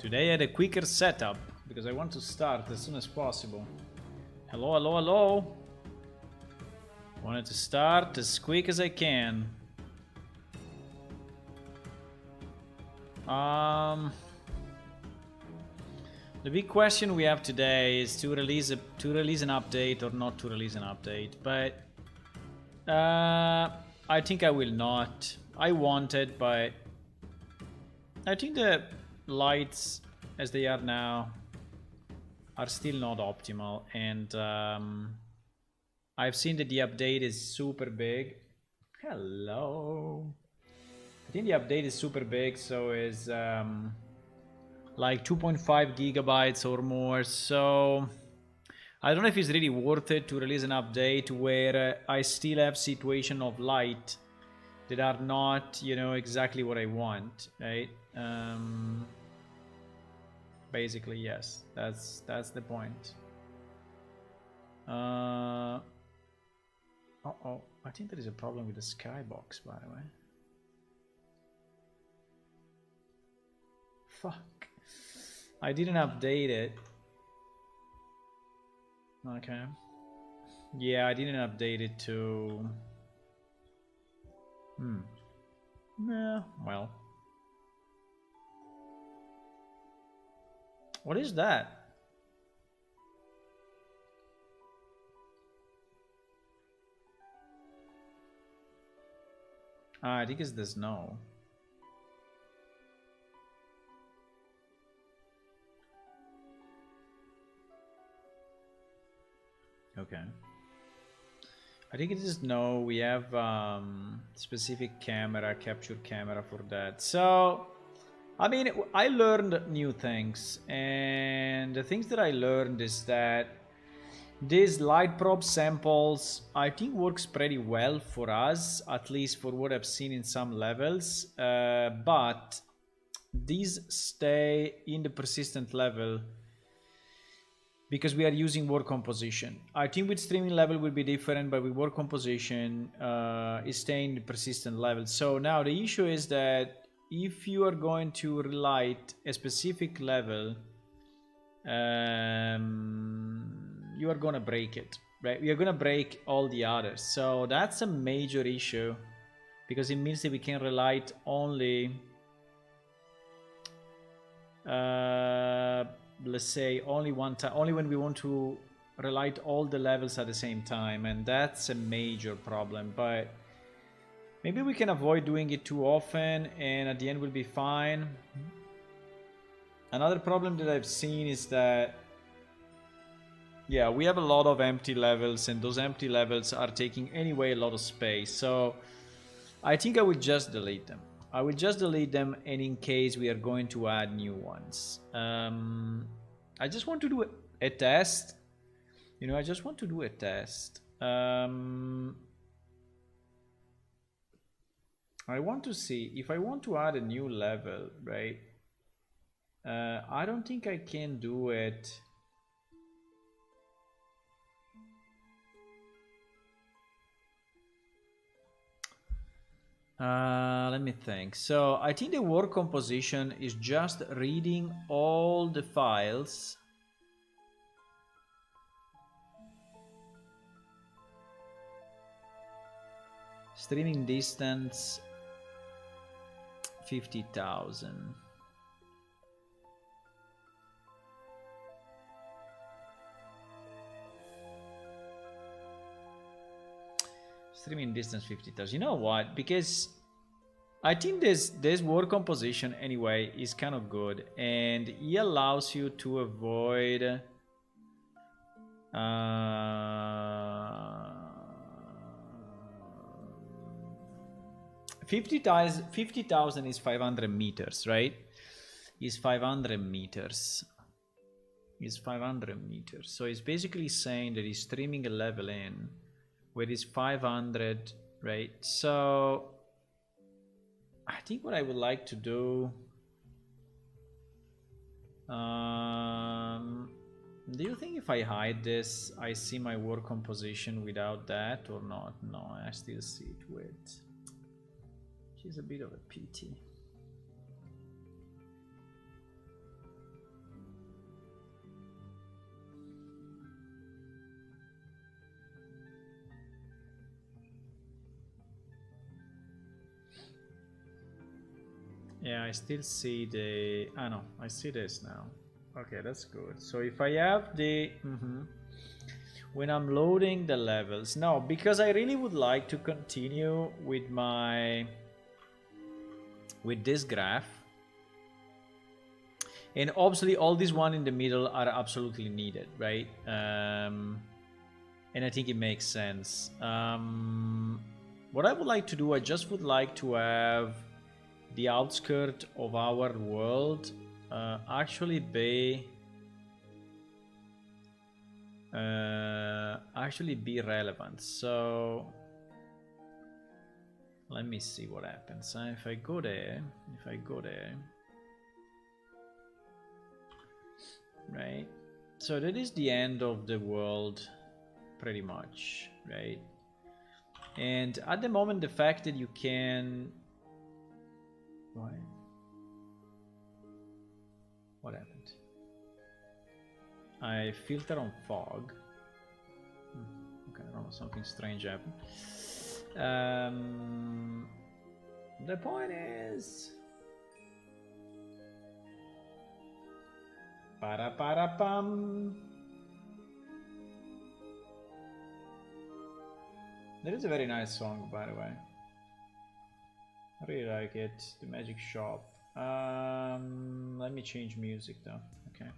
Today I had a quicker setup because I want to start as soon as possible. Hello, hello, hello. Wanted to start as quick as I can. The big question we have today is to release an update or not to release an update, but I think I will not. I wanted, but I think the lights as they are now are still not optimal, and I've seen that the update is super big. Hello. I think the update is super big, so is like 2.5 gigabytes or more. So I don't know if it's really worth it to release an update where I still have situation of light that are not, you know, exactly what I want, right? Basically, yes, that's the point. Uh-oh, I think there is a problem with the skybox, by the way. Fuck, I didn't update it. Okay, yeah, I didn't update it to yeah, well, what is that? I think it's the snow. Okay. I think it is no. We have specific capture camera for that. So, I mean, I learned new things, and the things that I learned is that these light probe samples, I think, works pretty well for us, at least for what I've seen in some levels. But these stay in the persistent level because we are using word composition. I think with streaming level will be different, but with word composition is staying the persistent level. So now the issue is that if you are going to relight a specific level, you are gonna break it, right? We are gonna break all the others. So that's a major issue because it means that we can relight only let's say only one time, only when we want to relight all the levels at the same time, and that's a major problem. But maybe we can avoid doing it too often, and at the end we'll be fine. Another problem that I've seen is that, yeah, we have a lot of empty levels, and those empty levels are taking anyway a lot of space. So I think I would just delete them. I will just delete them, and in case we are going to add new ones. I just want to do a test. You know, I just want to do a test. I want to see if I want to add a new level, right? I don't think I can do it. Let me think. So I think the word composition is just reading all the files. Streaming distance 50,000. Streaming distance 50,000. You know what? Because I think this word composition anyway is kind of good, and it allows you to avoid 50,000 is 500 meters, right? Is 500 meters. Is 500 meters. So it's basically saying that it's streaming a level in where it's 500, right? So I think what I would like to do, do you think if I hide this, I see my word composition without that or not? No, I still see it with. She's a bit of a pity. Yeah, I still see the... Ah, no, I see this now. Okay, that's good. So if I have the... when I'm loading the levels... No, because I really would like to continue with my... with this graph. And obviously all these one in the middle are absolutely needed, right? And I think it makes sense. What I would like to do, I just would like to have the outskirt of our world actually be relevant. So let me see what happens. If I go there, right? So that is the end of the world, pretty much, right? And at the moment, the fact that you can... Why? What happened? I filter on fog. Okay, I don't know, something strange happened. The point is... Para-para-pam. That is a very nice song, by the way. I really like it. The Magic Shop. Let me change music though. Okay.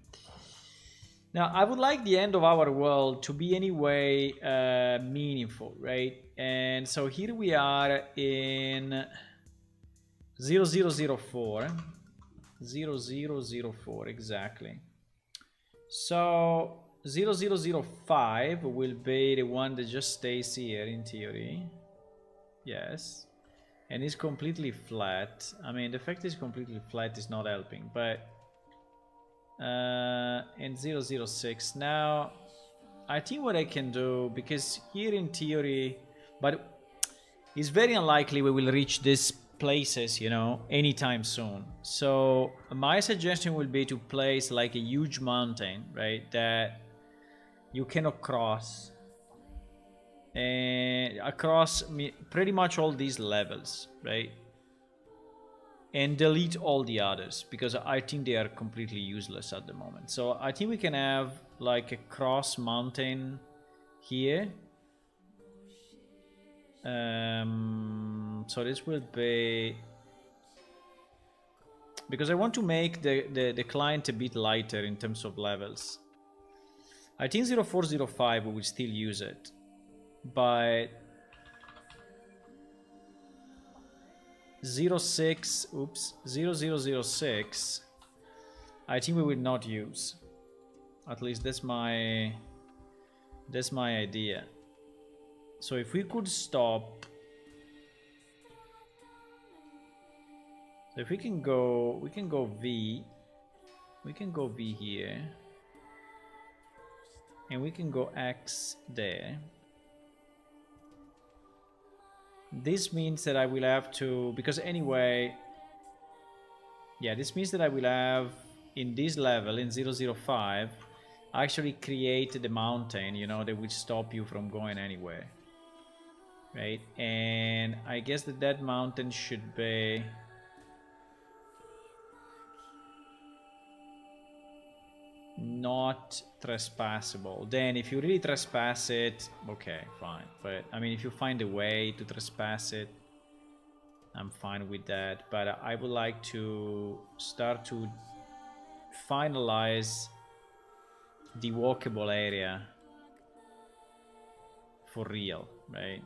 Now, I would like the end of our world to be anyway meaningful, right? And so here we are in 0004. 0004, exactly. So 0005 will be the one that just stays here in theory. Yes. And it's completely flat. I mean, the fact it's completely flat is not helping, but and 006 now. I think what I can do, because here in theory, but it's very unlikely we will reach these places, you know, anytime soon. So my suggestion will be to place like a huge mountain, right, that you cannot cross, and across pretty much all these levels, right, and delete all the others, because I think they are completely useless at the moment. So I think we can have like a cross mountain here. So this will be, because I want to make the client a bit lighter in terms of levels. I think 0405 we will still use it, but 0006 I think we will not use. At least that's my idea. So if we could stop, so if we can go V, we can go V here, and we can go X there. This means that I will have to, because anyway, yeah, this means that I will have in this level in 005 actually create the mountain, you know, that will stop you from going anywhere. Right, and I guess that mountain should be not trespassable. Then if you really trespass it, okay, fine. But I mean, if you find a way to trespass it, I'm fine with that. But I would like to start to finalize the walkable area for real, right?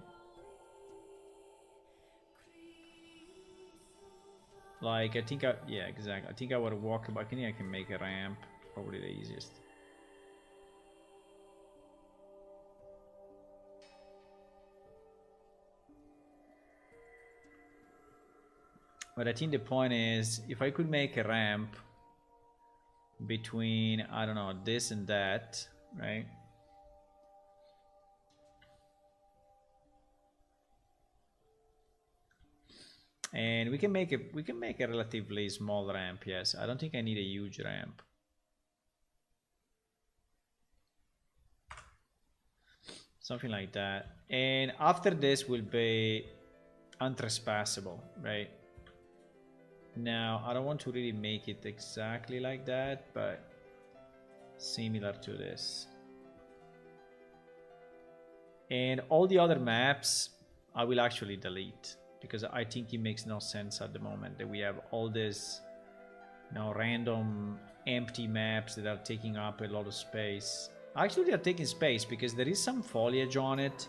Like, I think, yeah, exactly. I think our walkable, I think I can make a ramp, probably the easiest. But I think the point is, if I could make a ramp between, I don't know, this and that, right? And we can make a relatively small ramp. Yes, I don't think I need a huge ramp. Something like that. And after this will be untrespassable, right? Now, I don't want to really make it exactly like that, but similar to this. And all the other maps, I will actually delete, because I think it makes no sense at the moment that we have all this, you know, random empty maps that are taking up a lot of space. Actually, they are taking space because there is some foliage on it.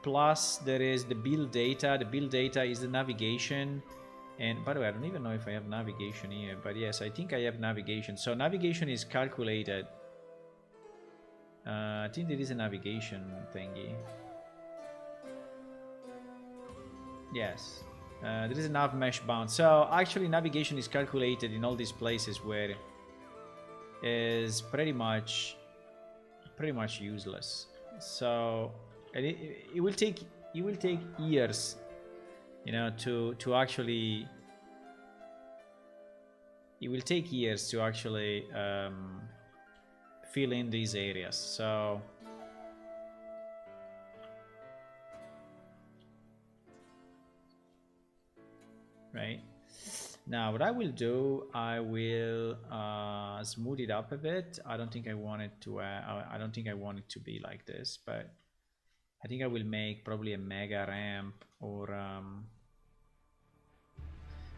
Plus, there is the build data. The build data is the navigation. And by the way, I don't even know if I have navigation here. But yes, I think I have navigation. So navigation is calculated. I think there is a navigation thingy. Yes. There is a nav mesh bound. So actually navigation is calculated in all these places where is pretty much useless. So it will take years, you know, to actually, it will take years to actually fill in these areas. So right now, what I will do, I will smooth it up a bit. I don't think I want it to I don't think I want it to be like this, but I think I will make probably a mega ramp, or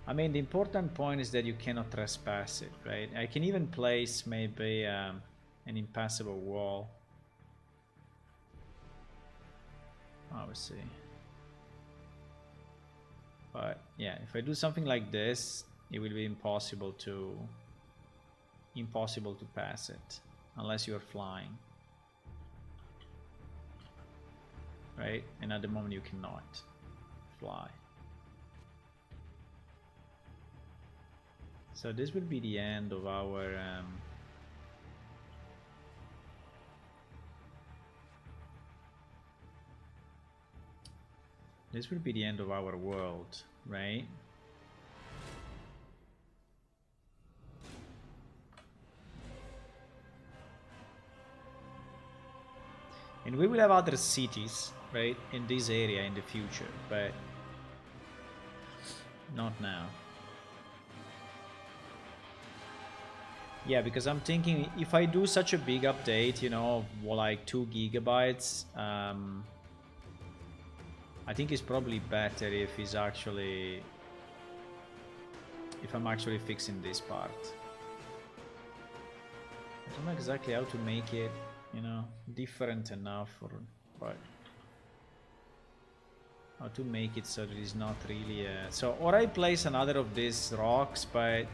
I mean, the important point is that you cannot trespass it, right? I can even place maybe an impassable wall. I will see. But yeah, if I do something like this, it will be impossible to pass it unless you're flying, right? And at the moment you cannot fly. So this will be the end of our this will be the end of our world, right? And we will have other cities, right, in this area in the future, but not now. Yeah, because I'm thinking if I do such a big update, you know, like 2 gigabytes, I think it's probably better if I'm actually fixing this part. I don't know exactly how to make it, you know, different enough, but how to make it so that it's not really so, or I place another of these rocks, but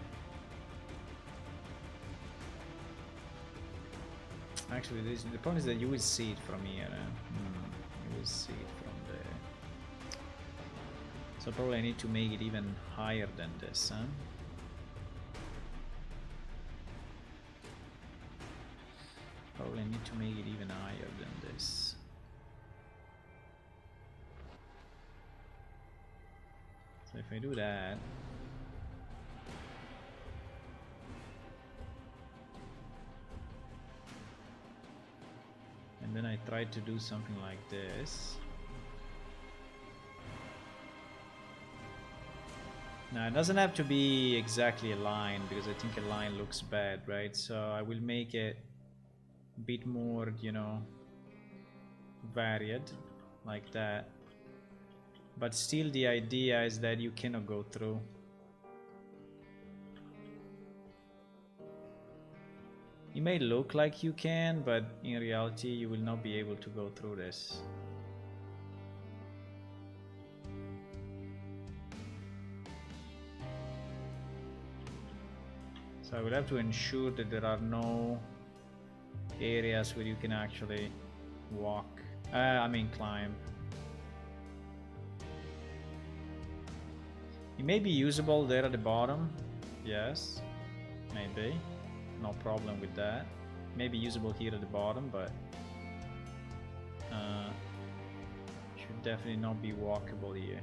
actually the point is that you will see it from here. You will see it from there. So probably I need to make it even higher than this, huh? Probably need to make it even higher than this. So if I do that, and then I try to do something like this. Now it doesn't have to be exactly a line, because I think a line looks bad, right? So I will make it a bit more, you know, varied, like that. But still the idea is that you cannot go through. It may look like you can, but in reality you will not be able to go through this. So I will have to ensure that there are no areas where you can actually walk, climb. It may be usable there at the bottom, yes, maybe, no problem with that. Maybe usable here at the bottom, but should definitely not be walkable here.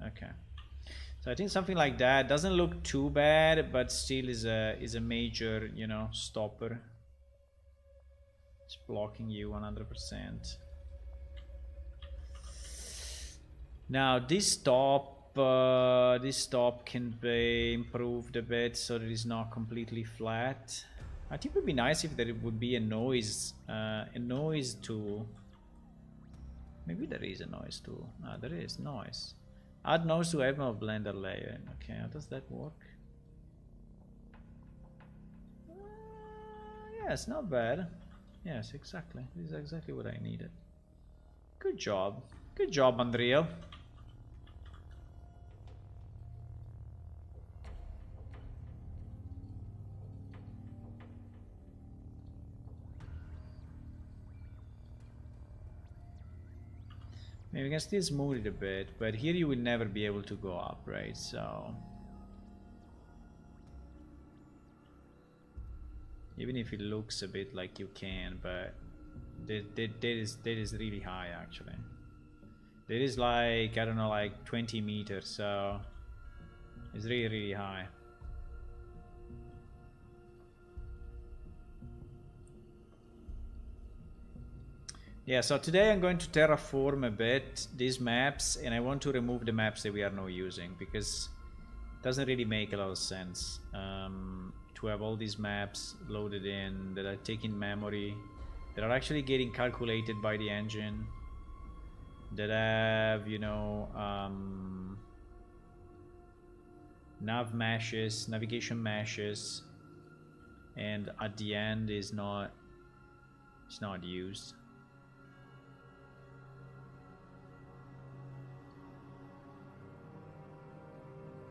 Okay, So I think something like that doesn't look too bad, but still is a major, you know, stopper. It's blocking you 100%. Now this stop can be improved a bit so that it's not completely flat. I think it would be nice if there would be a noise tool. Maybe there is a noise tool. Ah, there is noise. Add noise to MMO Blender layer. Okay, how does that work? Yes, not bad. Yes, exactly. This is exactly what I needed. Good job. Good job, Unreal. Maybe we can still smooth it a bit, but here you will never be able to go up, right? So even if it looks a bit like you can, but that is really high actually. That is like, I don't know, like 20 meters, so it's really high. Yeah, so today I'm going to terraform a bit these maps, and I want to remove the maps that we are now using because it doesn't really make a lot of sense to have all these maps loaded in that are taking memory, that are actually getting calculated by the engine, that have, you know, nav meshes, navigation meshes, and at the end it's not used.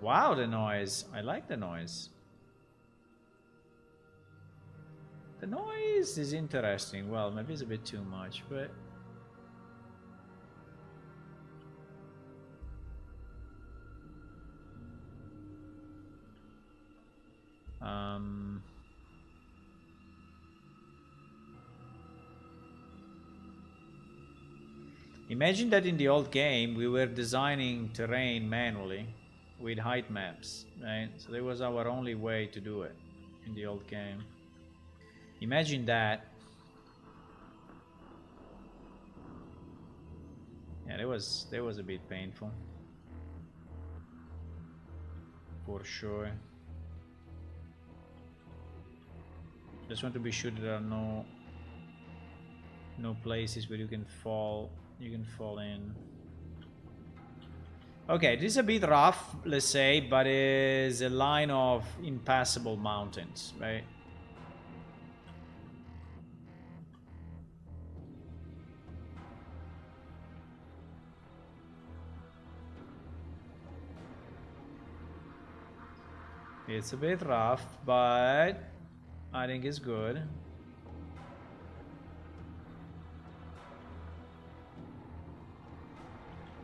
Wow, the noise. I like the noise. The noise is interesting. Well, maybe it's a bit too much, but imagine that in the old game we were designing terrain manually with height maps, right? So that was our only way to do it in the old game. Imagine that. Yeah, that was a bit painful. For sure. Just want to be sure there are no places where you can fall in. Okay, this is a bit rough, let's say, but it's a line of impassable mountains, right? It's a bit rough, but I think it's good.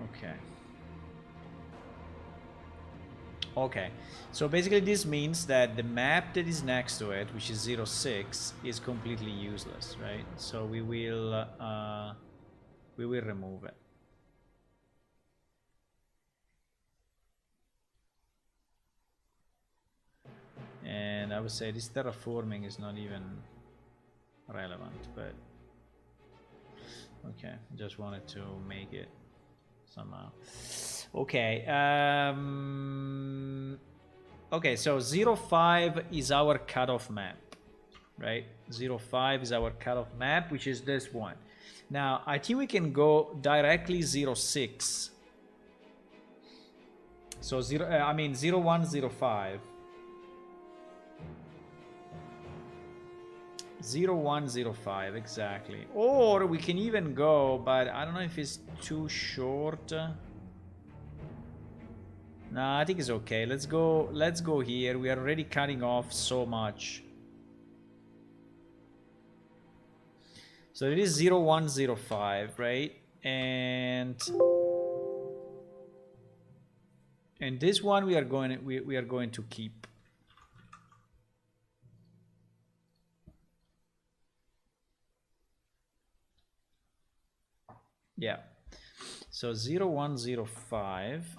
Okay. Okay, so basically this means that the map that is next to it, which is 06, is completely useless, right? So we will remove it. And I would say this terraforming is not even relevant, but okay, just wanted to make it somehow. Okay, okay, so 05 is our cutoff map, right? 05 is our cutoff map, which is this one. Now, I think we can go directly 06. So 0105. 0105, exactly. Or we can even go, but I don't know if it's too short. Nah, I think it's okay. Let's go here. We are already cutting off so much. So it is 0105, right? And this one we are going to keep. Yeah. So 0105.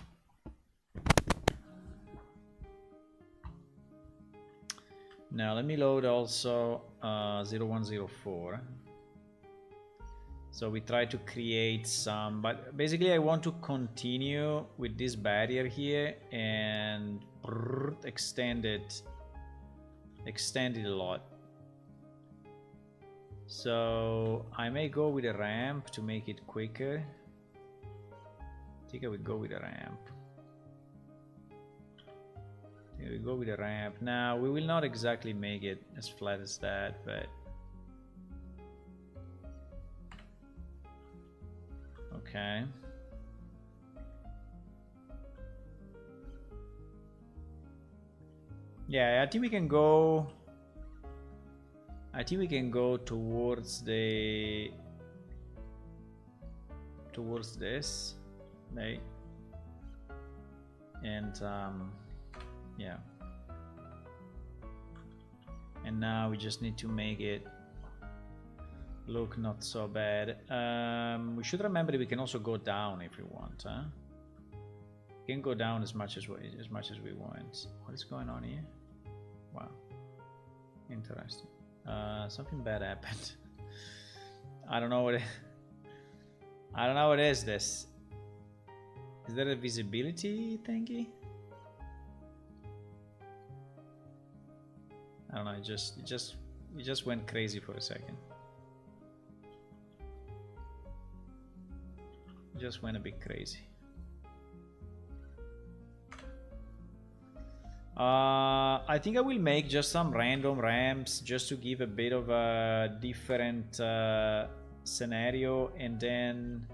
Now let me load also 0104. So we try to create some, but basically I want to continue with this barrier here and extend it a lot. So I may go with a ramp to make it quicker. I think I would go with a ramp. We go with a ramp. Now we will not exactly make it as flat as that, but okay. Yeah, I think we can go. I think we can go towards this, right? And yeah. And now we just need to make it look not so bad. We should remember that we can also go down if we want, huh? We can go down as much as we want. What is going on here? Wow, interesting. Something bad happened. I don't know what I don't know what is this. Is there a visibility thingy? I don't know. It just went crazy for a second. It just went a bit crazy. I think I will make just some random ramps just to give a bit of a different scenario, and then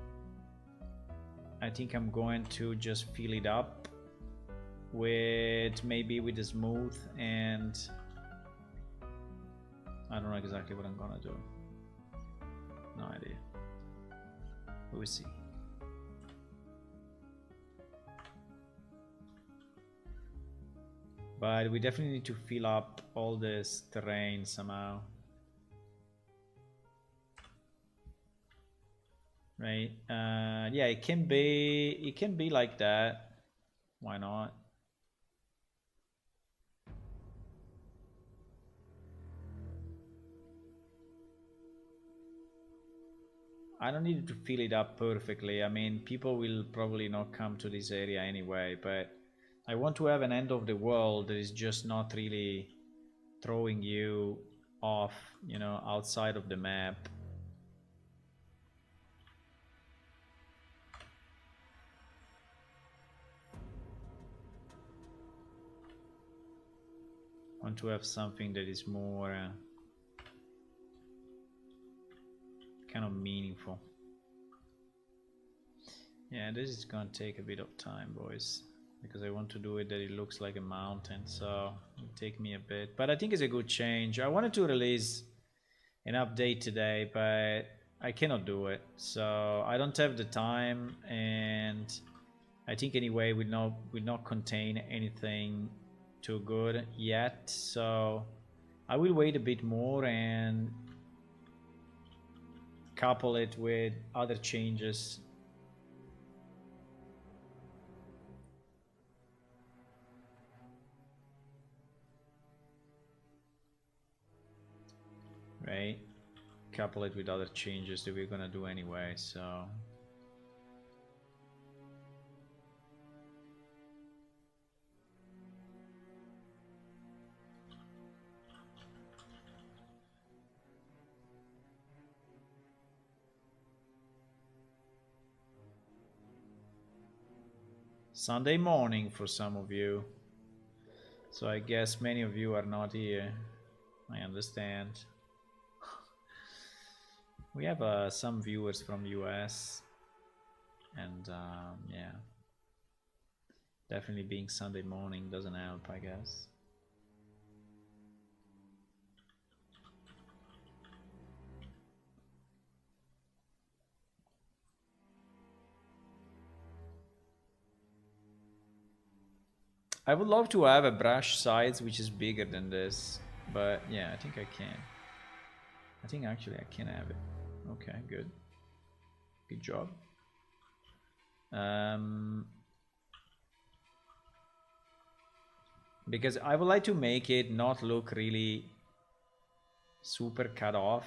I think I'm going to just fill it up with maybe with the smooth, and I don't know exactly what I'm gonna do. No idea. We'll see. But we definitely need to fill up all this terrain somehow. Right? Yeah, it can be like that. Why not? I don't need to fill it up perfectly. I mean, people will probably not come to this area anyway, but I want to have an end of the world that is just not really throwing you off, you know, outside of the map. I want to have something that is more kind of meaningful. Yeah, this is gonna take a bit of time, boys, because I want to do it that it looks like a mountain, so it'll take me a bit, but I think it's a good change. I wanted to release an update today, but I cannot do it, so I don't have the time, and I think anyway will not contain anything too good yet, so I will wait a bit more and couple it with other changes. Right? Couple it with other changes that we're gonna do anyway, so Sunday morning for some of you, so I guess many of you are not here. I understand. We have some viewers from US, and yeah, definitely being Sunday morning doesn't help, I guess. I would love to have a brush size which is bigger than this, but yeah, I think I can. I think actually I can have it. Okay, good. Good job. because I would like to make it not look really super cut off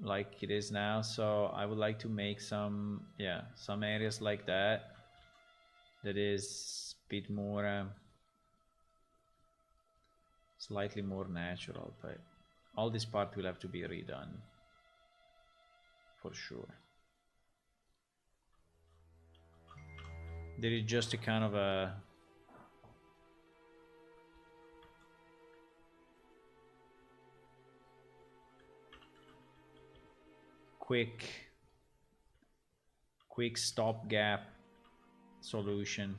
like it is now. So I would like to make some, yeah, some areas like that is a bit more slightly more natural, but all this part will have to be redone for sure. There is just a kind of a quick stopgap solution.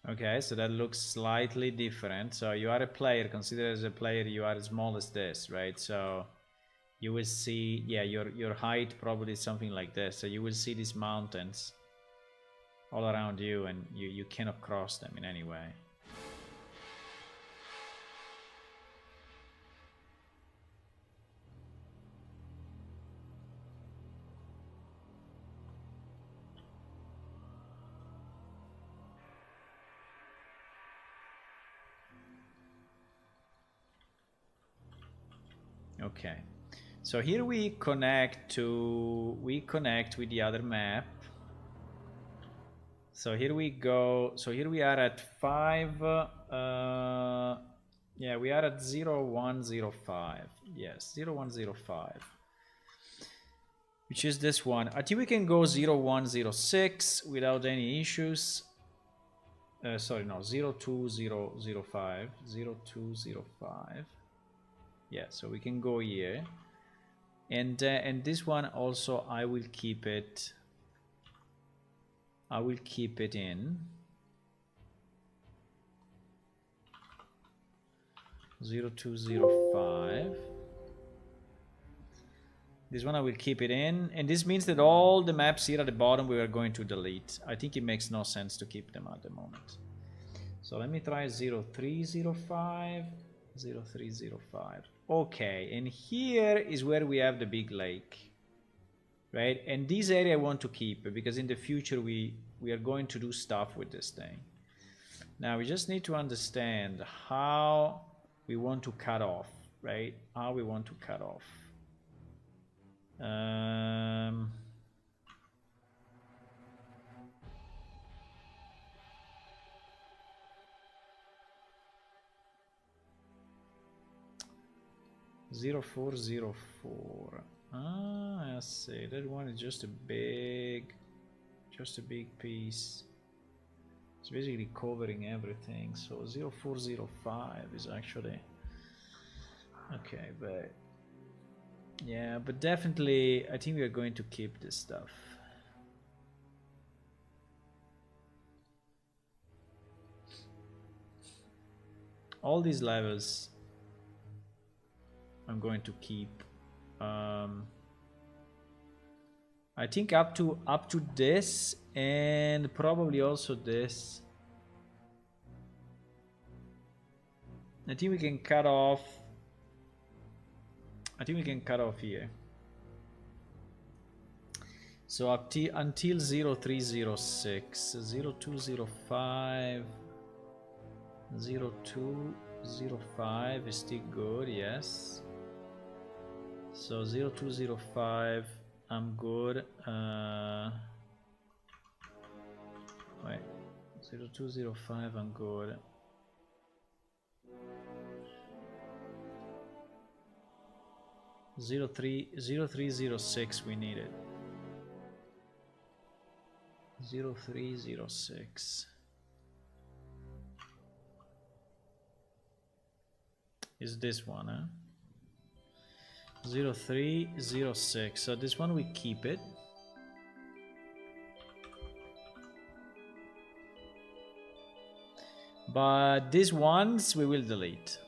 Okay, so that looks slightly different. So you are a player, consider as a player you are as small as this, right? So you will see, yeah, your height probably is something like this. So you will see these mountains all around you, and you cannot cross them in any way. Okay, so here we connect with the other map. So here we go. So here we are at 5. Yeah, we are at 0105. Yes, 0105. Which is this one. I think we can go 0106 without any issues. Sorry, no, 02005. 0205. Yeah, so we can go here. And this one also I will keep it. I will keep it in 0205. This one I will keep it in, and this means that all the maps here at the bottom we are going to delete. I think it makes no sense to keep them at the moment. So let me try 0305, 0305. Okay, and here is where we have the big lake. Right, and this area I want to keep because in the future we are going to do stuff with this thing. Now we just need to understand how we want to cut off, right? How we want to cut off. 0404. Ah, I see. That one is just a big piece. It's basically covering everything. So 0405 is actually okay, but yeah, but definitely I think we are going to keep this stuff. All these levels I'm going to keep. I think up to this, and probably also this. I think we can cut off. I think we can cut off here. So until 0306, 0205, 0205 is still good, yes. So 0205, I'm good. Wait, 0205, I'm good. Zero three 0306, we need it. 0306 is this one, huh? 0306. So this one we keep it. But these ones we will delete.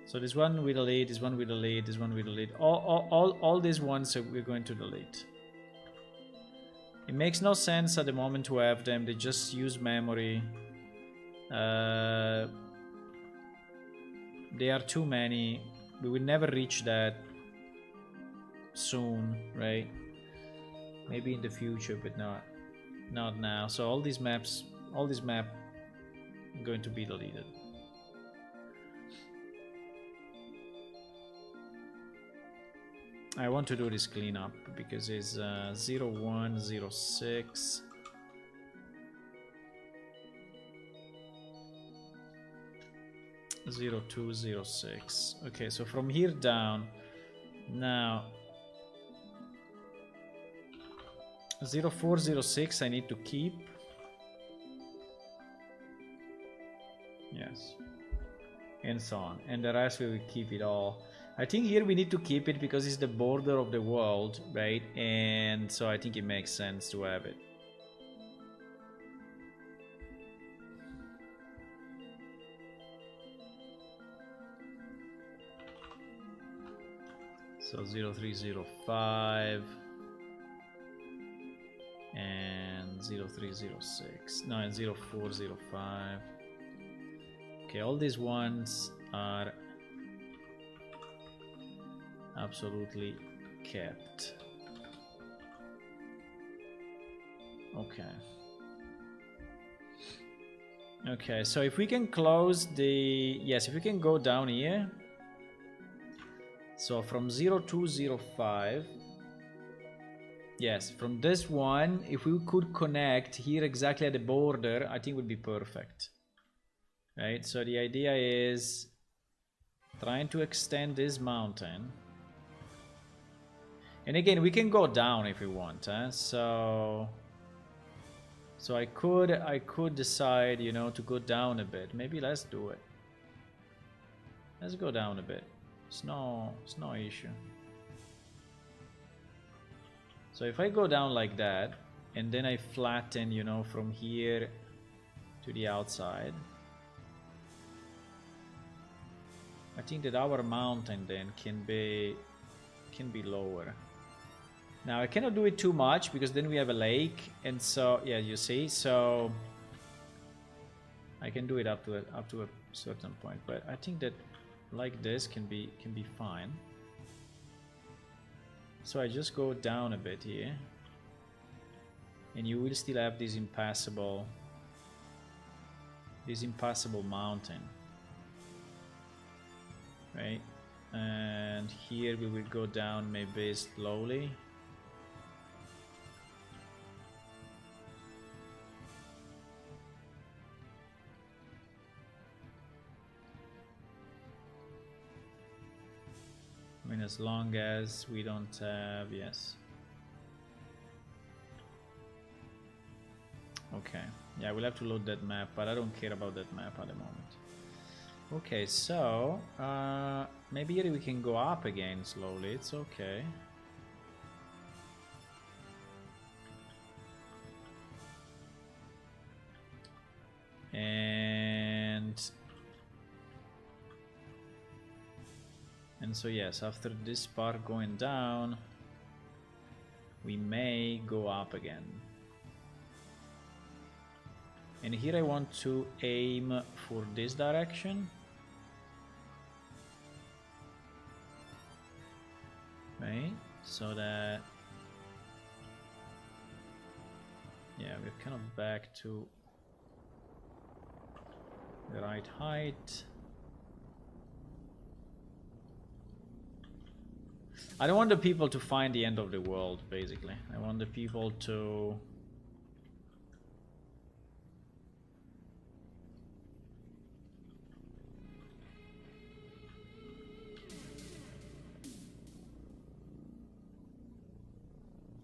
So this one we delete, this one we delete, this one we delete. All these ones we're going to delete. It makes no sense at the moment to have them. They just use memory. They are too many. We will never reach that. soon, right? Maybe in the future, but not now. So all these maps, all this map going to be deleted. I want to do this cleanup because it's 0106. Zero 0206. Okay, so from here down now 0406 I need to keep. Yes. And so on. And the rest we will keep it all. I think here we need to keep it because it's the border of the world, right? And so I think it makes sense to have it. So 0305 and 0306. No, and 0405. Okay, all these ones are absolutely kept. Okay. Okay, so if we can close the... Yes, if we can go down here. So from 0205. Yes, from this one, if we could connect here exactly at the border, I think would be perfect. Right, so the idea is trying to extend this mountain. And again, we can go down if we want, huh? So I could decide, you know, to go down a bit. Maybe let's do it. Let's go down a bit. It's no issue. So if I go down like that, and then I flatten, you know, from here to the outside, I think that our mountain then can be lower. Now I cannot do it too much because then we have a lake, and so yeah, you see, so I can do it up to a certain point, but I think that like this can be fine. So I just go down a bit here, and you will still have this impassable mountain, right? And here we will go down maybe slowly. I mean, as long as we don't have... Yes. Okay. Yeah, we'll have to load that map, but I don't care about that map at the moment. Okay, so maybe here we can go up again slowly. It's okay. And so yes, after this part going down, we may go up again. And here I want to aim for this direction. Right? So that... Yeah, we're kind of back to the right height. I don't want the people to find the end of the world, basically. I want the people to...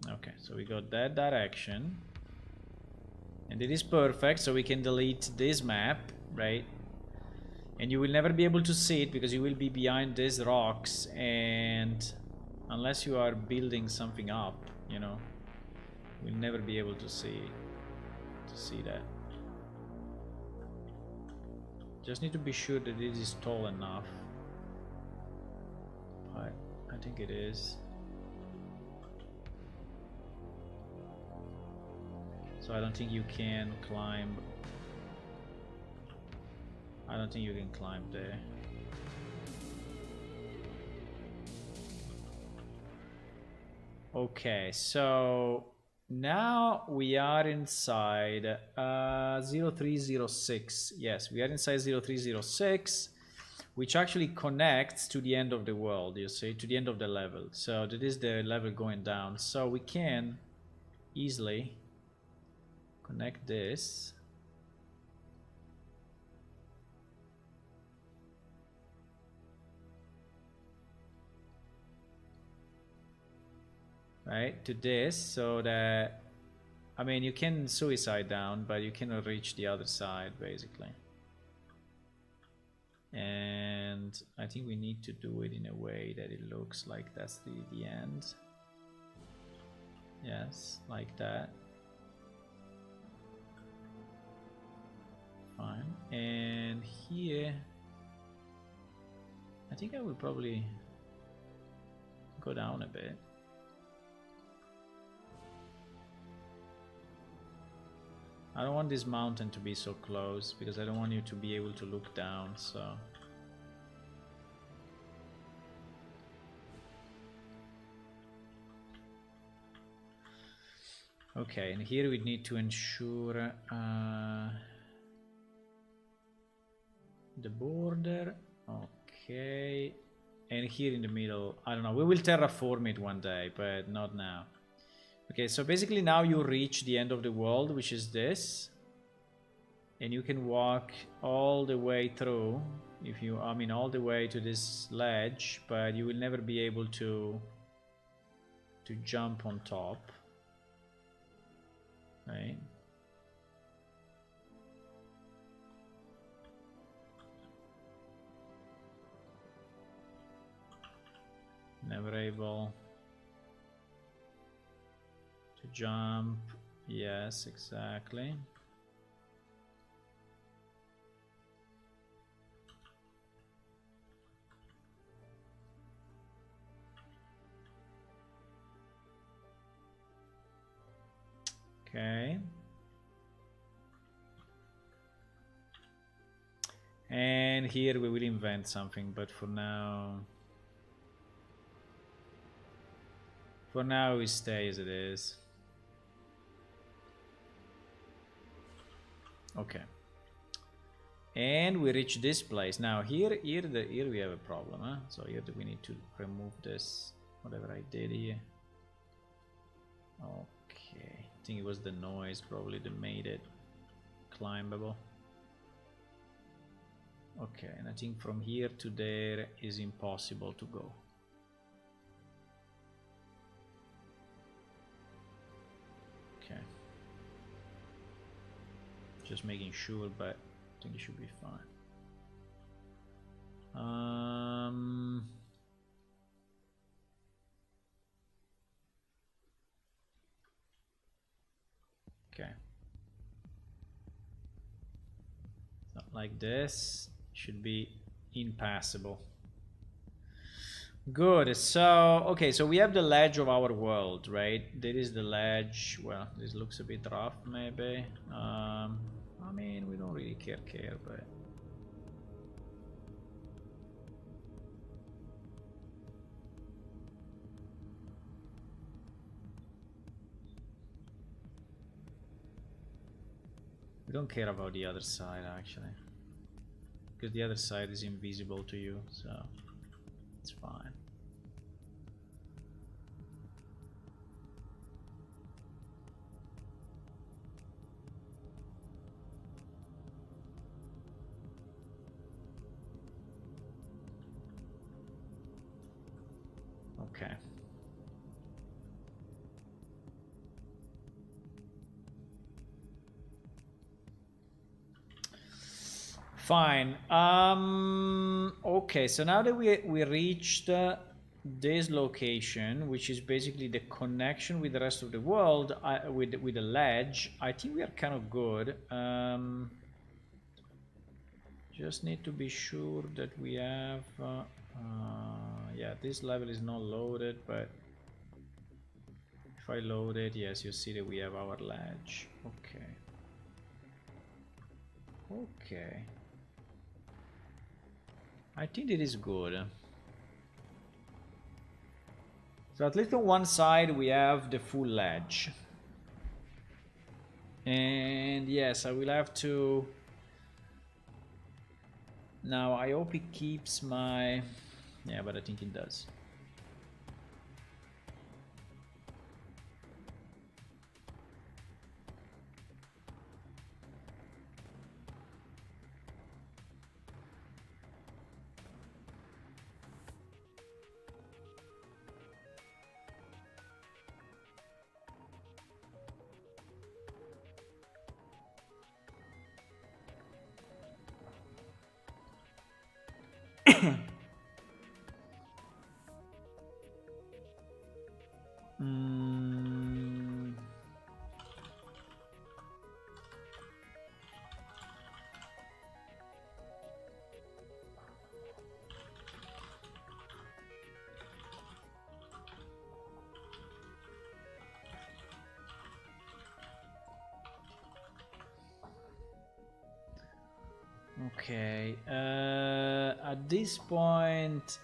Okay, so we got that direction. And it is perfect, so we can delete this map, right? And you will never be able to see it because you will be behind these rocks, and unless you are building something up, you know, we'll never be able to see that. Just need to be sure that it is tall enough. But I think it is. So I don't think you can climb. I don't think you can climb there. Okay, so now we are inside 0306. Yes, we are inside 0306, which actually connects to the end of the world, you see, to the end of the level. So that is the level going down. So we can easily connect this. Right, to this, so that, I mean, you can suicide down, but you cannot reach the other side, basically. And I think we need to do it in a way that it looks like that's the end. Yes, like that. Fine. And here, I think I will probably go down a bit. I don't want this mountain to be so close, because I don't want you to be able to look down, so... Okay, and here we need to ensure the border. Okay, and here in the middle, I don't know, we will terraform it one day, but not now. Okay, so basically now you reach the end of the world, which is this, and you can walk all the way through, if you, I mean, all the way to this ledge, but you will never be able to jump on top. Right. Never able to jump. Yes, exactly. Okay. And here we will invent something, but for now we stay as it is. Okay. And we reach this place. Now here we have a problem, huh? So here we need to remove this, whatever I did here. Okay. I think it was the noise probably that made it climbable. Okay, and I think from here to there is impossible to go. Okay. Just making sure, but I think it should be fine. Okay. Not like this. Should be impassable. Good. So, okay, so we have the ledge of our world, right? There is the ledge. Well, this looks a bit rough, maybe. I mean, we don't really care, but... we don't care about the other side, actually. Because the other side is invisible to you, so... it's fine. Okay. Fine. Okay, so now that we reached this location, which is basically the connection with the rest of the world, with the ledge, I think we are kind of good. Just need to be sure that we have... yeah, this level is not loaded, but if I load it, yes, you see that we have our ledge. Okay. Okay. I think it is good. So at least on one side we have the full ledge. And yes, I will have to... Now I hope it keeps my... Yeah, but I think it does. Okay, at this point,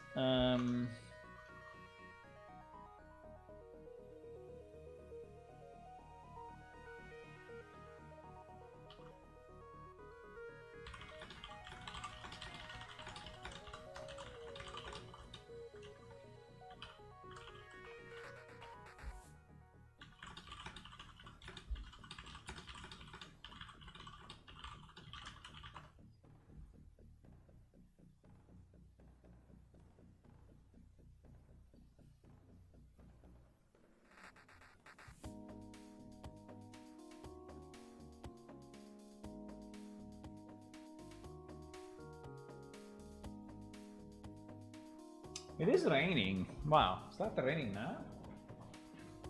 it is raining. Wow, it's not raining now.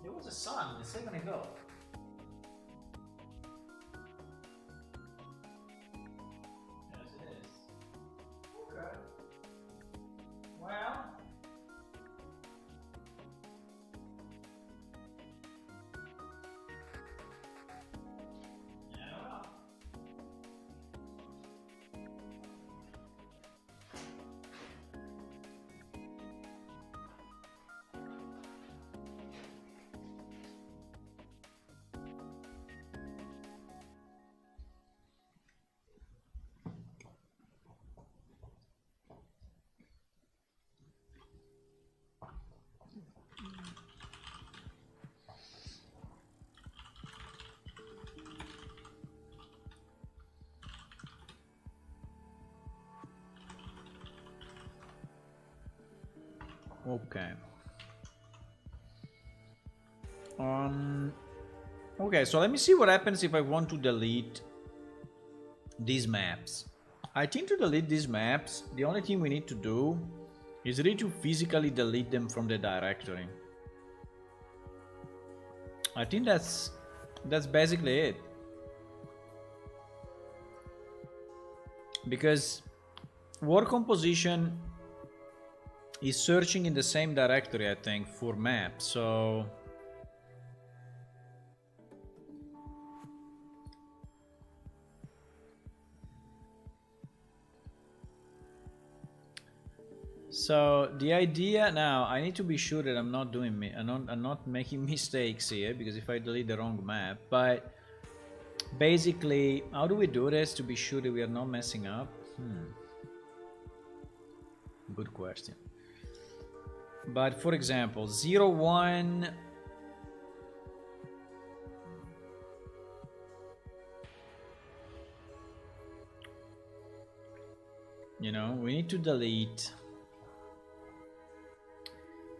There was a sun a second ago. Yes, it is. Okay. Well. Okay. Okay, so let me see what happens if I want to delete these maps. I think to delete these maps, the only thing we need to do is really to physically delete them from the directory. I think that's basically it. Because work composition is searching in the same directory, I think, for maps, so... So the idea now, I need to be sure that I'm not doing I'm not making mistakes here, because if I delete the wrong map, but basically, how do we do this to be sure that we are not messing up? Good question. But for example, 01, you know, we need to delete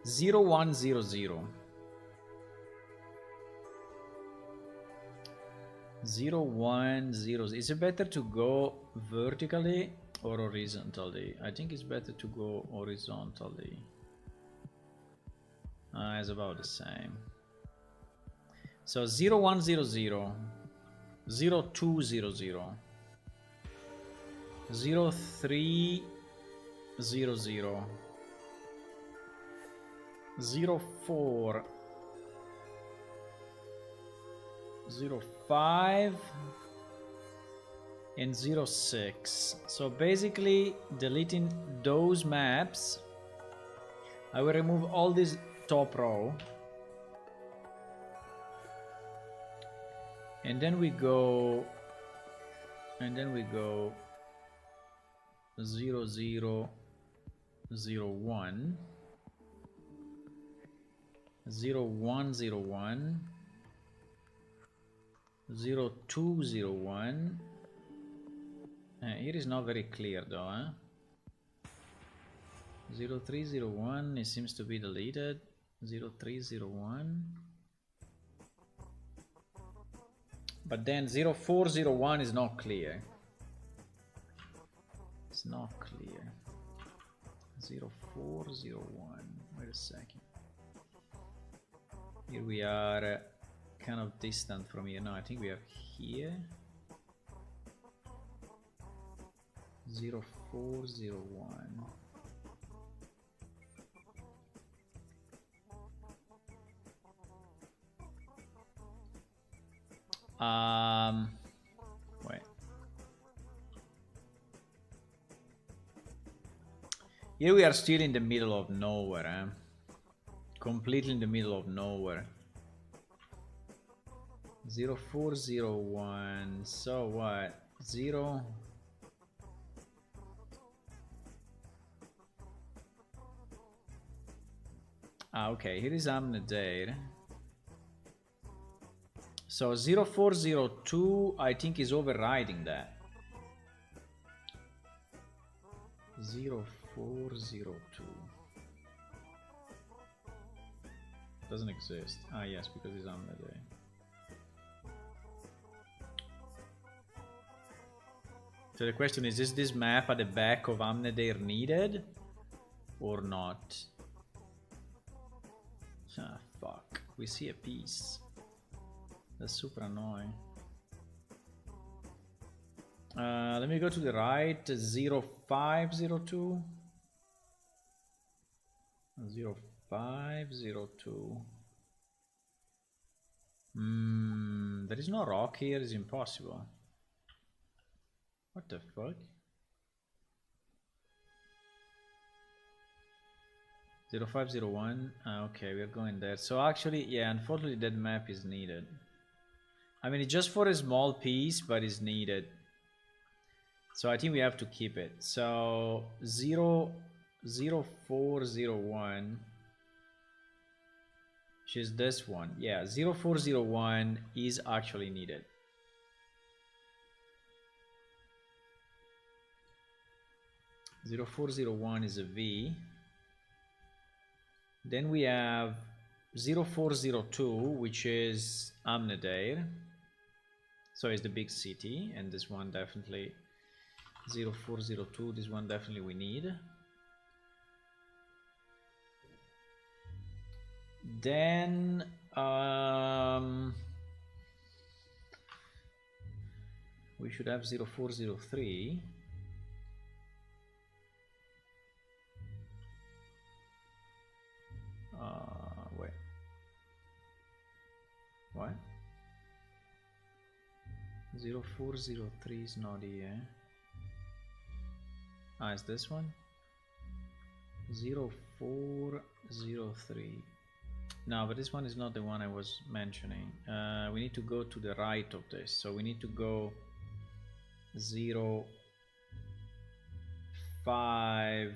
0100. 0100. Is it better to go vertically or horizontally? I think it's better to go horizontally. It's about the same. So 0100, 0200, 0300, 04, 05, and 06. So basically, deleting those maps, I will remove all these top row. And then we go 0, 0, 0, 1, 0, 1, 0, 1, 0, 2, 0, 1. Here is not very clear though, huh? 0, 3, 0, 1, it seems to be deleted. 0, 3, 0, 1. But then 0, 4, 0, 1 is not clear. It's not clear. 0, 4, 0, 1. Wait a second. Here we are kind of distant from here. No, I think we are here. 0, 4, 0, 1. Wait. Here we are still in the middle of nowhere, eh? Completely in the middle of nowhere. 0, 4, 0, 1. So what? 0. Okay, here is Amnadair. So 0, 4, 0, 2, I think is overriding that. 0, 4, 0, 2. Doesn't exist. Ah, yes, because it's Amnadair. So the question is this map at the back of Amnadair needed or not? Ah, fuck. We see a piece. That's super annoying. Let me go to the right. 0, 5, 0, 2. 0, 5, 0, 2. There is no rock here. It's impossible. What the fuck? 0, 5, 0, 1. Okay, we're going there. So actually, yeah, unfortunately that map is needed. I mean, it's just for a small piece, but it's needed. So I think we have to keep it. So 0, 0, 4, 0, 1. Which is this one. Yeah, 0, 4, 0, 1 is actually needed. Zero 4 0 1 is a V. Then we have 0 4 0 2, which is Amnadair. So it's the big city, and this one definitely 0 4 0 2. This one definitely we need. Then we should have 0 4 0 3. Wait. What? 0 4 0 3 is not here. Ah, it's this one? 0 4 0 3. No, but this one is not the one I was mentioning. We need to go to the right of this. So we need to go 0 5.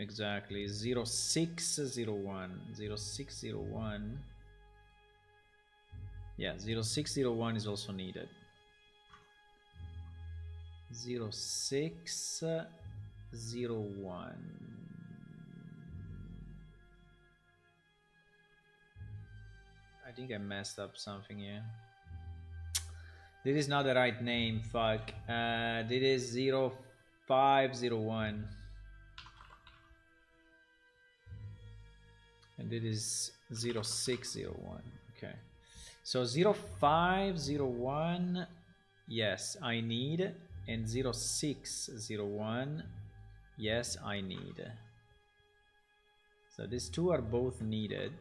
Exactly, 0 6 0 1. 0 6 0 1. Yeah, 0 6 0 1 is also needed. 0 6 0 1. I think I messed up something here. This is not the right name, fuck. This is 0 5 0 1. And it is 0 6 0 1. Okay. So 0 5 0 1, yes, I need. And 0 6 0 1, yes, I need. So these two are both needed.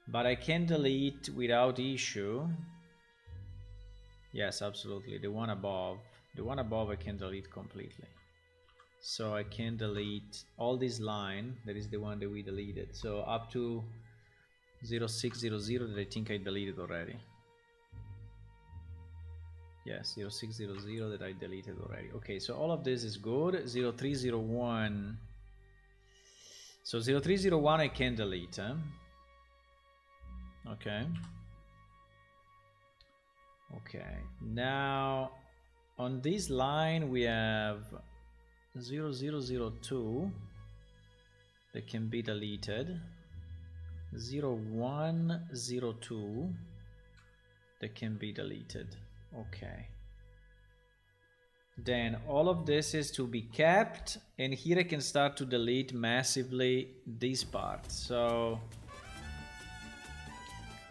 But I can delete without issue. Yes, absolutely. The one above. The one above I can delete completely. So I can delete all this line. That is the one that we deleted. So up to 0600 that I think I deleted already. Yes, 0600 that I deleted already. Okay, so all of this is good. 0301. So 0301 I can delete, huh? Okay. Okay, now on this line we have 0002 that can be deleted, 0102 that can be deleted. Okay, then all of this is to be kept, and here I can start to delete massively this part. So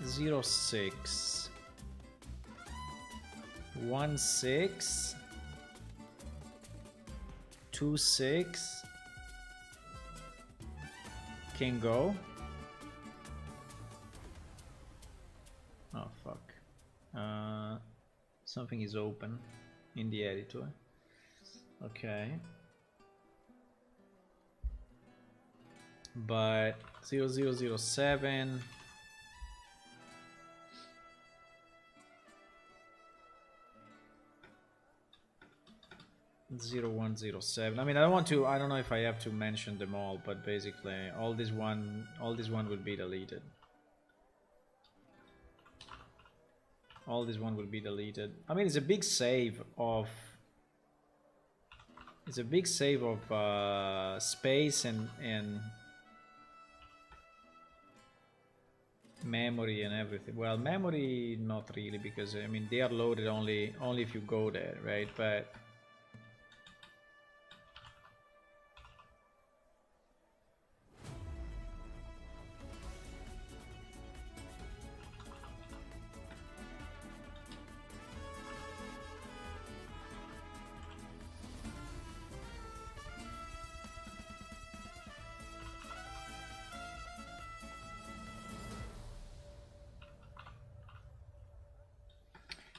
06 16 26 can go. Oh fuck, something is open in the editor. Okay, but 0007 0107. I mean, I don't want to, I don't know if I have to mention them all, but basically all this one will be deleted. All this one will be deleted. I mean, it's a big save of space and memory and everything. Well, memory not really, because I mean they are loaded only if you go there, right? But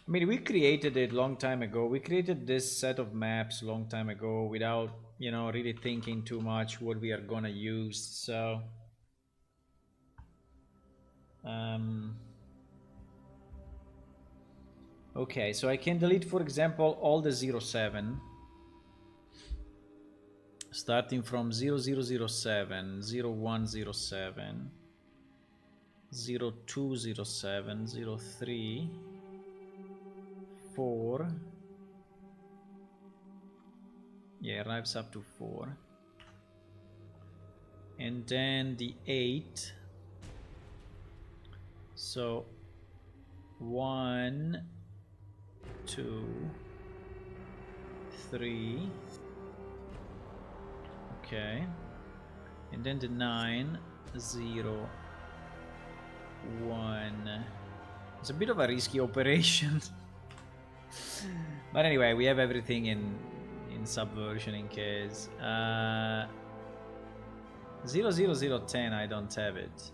I mean, we created it long time ago. We created this set of maps long time ago without, you know, really thinking too much what we are gonna use. So, okay, so I can delete, for example, all the 07, starting from 0007, 0107, 0207, 03. 4. Yeah, it arrives up to 4. And then the 8. So 1, 2, 3. Okay. And then the 9, 0, 1. It's a bit of a risky operation. But anyway, we have everything in subversion in case. 00010, I don't have it.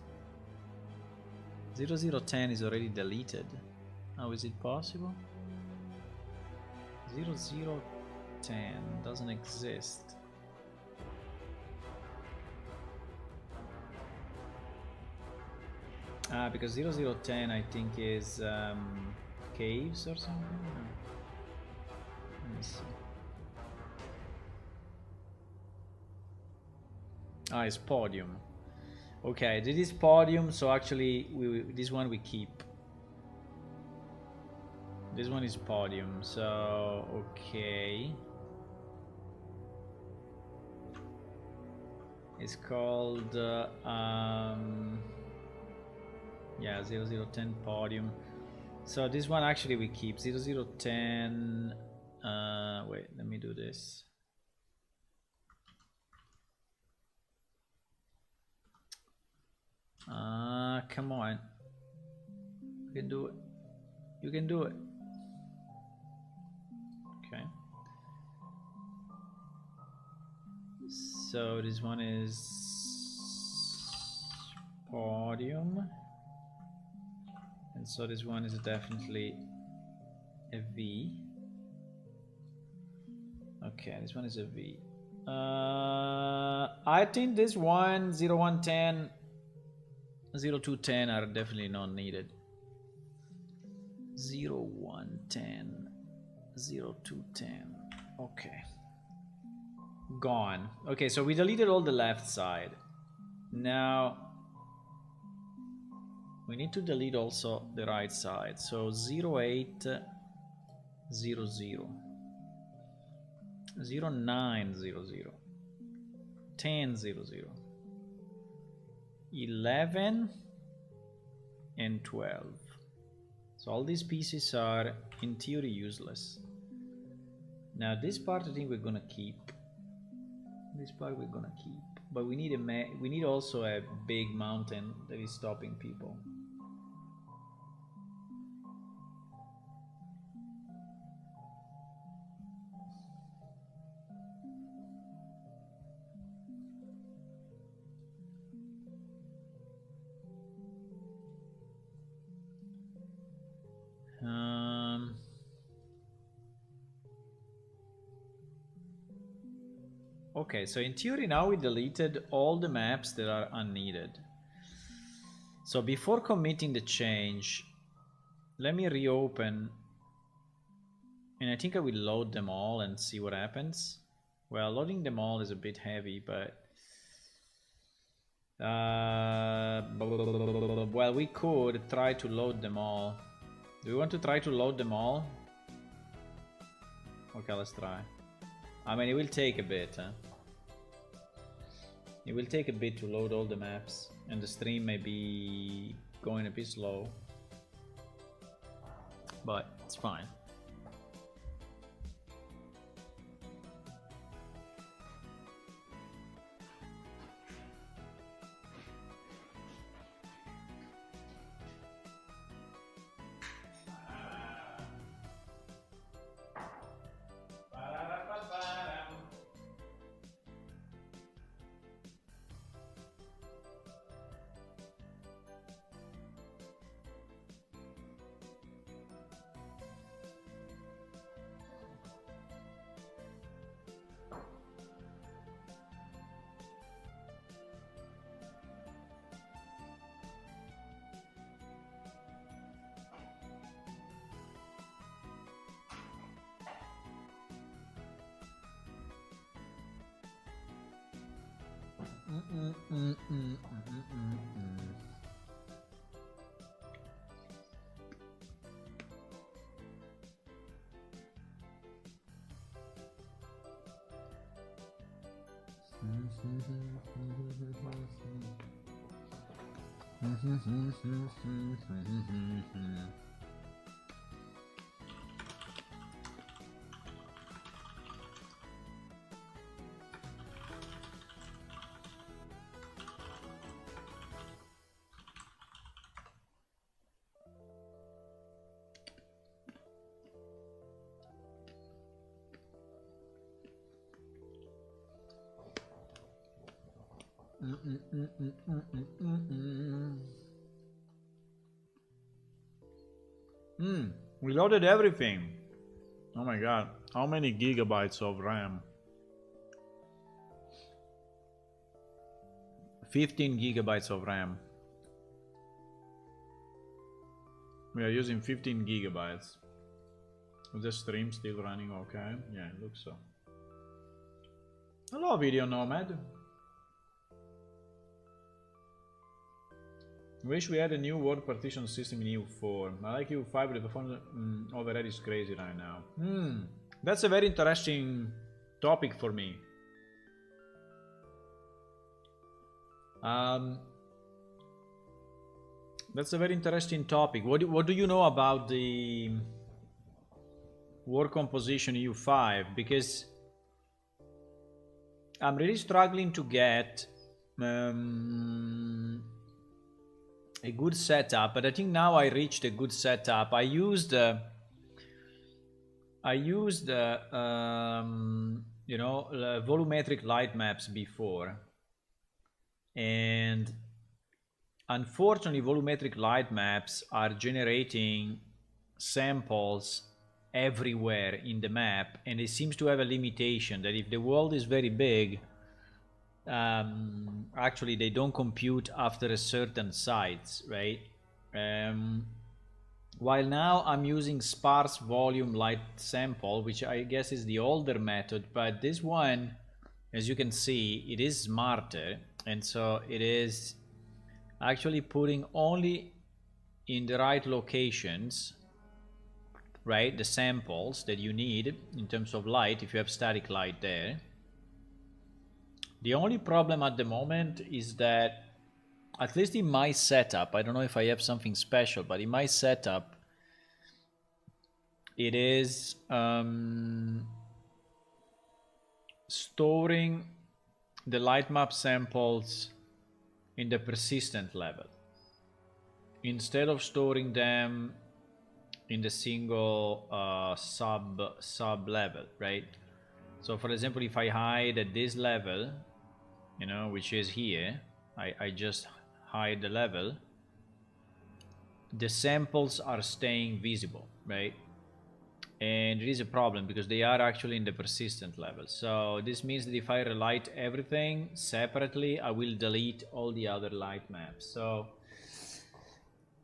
0010 is already deleted. How is it possible? 0010 doesn't exist. Because 0010 I think is caves or something? No. Let me see. It's podium. Okay, this is podium, so actually this one we keep. This one is podium, so okay. It's called yeah, 0010 podium. So this one actually we keep 0010. Wait, let me do this. Come on. You can do it. You can do it. Okay. So this one is podium. And so this one is definitely a V. Okay, this one is a V. I think this 1, 0, 1, 10, 0, 2, 10 are definitely not needed. 0, 1, 10, 0, 2, 10. Okay. Gone. Okay, so we deleted all the left side. Now we need to delete also the right side. So 0, 8, 0, 0. 0, 9, 0, 0. 10, 0, 0. 11 and 12. So all these pieces are in theory useless. Now this part I think we're gonna keep. This part we're gonna keep. But we need also a big mountain that is stopping people. Okay, so in theory now we deleted all the maps that are unneeded. So before committing the change, let me reopen, and I think I will load them all and see what happens. Well, loading them all is a bit heavy, but well, we could try to load them all. Do we want to try to load them all? Okay, let's try. I mean, it will take a bit, huh? It will take a bit to load all the maps, and the stream may be going a bit slow, but it's fine. We loaded everything. Oh my god, how many gigabytes of RAM? 15 gigabytes of RAM. We are using 15 gigabytes. Is the stream still running okay? Yeah, it looks so. Hello, Video Nomad. Wish we had a new word partition system in EU4. I like EU5, but the performance overhead is crazy right now. That's a very interesting topic for me. That's a very interesting topic. What do you know about the word composition EU5? Because I'm really struggling to get a good setup, but I think now I reached a good setup. I used you know, volumetric light maps before, and unfortunately volumetric light maps are generating samples everywhere in the map, and it seems to have a limitation that if the world is very big, actually they don't compute after a certain size, right? While now I'm using sparse volume light sample, which I guess is the older method, but this one, as you can see, it is smarter, and so it is actually putting only in the right locations, right, the samples that you need in terms of light, if you have static light there. The only problem at the moment is that, at least in my setup, I don't know if I have something special, but in my setup, it is storing the light map samples in the persistent level instead of storing them in the single sub level, right? So for example, if I hide at this level, you know, which is here, I just hide the level, the samples are staying visible, right? And it is a problem because they are actually in the persistent level. So this means that if I relight everything separately, I will delete all the other light maps. So,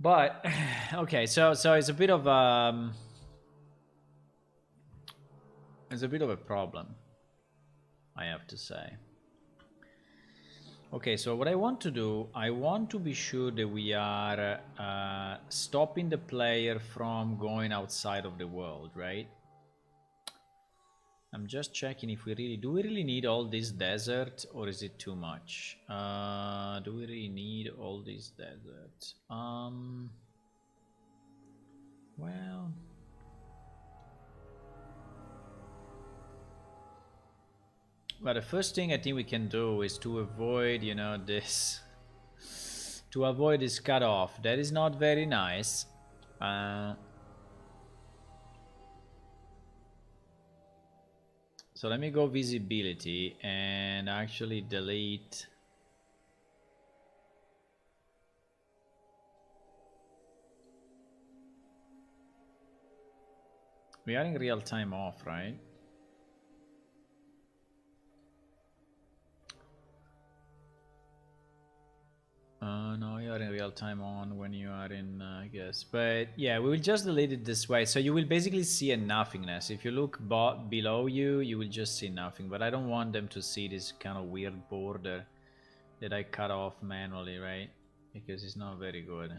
but okay, so it's a bit of a problem, I have to say. Okay, so what I want to do, I want to be sure that we are stopping the player from going outside of the world, right? I'm just checking if we really need all this desert, or is it too much? Do we really need all this desert? Well, well, the first thing I think we can do is to avoid, you know, this, to avoid this cutoff. That is not very nice. So let me go visibility and actually delete. We are in real time off, right? No, you are in real time on when you are in, I guess. But yeah, we will just delete it this way. So you will basically see a nothingness. If you look below you, you will just see nothing. But I don't want them to see this kind of weird border that I cut off manually, right? Because it's not very good.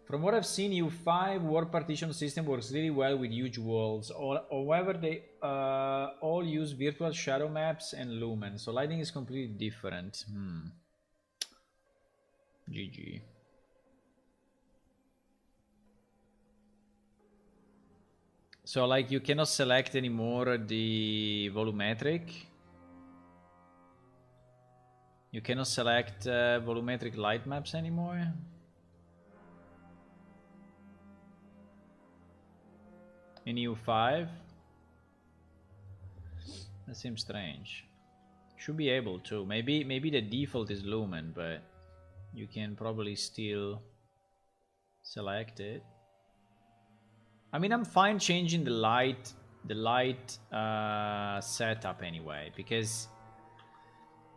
From what I've seen, U5 word partition system works really well with huge worlds. However, they all use virtual shadow maps and lumen, so lighting is completely different. GG. So like you cannot select anymore the volumetric. You cannot select volumetric light maps anymore. In EU5? That seems strange. Should be able to. Maybe the default is lumen, but you can probably still select it. I mean, I'm fine changing the light setup anyway, because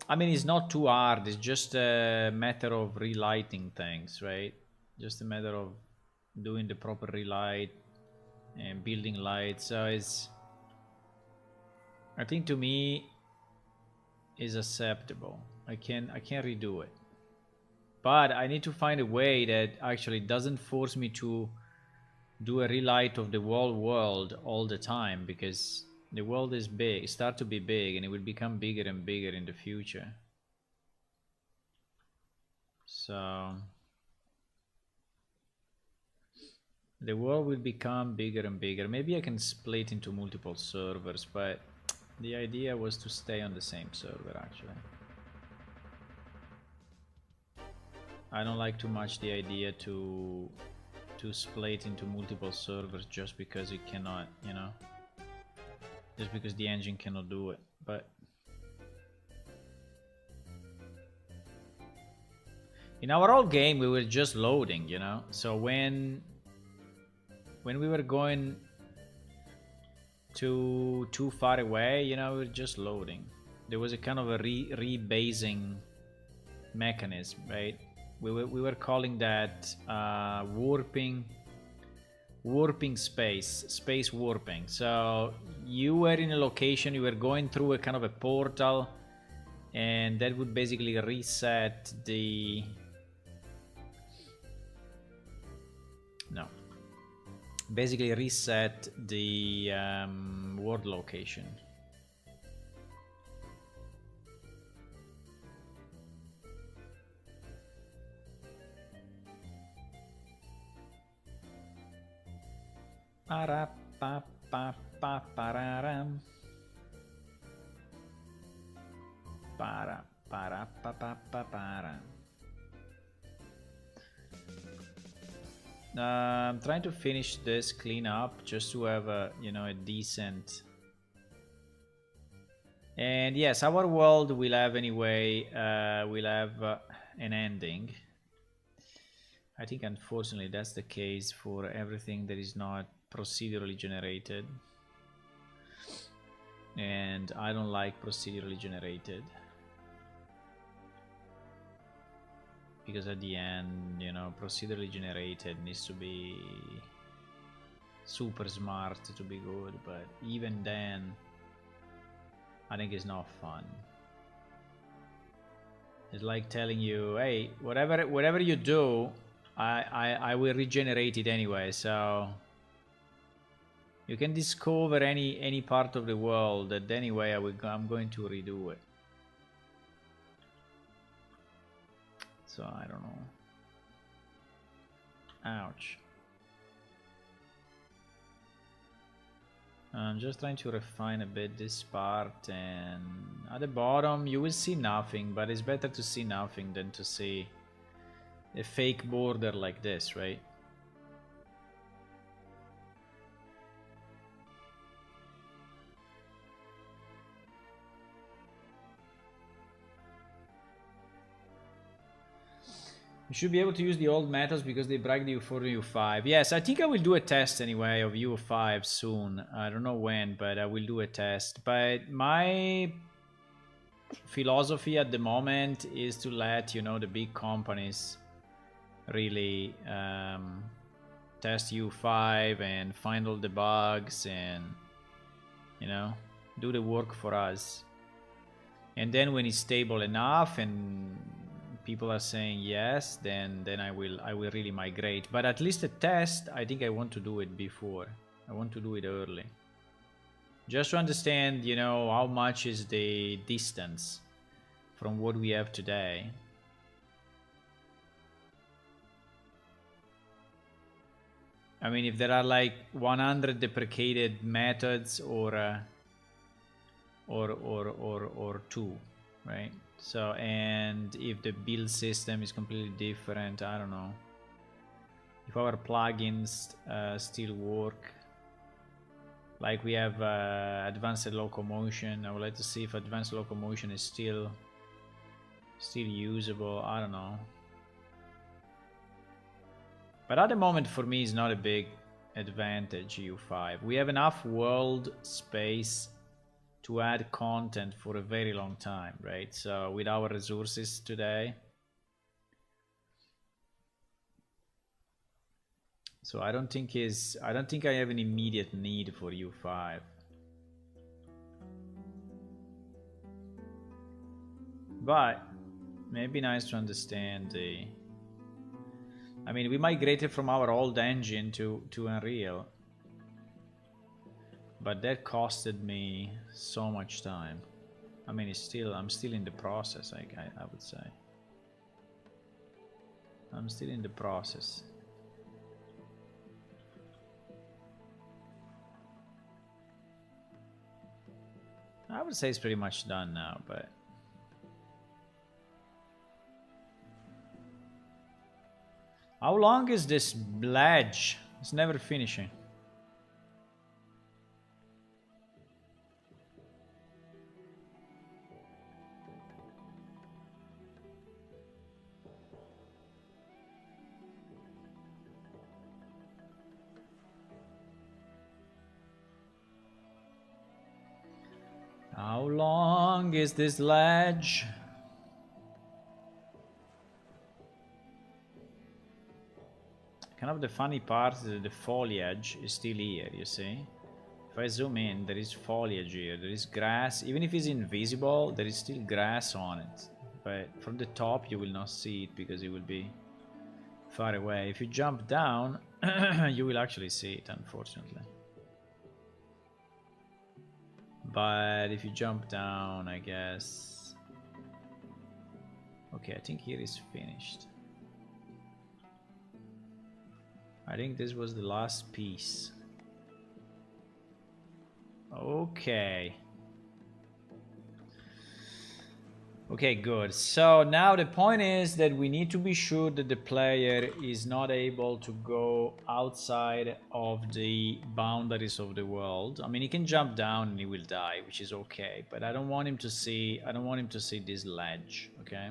I mean, it's not too hard. It's just a matter of relighting things, right? Just a matter of doing the proper relight and building lights. So it's, I think to me is acceptable. I can redo it, but I need to find a way that actually doesn't force me to do a relight of the whole world all the time, because the world is big, start to be big, and it will become bigger and bigger in the future. So the world will become bigger and bigger. Maybe I can split into multiple servers, but the idea was to stay on the same server actually. I don't like too much the idea to split into multiple servers just because it cannot, you know, just because the engine cannot do it. But in our old game we were just loading, you know, so when when we were going too far away, you know, we were just loading. There was a kind of a rebasing mechanism, right? We were calling that warping space warping. So you were in a location, you were going through a kind of a portal, and that would basically reset the world location. Para pa pa pa pararam. Para pa pa pa para. I'm trying to finish this clean up just to have a, you know, a decent. And yes, our world will have anyway. Will have an ending. I think unfortunately that's the case for everything that is not procedurally generated, and I don't like procedurally generated, because at the end, you know, procedurally generated needs to be super smart to be good, but even then I think it's not fun. It's like telling you, hey, whatever you do, I will regenerate it anyway, so you can discover any part of the world that anyway I'm going to redo it. So I don't know. Ouch. I'm just trying to refine a bit this part, and at the bottom you will see nothing, but it's better to see nothing than to see a fake border like this, right? You should be able to use the old methods because they bragged you for U5. Yes, I think I will do a test anyway of U5 soon. I don't know when, but I will do a test. But my philosophy at the moment is to let, you know, the big companies really test U5 and find all the bugs and, you know, do the work for us. And then when it's stable enough and people are saying yes, then I will really migrate. But at least a test, I think I want to do it before. I want to do it early, just to understand, you know, how much is the distance from what we have today. I mean, if there are like 100 deprecated methods or two, right? So, and if the build system is completely different, I don't know. If our plugins still work, like we have advanced locomotion, I would like to see if advanced locomotion is still usable. I don't know. But at the moment, for me, it's not a big advantage, U5. We have enough world space to add content for a very long time, right? So with our resources today, so I don't think I have an immediate need for U5. But maybe nice to understand the, I mean, we migrated from our old engine to Unreal, but that costed me so much time. I mean, I'm still in the process, I would say. I'm still in the process. I would say it's pretty much done now, but how long is this ledge? It's never finishing. How long is this ledge? Kind of the funny part is that the foliage is still here, you see? If I zoom in, there is foliage here, there is grass. Even if it's invisible, there is still grass on it. But from the top, you will not see it because it will be far away. If you jump down, you will actually see it, unfortunately. But if you jump down, I guess... Okay, I think here is finished. I think this was the last piece. Okay. Okay, good. So now the point is that we need to be sure that the player is not able to go outside of the boundaries of the world. I mean, he can jump down and he will die, which is okay, but I don't want him to see this ledge, okay?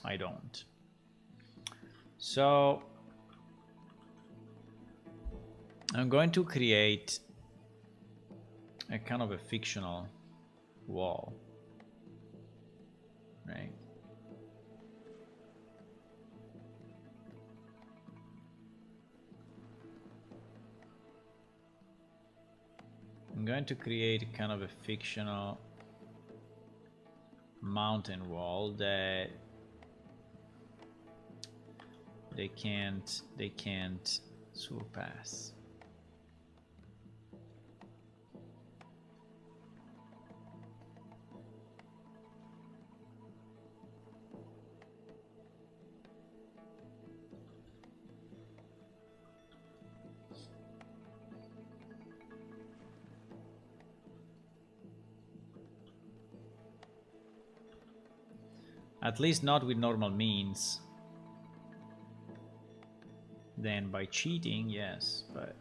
I don't. So I'm going to create a kind of a fictional wall. Right. I'm going to create kind of a fictional mountain wall that they can't surpass. At least not with normal means. Then by cheating, yes, but...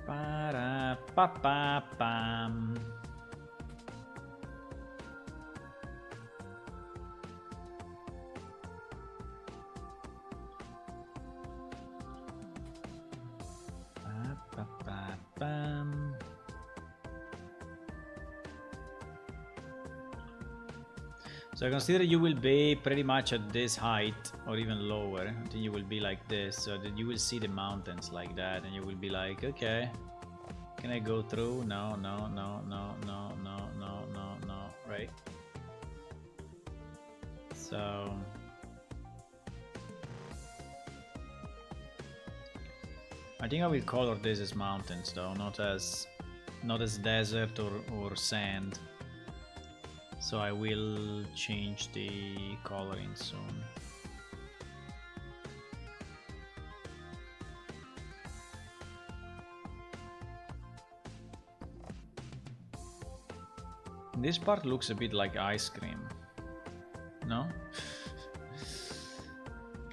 Ba-da-ba-ba-bam. Ba-ba-ba-bam. So I consider you will be pretty much at this height or even lower. I think you will be like this, so that you will see the mountains like that and you will be like, okay, can I go through? No, no, no, no, no, no, no, no, no, right? So I think I will color this as mountains though, not as desert or sand. So I will change the coloring soon. This part looks a bit like ice cream. No?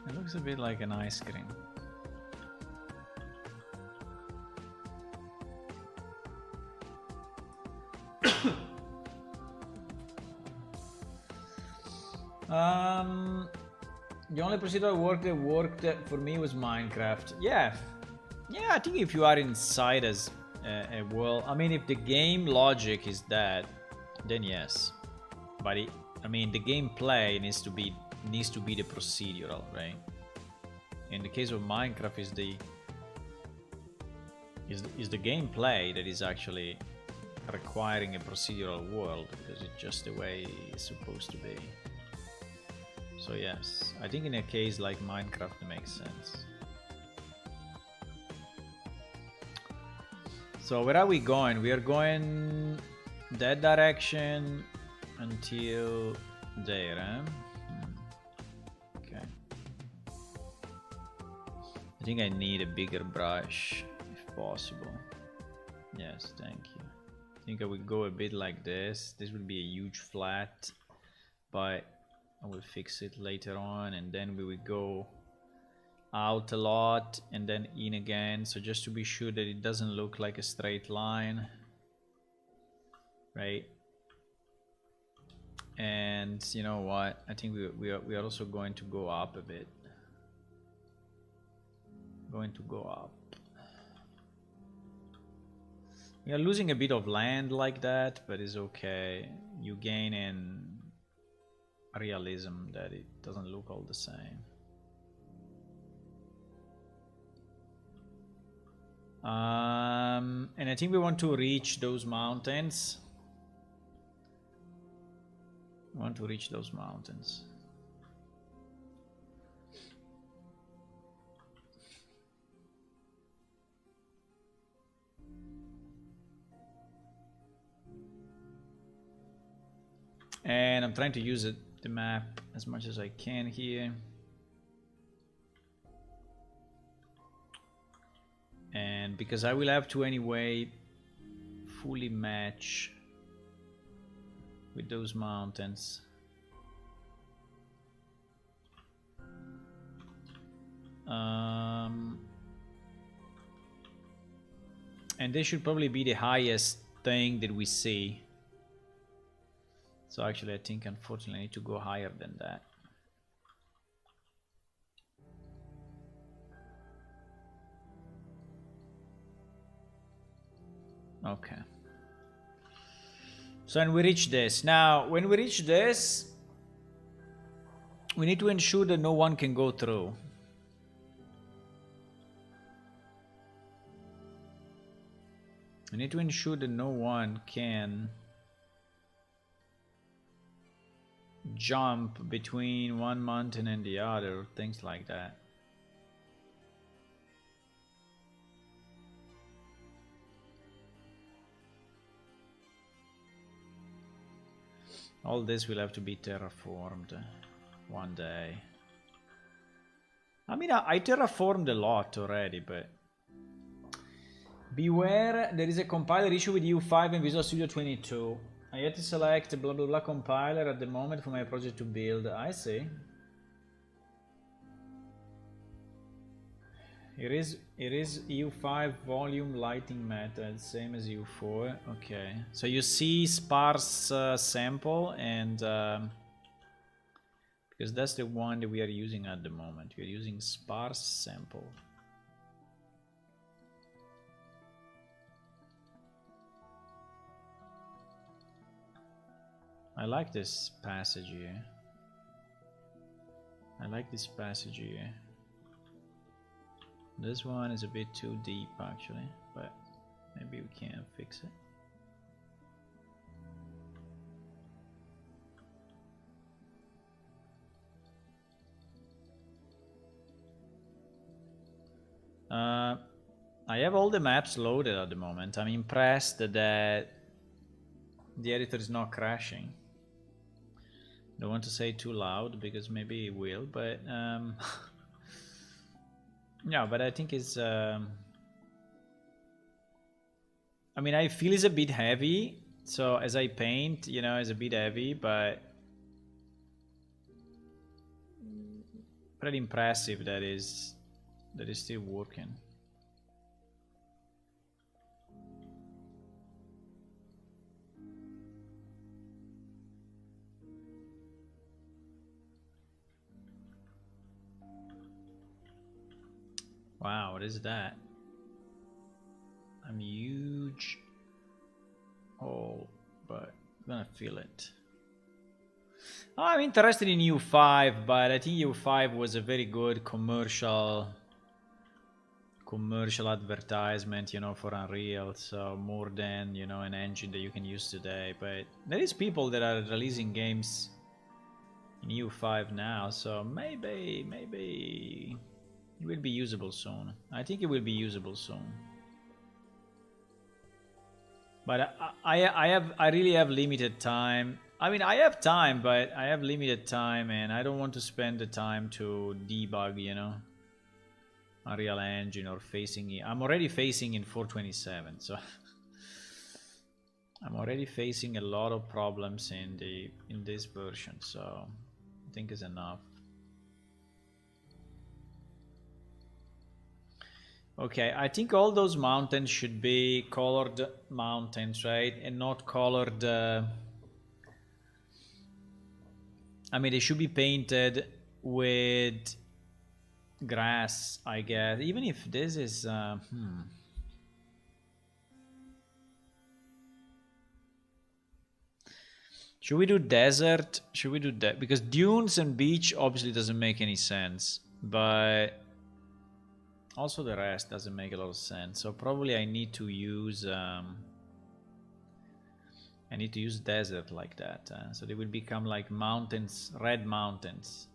It looks a bit like an ice cream. The only procedural work that worked for me was Minecraft. Yeah, I think if you are inside as a world, I mean, if the game logic is that, then yes. But I mean, the gameplay needs to be the procedural, right? In the case of Minecraft, is the gameplay that is actually requiring a procedural world, because it's just the way it's supposed to be. So yes, I think in a case like Minecraft it makes sense. So where are we going? We are going that direction until there, eh? Okay. I think I need a bigger brush if possible. Yes, thank you. I think I will go a bit like this. This will be a huge flat, but I will fix it later on, and then we will go out a lot and then in again, so just to be sure that it doesn't look like a straight line, right? And you know what, I think we are also going to go up a bit, going to go up. We are losing a bit of land like that, but it's okay. You gain in realism that it doesn't look all the same. And I think we want to reach those mountains. We want to reach those mountains. And I'm trying to use the map as much as I can here. And because I will have to anyway fully match with those mountains. And they should probably be the highest thing that we see. So actually I think unfortunately I need to go higher than that. Okay. So when we reach this, now when we reach this, we need to ensure that no one can go through. We need to ensure that no one can jump between one mountain and the other, things like that. All this will have to be terraformed one day. I mean, I terraformed a lot already, but beware, there is a compiler issue with EU5 and Visual Studio 22. I had to select a blah blah blah compiler at the moment for my project to build. I see. It is EU5 volume lighting method, same as EU4. Okay, so you see sparse sample, and because that's the one that we are using at the moment. We are using sparse sample. I like this passage here. I like this passage here. This one is a bit too deep actually, but maybe we can fix it. I have all the maps loaded at the moment. I'm impressed that the editor is not crashing. Don't want to say too loud because maybe it will, but yeah, but I think it's I mean, I feel it's a bit heavy, so as I paint, you know, it's a bit heavy, but pretty impressive that is still working. Wow, what is that? I'm huge hole, but I'm gonna feel it. Oh, I'm interested in U5, but I think U5 was a very good commercial advertisement, you know, for Unreal. So more than, you know, an engine that you can use today. But there is people that are releasing games in U5 now, so maybe it will be usable soon. I think it will be usable soon. But I really have limited time. I mean, I have time, but I have limited time, and I don't want to spend the time to debug, you know, Unreal Engine or facing it. I'm already facing in 427, so I'm already facing a lot of problems in this version, so I think it's enough. Okay, I think all those mountains should be colored mountains, right? And not colored... I mean, they should be painted with grass, I guess. Even if this is... Should we do desert? Should we do that? Because dunes and beach obviously doesn't make any sense. But also the rest doesn't make a lot of sense. So probably I need to use... I need to use desert like that. So they will become like mountains, red mountains.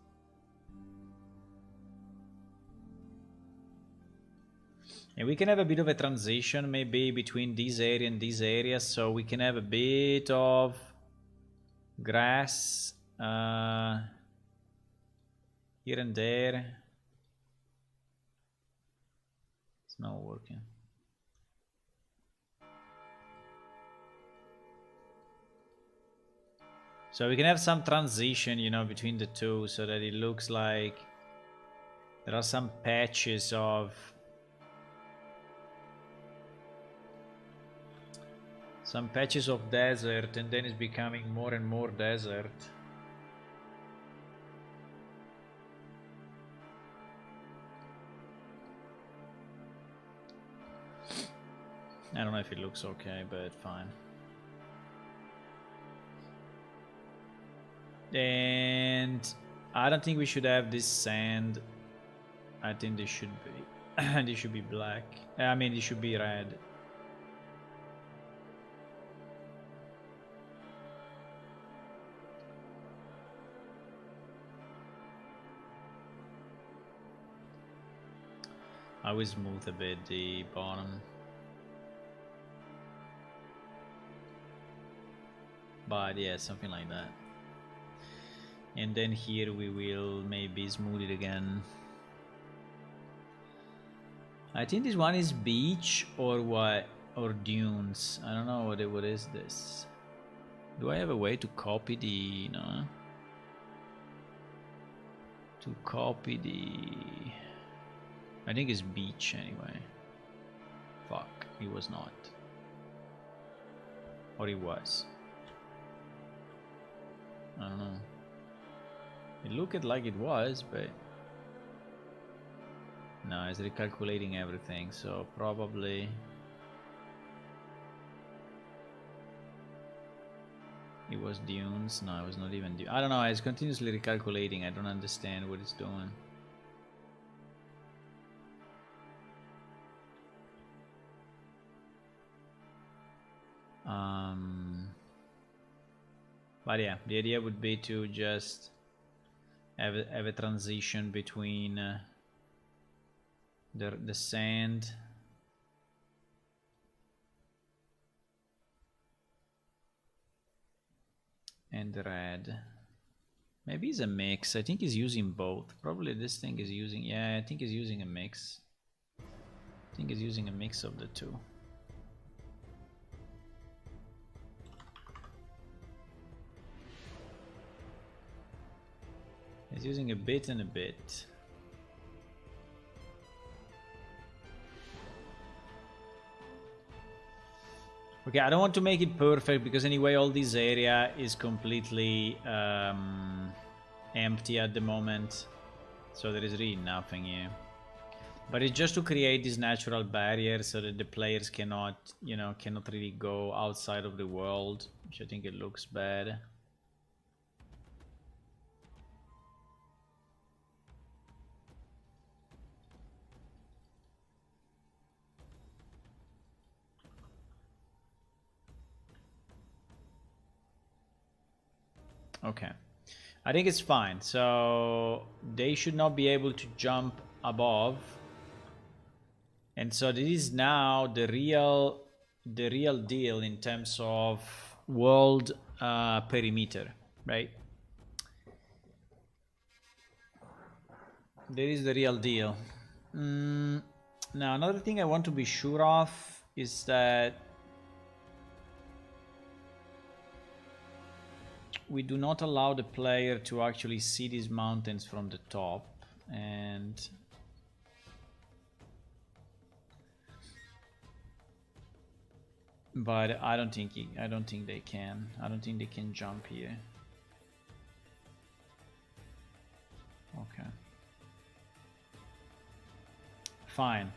And we can have a bit of a transition maybe between this area and this area. So we can have a bit of grass here and there. It's not working. So we can have some transition, you know, between the two so that it looks like there are some patches of desert, and then it's becoming more and more desert. I don't know if it looks okay, but fine. And I don't think we should have this sand. I think this should be this should be black. I mean, this should be red. I will smooth a bit the bottom. But yeah, something like that. And then here we will maybe smooth it again. I think this one is beach or what? Or dunes. I don't know what is this. Do I have a way to copy the... no? To copy the... I think it's beach anyway. Fuck, it was not. Or it was. I don't know. It looked like it was, but... no, it's recalculating everything, so probably... it was dunes. No, it was not even dunes. I don't know, it's continuously recalculating. I don't understand what it's doing. But yeah, the idea would be to just have a transition between the sand and the red. Maybe it's a mix. I think he's using both. Probably this thing is using... yeah, I think he's using a mix. I think he's using a mix of the two. He's using a bit and a bit. Okay, I don't want to make it perfect because anyway all this area is completely empty at the moment. So there is really nothing here. But it's just to create this natural barrier so that the players cannot, you know, cannot really go outside of the world, which I think it looks bad. Okay, I think it's fine. So they should not be able to jump above, and so this is now the real deal in terms of world perimeter, right? There is the real deal. Now another thing I want to be sure of is that we do not allow the player to actually see these mountains from the top, and but I don't think they can. I don't think they can jump here. Okay. Fine.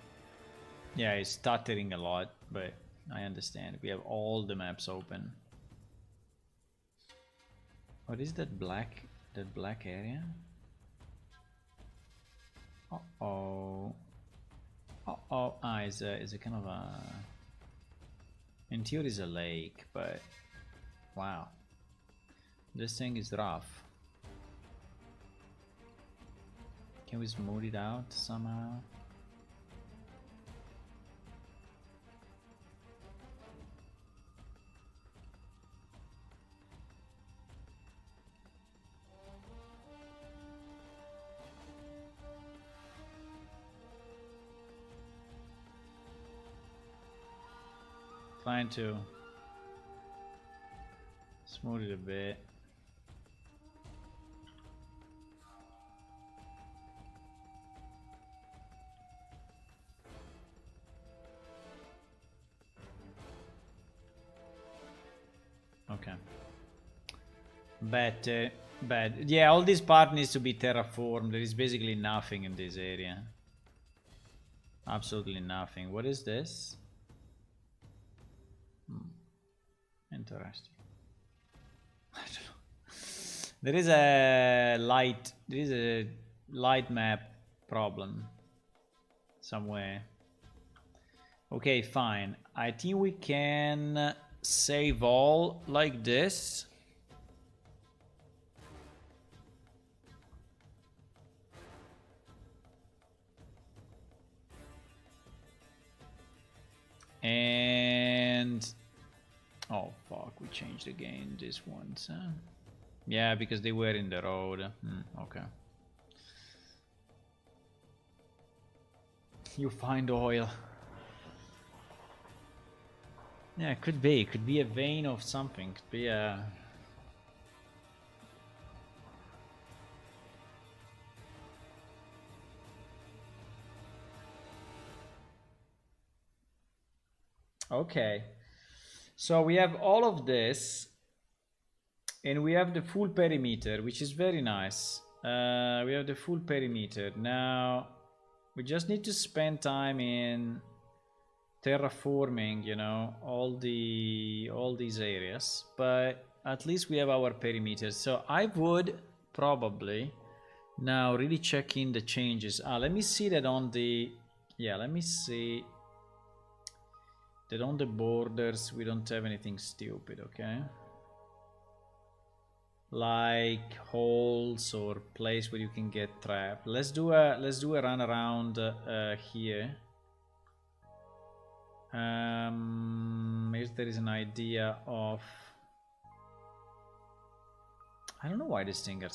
Yeah, it's stuttering a lot, but I understand. We have all the maps open. What is that black area? Uh-oh. Uh-oh. Ah, it's a kind of a... In theory it's a lake, but... Wow. This thing is rough. Can we smooth it out somehow? Trying to smooth it a bit. Okay. Bad. Yeah, all this part needs to be terraformed. There is basically nothing in this area. Absolutely nothing. What is this? Interesting. I don't know. There is a light map problem somewhere. Okay, fine. I think we can save all like this. And oh fuck, we changed again this once, huh? Yeah, because they were in the road. Okay. You find oil. Yeah, it could be. It could be a vein of something. Could be a... Okay. So we have all of this. And we have the full perimeter, which is very nice. We have the full perimeter. Now, we just need to spend time in terraforming, you know, all these areas. But at least we have our perimeter. So I would probably now really check in the changes. Let me see that on the... Yeah, let me see that on the borders we don't have anything stupid, okay? Like holes or place where you can get trapped. Let's do a run around here. If there is an idea of... I don't know why these things are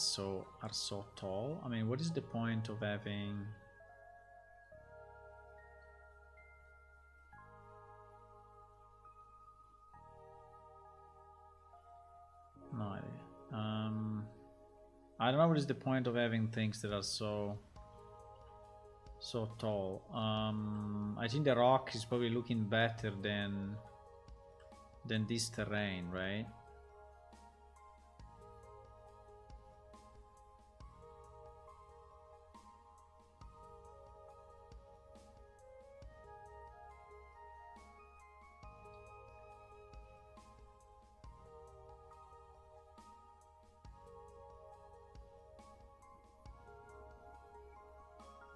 so tall. I mean, what is the point of having... No idea. I don't know what is the point of having things that are so tall. I think the rock is probably looking better than this terrain, right?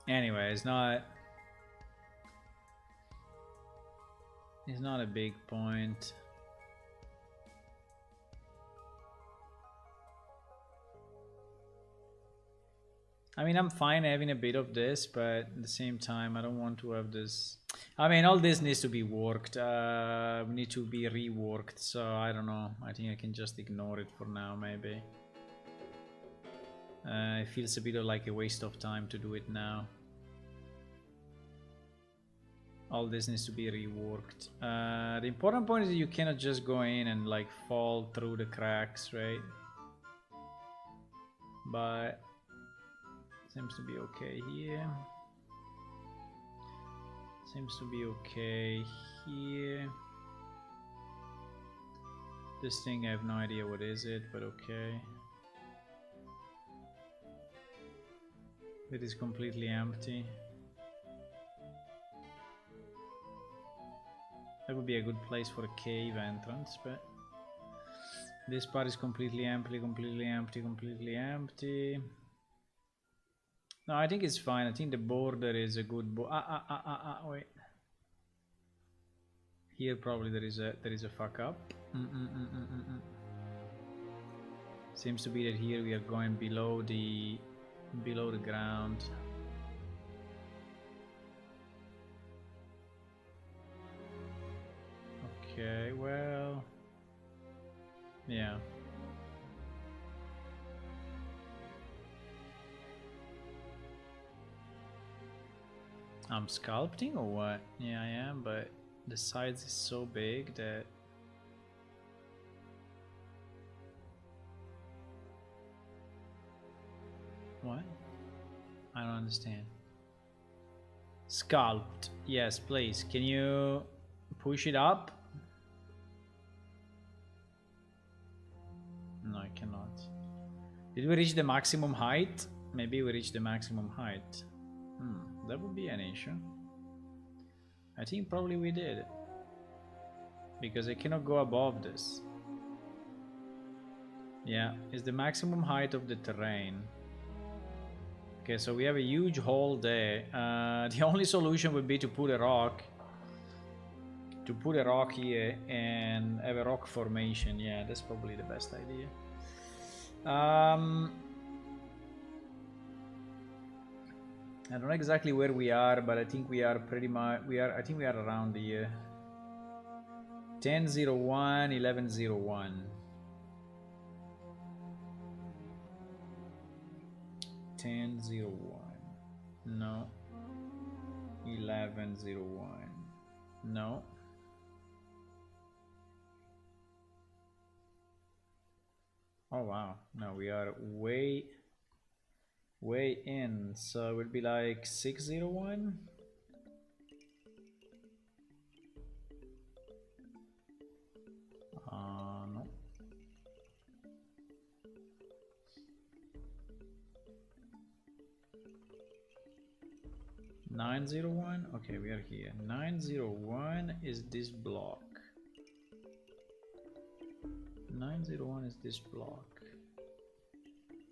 Anyway, it's not a big point. I mean, I'm fine having a bit of this, but at the same time, I don't want to have this. I mean, all this needs to be worked, need to be reworked, so I don't know. I think I can just ignore it for now, maybe. It feels a bit of like a waste of time to do it now. All this needs to be reworked. The important point is that you cannot just go in and like fall through the cracks, right? but seems to be okay here. Seems to be okay here. This thing, I have no idea what is it, but okay. It is completely empty. That would be a good place for a cave entrance, but this part is completely empty, completely empty, completely empty. No, I think it's fine. I think the border is a good wait. Here probably there is a fuck up. Seems to be that here we are going below the ground. Okay, well, yeah. I'm sculpting or what? Yeah, I am, but the size is so big that what? I don't understand. Sculpt. Yes, please. Can you push it up? No, I cannot. Did we reach the maximum height? Maybe we reached the maximum height. That would be an issue. I think probably we did. Because I cannot go above this. Yeah, it's the maximum height of the terrain. Okay, so we have a huge hole there. The only solution would be to put a rock. To put a rock here and have a rock formation. Yeah, that's probably the best idea. I don't know exactly where we are, but I think we are pretty much I think we are around here. 10:01, 11:01. 10:01. No. 11:01. No. Oh wow. No, we are way in, so it would be like 6:01. No. $9:01. Okay, we are here. 9:01 is this block. 9:01 is this block,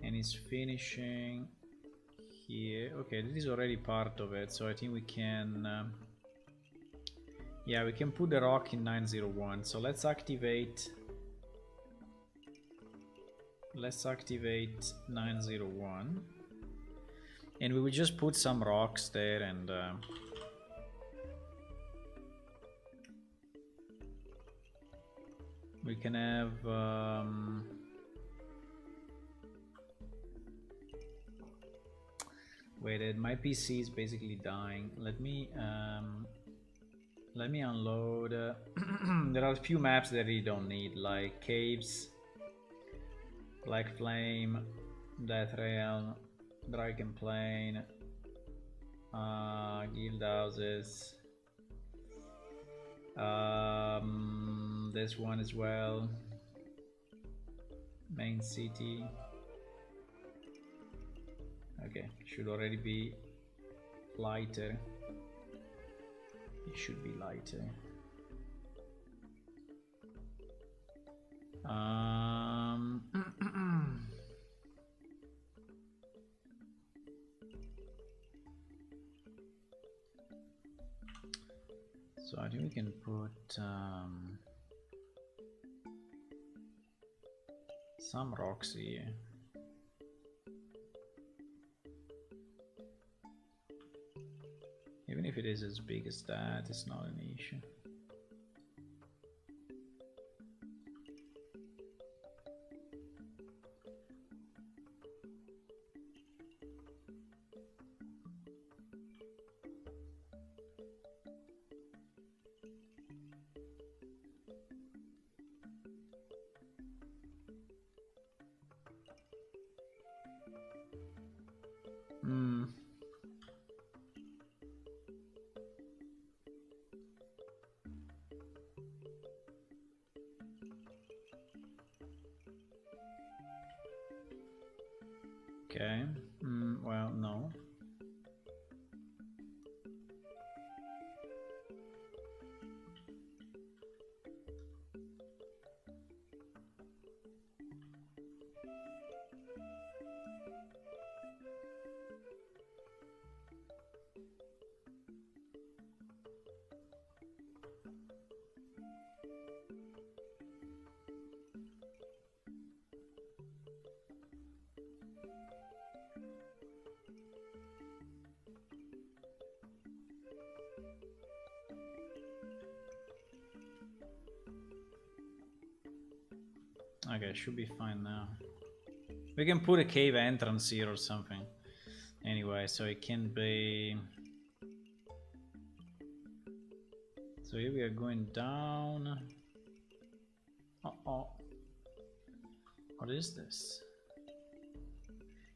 and it's finishing here. Okay, this is already part of it, so I think we can yeah, we can put the rock in 9:01. So let's activate 9:01, and we will just put some rocks there, and we can have wait, my PC is basically dying. Let me unload. There are a few maps that we don't need, like caves, Black Flame, Death Realm, Dragon Plain, guild houses, this one as well, main city. Okay, should already be lighter. It should be lighter. So I think we can put some rocks here. Even if it is as big as that, it's not an issue. Okay. Well, no. Okay, should be fine now. We can put a cave entrance here or something. Anyway, so it can be... So here we are going down. Uh-oh. What is this?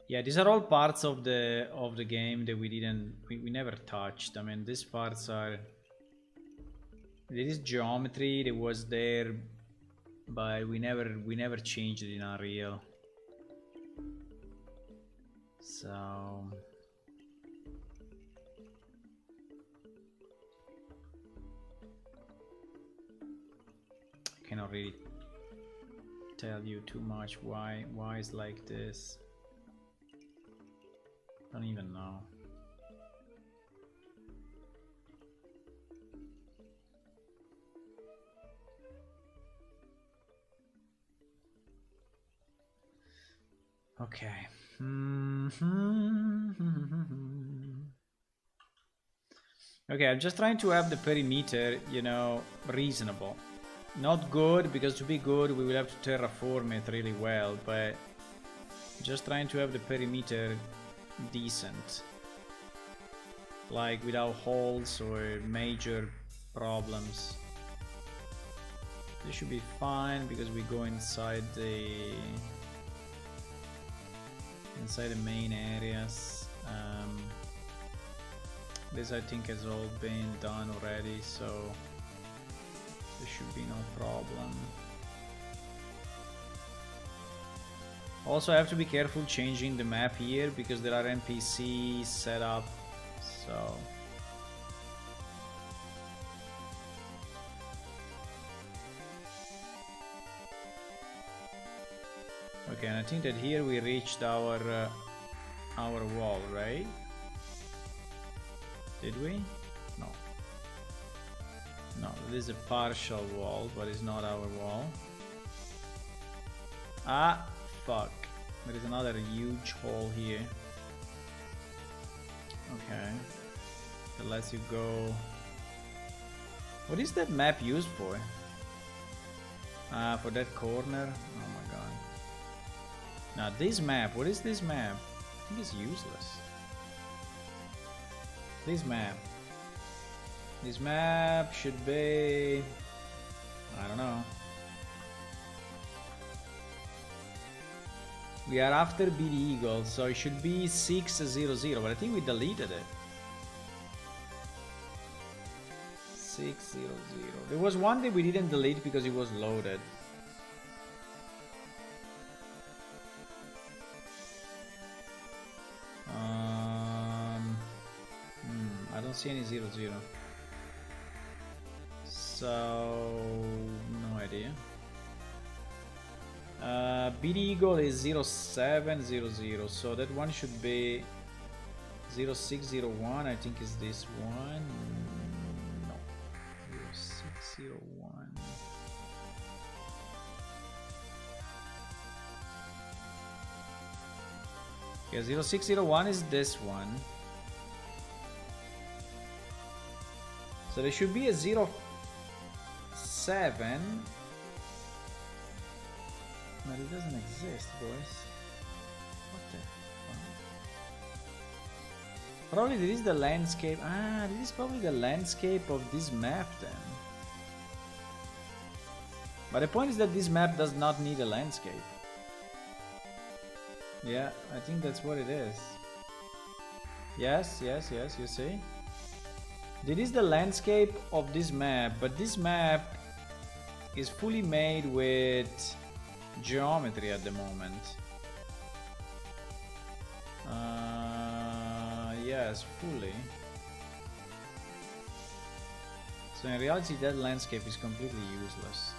Yeah, these are all parts of the game that we never touched. I mean, these parts are... There is geometry that was there, but we never changed it in Unreal. So I cannot really tell you too much why it's like this. Don't even know. Okay. Okay, I'm just trying to have the perimeter, you know, reasonable. Not good, because to be good we will have to terraform it really well, but just trying to have the perimeter decent. Like without holes or major problems. This should be fine because we go inside the main areas. This I think has all been done already, so there should be no problem. Also I have to be careful changing the map here because there are NPCs set up, so okay, and I think that here we reached our wall, right? Did we? No. No, this is a partial wall, but it's not our wall. Ah, fuck. There is another huge hole here. Okay. That lets you go... What is that map used for? For that corner? Oh my god. Now this map, what is this map? I think it's useless. This map should be... I don't know. We are after Big Eagle, so it should be 600, but I think we deleted it. 600. There was one that we didn't delete because it was loaded. I don't see any 00. So no idea. Big Eagle is 0700, so that one should be 0601. I think is this one. No, 0601. Yeah, 0601 is this one. So there should be a 07. But it doesn't exist, boys. What the fuck? Probably this is the landscape. Ah, this is probably the landscape of this map then. But the point is that this map does not need a landscape. Yeah, I think that's what it is. Yes, yes, yes, you see? This is the landscape of this map, but this map is fully made with geometry at the moment. Yes, fully. So in reality that landscape is completely useless.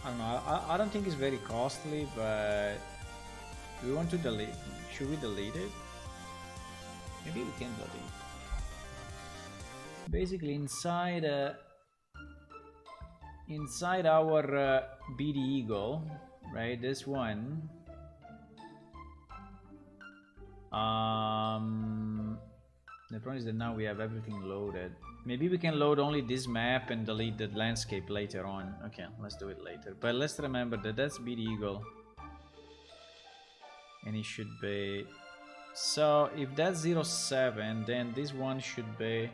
I don't know, I don't think it's very costly, but we want to delete. Should we delete it? Maybe we can delete. Basically inside our BD Eagle, right? This one. The problem is that now we have everything loaded. Maybe we can load only this map and delete the landscape later on. Okay, let's do it later. But let's remember that that's BD Eagle. And it should be... So if that's 07, then this one should be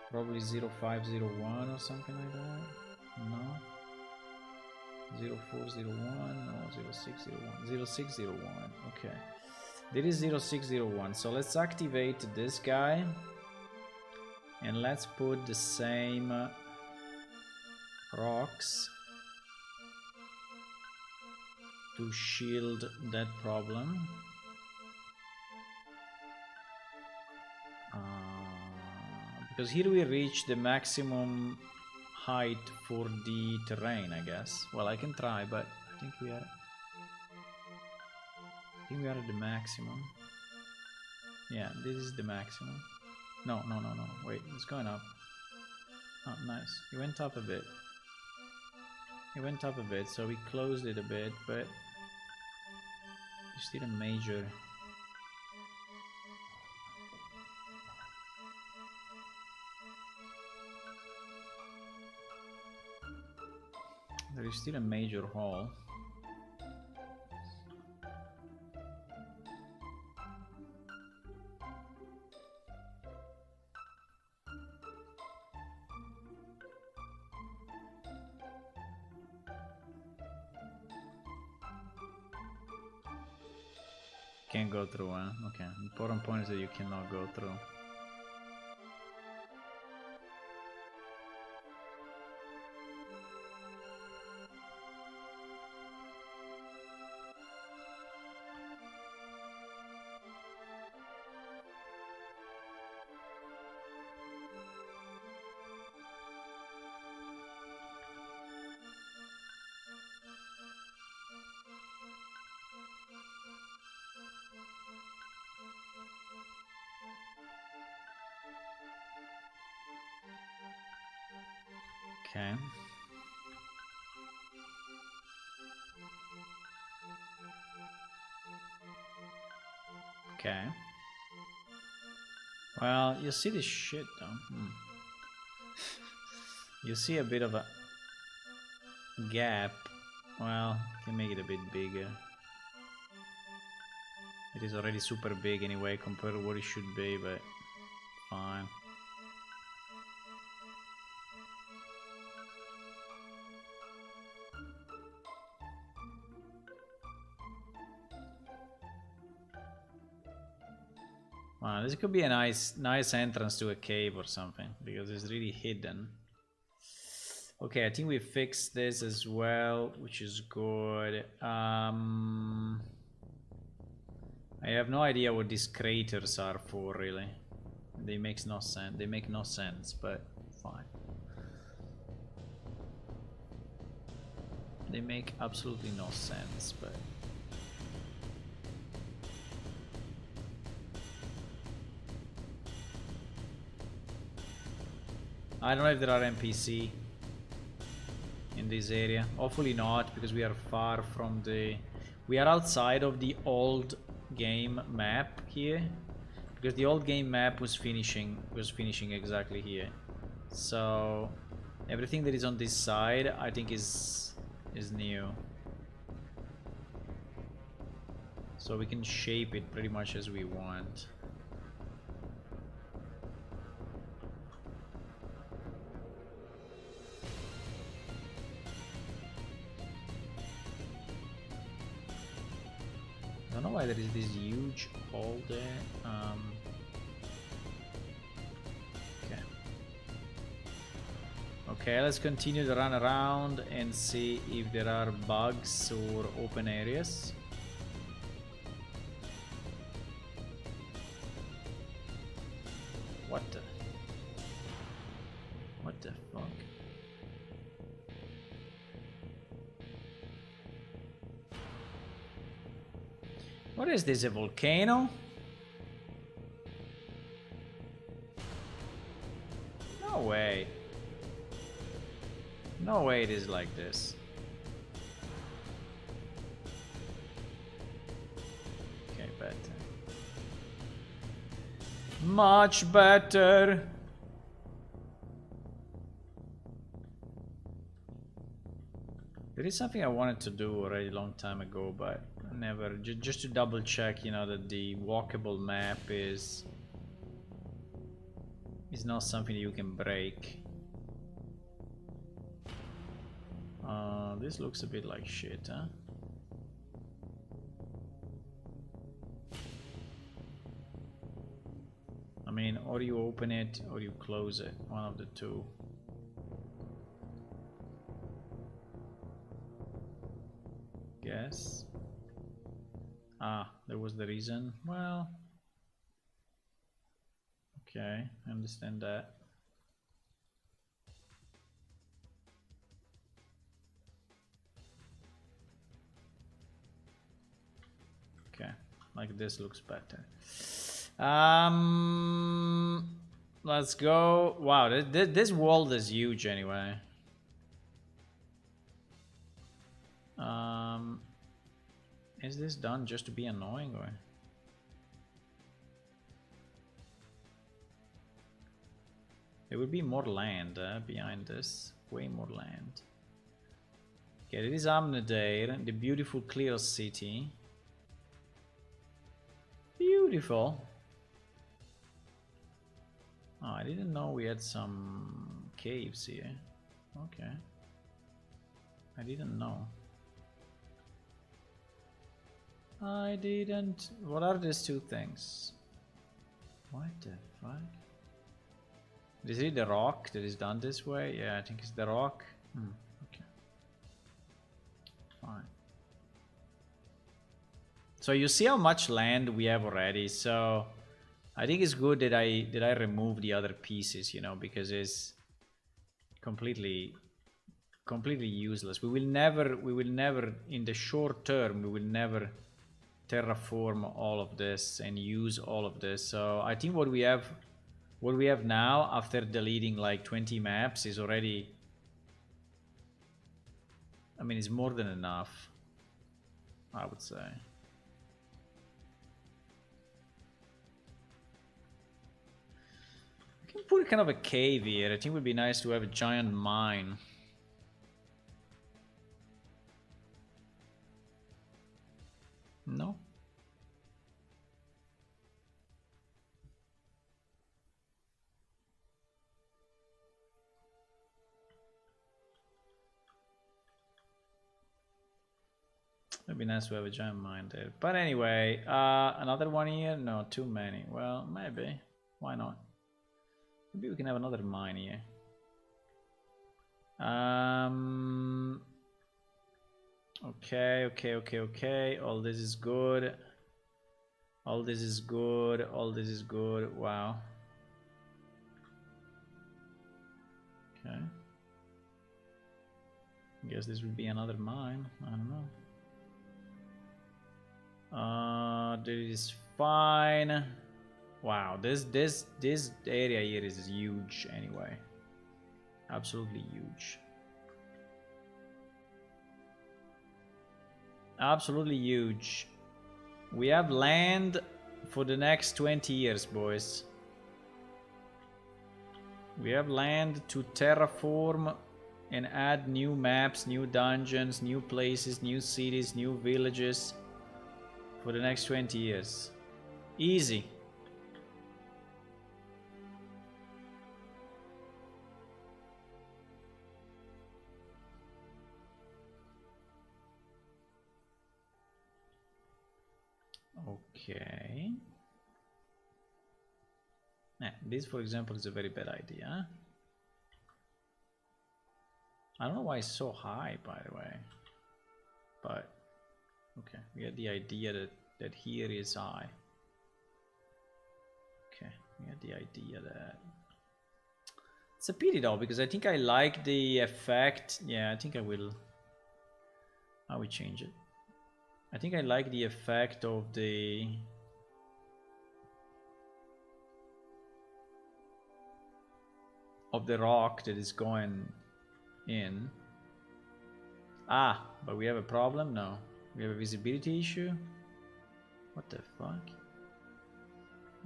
probably 0501 or something like that. No. 0401, no, 0601. 0601, okay. This is 0601, so let's activate this guy. And let's put the same rocks to shield that problem. Because here we reach the maximum height for the terrain, I guess. Well, I can try, but I think we are at the maximum. Yeah, this is the maximum. No. Wait, it's going up. Oh, nice. It went up a bit. So we closed it a bit, but it's still a major... There is still a major hole. Can't go through, huh? Okay. Important point is that you cannot go through. Okay. Okay. Well, you see this shit though. You see a bit of a gap. Well, can make it a bit bigger. It is already super big anyway compared to what it should be, but fine. Wow, this could be a nice entrance to a cave or something, because it's really hidden. Okay, I think we fixed this as well, which is good. I have no idea what these craters are for, really. They make no sense, but fine. They make absolutely no sense, but... I don't know if there are NPC in this area. Hopefully not, because we are far from the... We are outside of the old game map here, because the old game map was finishing exactly here. So everything that is on this side, I think, is new. So we can shape it pretty much as we want. don't know why there is this huge hole there. Okay. Okay, let's continue to run around and see if there are bugs or open areas. What the fuck? What is this, a volcano? No way. No way it is like this. Okay, better. Much better. There is something I wanted to do already a long time ago, but never. Just to double check, you know, that the walkable map is not something you can break. This looks a bit like shit, huh? I mean, or you open it or you close it, one of the two. Guess. Ah, there was the reason. Well, okay, I understand that. Okay, like this looks better. Let's go. Wow, this world is huge anyway. Is this done just to be annoying, or? There would be more land behind this. Way more land. Okay, it is Amnadair, the beautiful clear city. Beautiful. Oh, I didn't know we had some caves here. Okay. I didn't know. I didn't. What are these two things? What the fuck? Is it the rock that is done this way? Yeah, I think it's the rock. Okay. Fine. So you see how much land we have already. So I think it's good that I remove the other pieces, you know, because it's completely useless. We will never in the short term, we will never terraform all of this and use all of this. So I think what we have now, after deleting like 20 maps, is already, I mean, it's more than enough, I would say. We can put kind of a cave here. I think it would be nice to have a giant mine. No? It'd be nice to have a giant mine there. But anyway, another one here? No, too many. Well, maybe. Why not? Maybe we can have another mine here. Okay. All this is good. All this is good. All this is good. Wow. Okay. I guess this would be another mine. I don't know. This is fine. Wow, this area here is huge anyway. Absolutely huge. Absolutely huge. We have land for the next 20 years, boys. We have land to terraform and add new maps, new dungeons, new places, new cities, new villages for the next 20 years. Easy. Okay. This, for example, is a very bad idea. I don't know why it's so high, by the way. But, okay, we had the idea that here is high. Okay, we had the idea that... It's a pity though, because I think I like the effect. Yeah, I think I will change it. I think I like the effect of the... rock that is going in. Ah, but we have a problem? No. We have a visibility issue? What the fuck?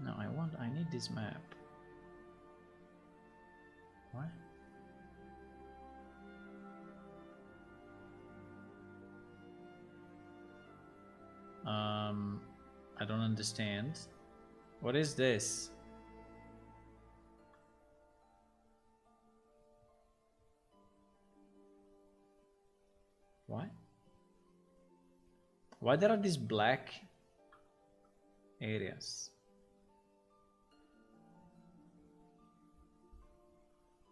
No, I need this map. What? I don't understand. What is this? What? Why there are these black areas?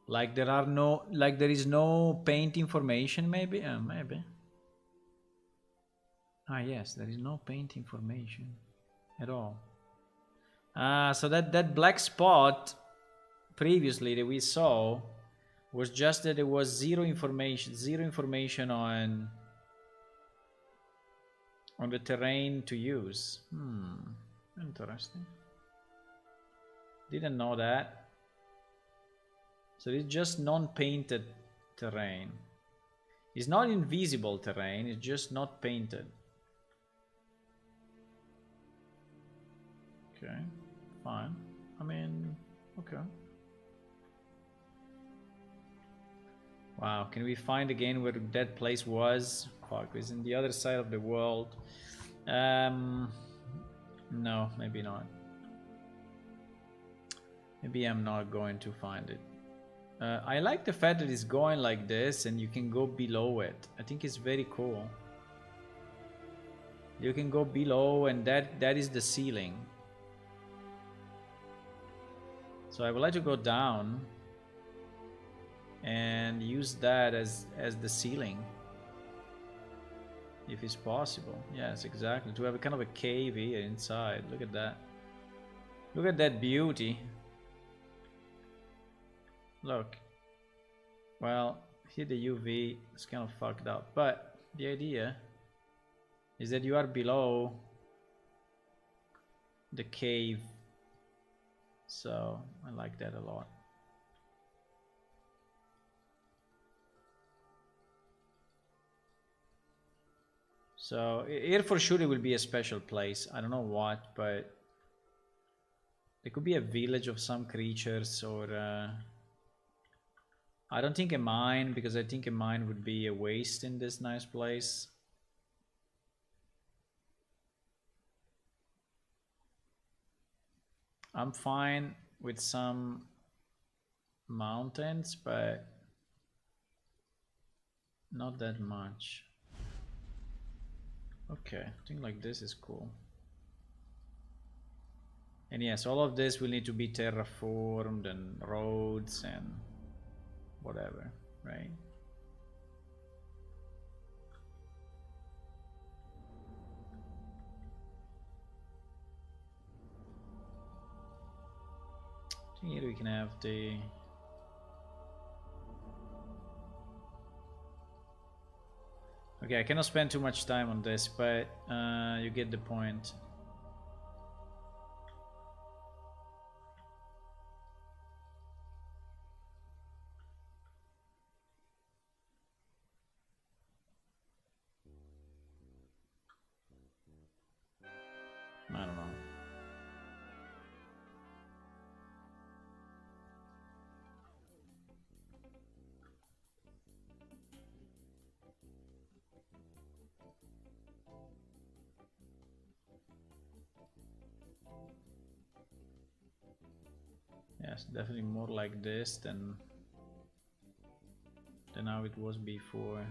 Like there are no, like there is no paint information maybe? Maybe. Ah yes, there is no paint information at all. So that black spot previously that we saw was just that there was zero information on the terrain to use. Interesting. Didn't know that. So it's just non-painted terrain. It's not invisible terrain, it's just not painted. Okay, fine. I mean, okay. Wow, can we find again where that place was? Fuck, it's in the other side of the world. No, maybe not. Maybe I'm not going to find it. I like the fact that it's going like this and you can go below it. I think it's very cool. You can go below and that is the ceiling. So I would like to go down and use that as the ceiling, if it's possible. Yes, exactly. To have a kind of a cave here inside. Look at that. Look at that beauty. Look. Well, here the UV is kind of fucked up, but the idea is that you are below the cave. So I like that a lot. So here for sure it will be a special place. I don't know what, but there could be a village of some creatures, or I don't think a mine, because I think a mine would be a waste in this nice place. I'm fine with some mountains, but not that much. Okay, I think like this is cool. And yes, all of this will need to be terraformed and roads and whatever, right? I think here we can have the... Okay, I cannot spend too much time on this, but you get the point. I don't know. Yes, definitely more like this than how it was before.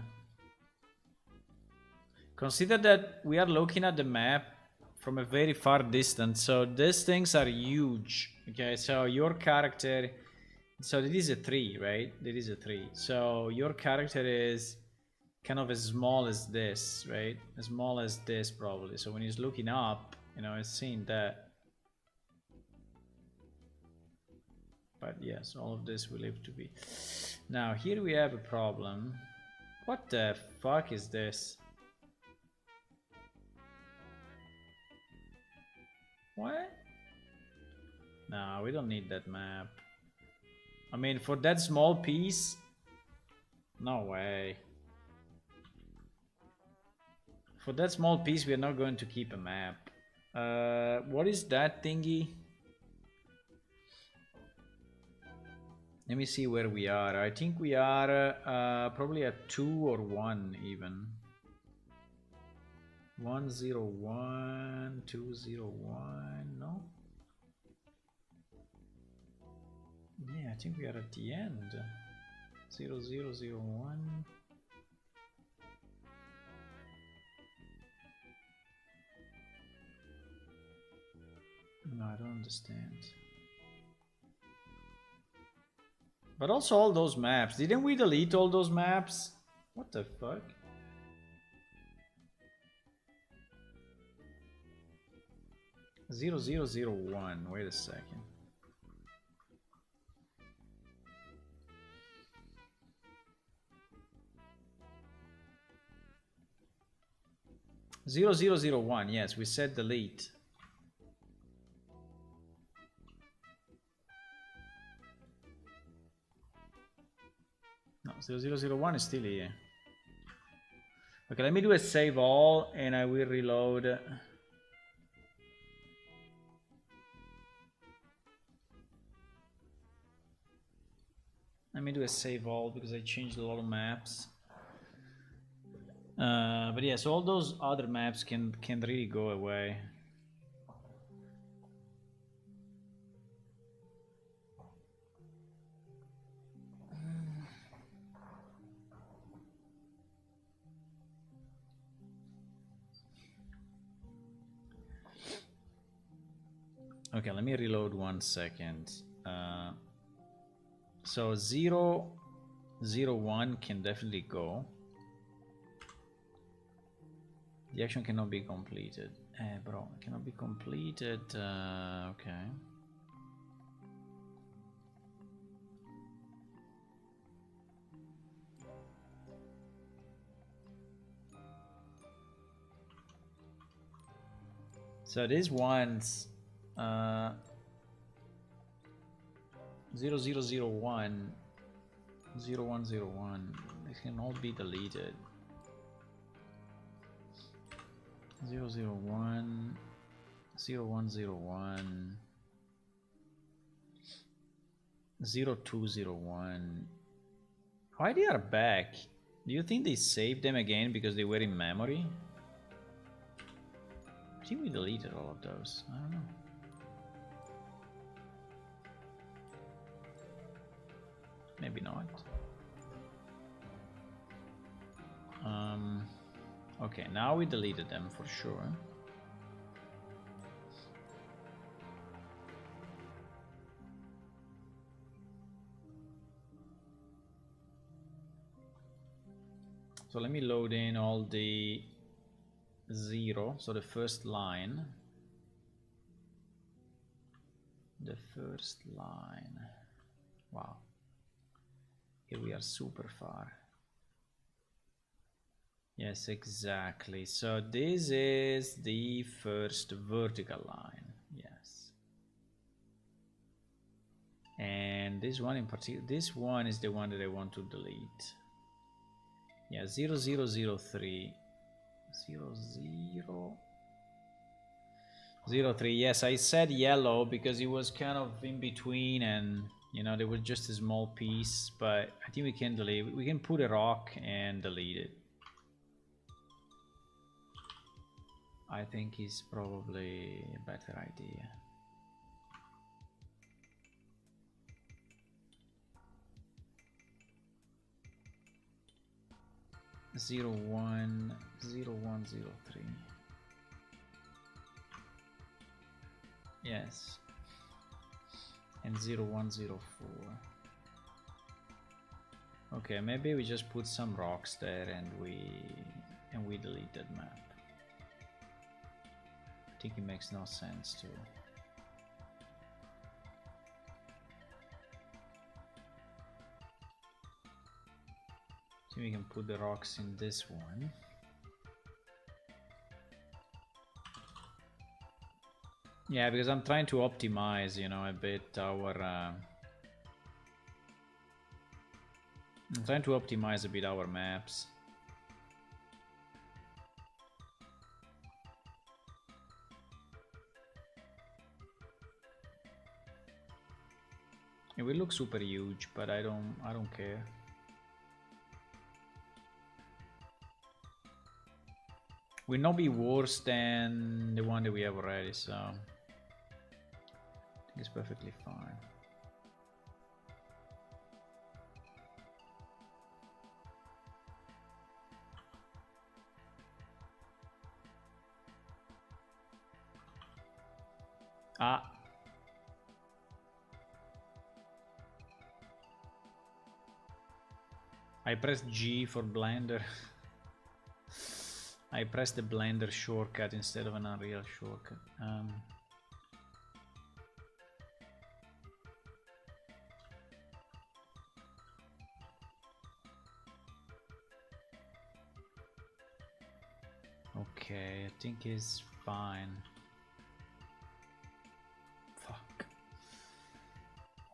Consider that we are looking at the map from a very far distance. So these things are huge. Okay, so your character, so it is a 3, right? It is a 3. So your character is kind of as small as this, right? As small as this probably. So when he's looking up, you know, it's seeing that. But yes, all of this will have to be. Now here we have a problem. What the fuck is this? What? No, we don't need that map. I mean, for that small piece? No way. For that small piece, we are not going to keep a map. What is that thingy? Let me see where we are. I think we are probably at 2 or 1 even. 101, 201, no? Yeah, I think we are at the end. 0001. No, I don't understand. But also all those maps. Didn't we delete all those maps? What the fuck? Zero, 0001. Wait a second. Zero, 0001. Yes, we said delete. No, 0001 is still here. Okay, let me do a save all and I will reload. Let me do a save all because I changed a lot of maps. But yes, all those other maps can really go away. Okay, let me reload 1 second. So 001 can definitely go. The action cannot be completed. Bro, it cannot be completed. Okay. So these ones, 0001, 0101, they can all be deleted. 001, 0101, 0201. Why they are back? Do you think they saved them again because they were in memory? I think we deleted all of those. I don't know. Maybe not. Okay, now we deleted them for sure. So let me load in all the 0, so the first line. The first line. Wow. Here we are super far. Yes, exactly. So this is the first vertical line. Yes. And this one in particular, this one is the one that I want to delete. Yeah, 0003. 0003. Yes, I said yellow because it was kind of in between and you know there was just a small piece, but I think we can delete. We can put a rock and delete it. I think is probably a better idea. Zero one 0103. Yes. And 0104. Okay, maybe we just put some rocks there and we delete that map. I think it makes no sense to. So we can put the rocks in this one. Yeah, because I'm trying to optimize, you know, a bit our. I'm trying to optimize a bit our maps. It will look super huge, but I don't care. Will not be worse than the one that we have already, so I think it's perfectly fine. Ah. I pressed G for Blender. I pressed the Blender shortcut instead of an Unreal shortcut. Okay, I think it's fine. Fuck.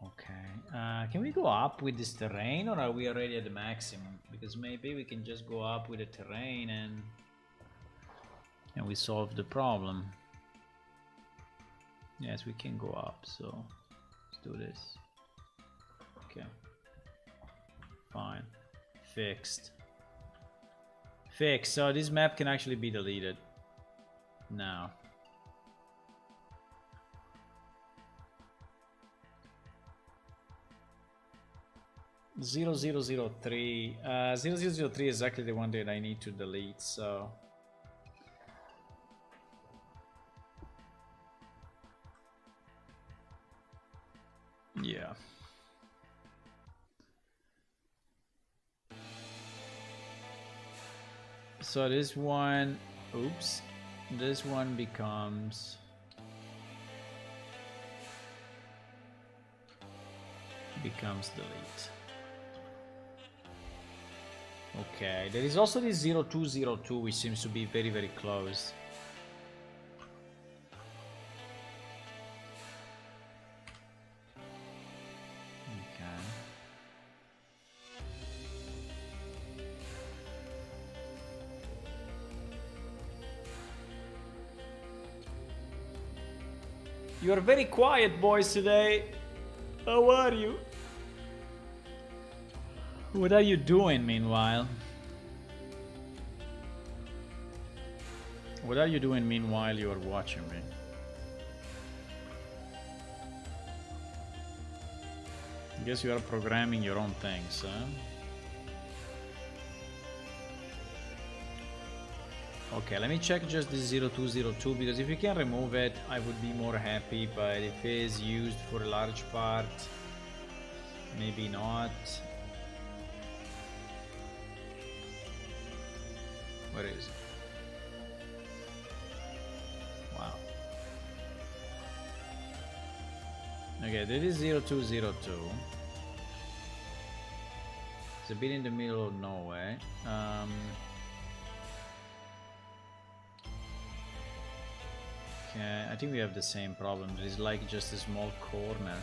Okay. Can we go up with this terrain, or are we already at the maximum? Because maybe we can just go up with the terrain and we solve the problem. Yes, we can go up, so let's do this. Okay. Fine. Fixed. Fixed. So this map can actually be deleted now. Zero zero zero three. 0003 is exactly the one that I need to delete, so. Yeah. So this one, oops, this one becomes delete. Okay, there is also this 0202 which seems to be very, very close. Okay. You are very quiet, boys, today. How are you? What are you doing, meanwhile? What are you doing, meanwhile you are watching me? I guess you are programming your own things, huh? Okay, let me check just this 0202, because if you can remove it, I would be more happy, but if it is used for a large part, maybe not. Where is it? Wow. Okay, this is 0202. It's a bit in the middle of nowhere. Okay, I think we have the same problem. There is like just a small corner.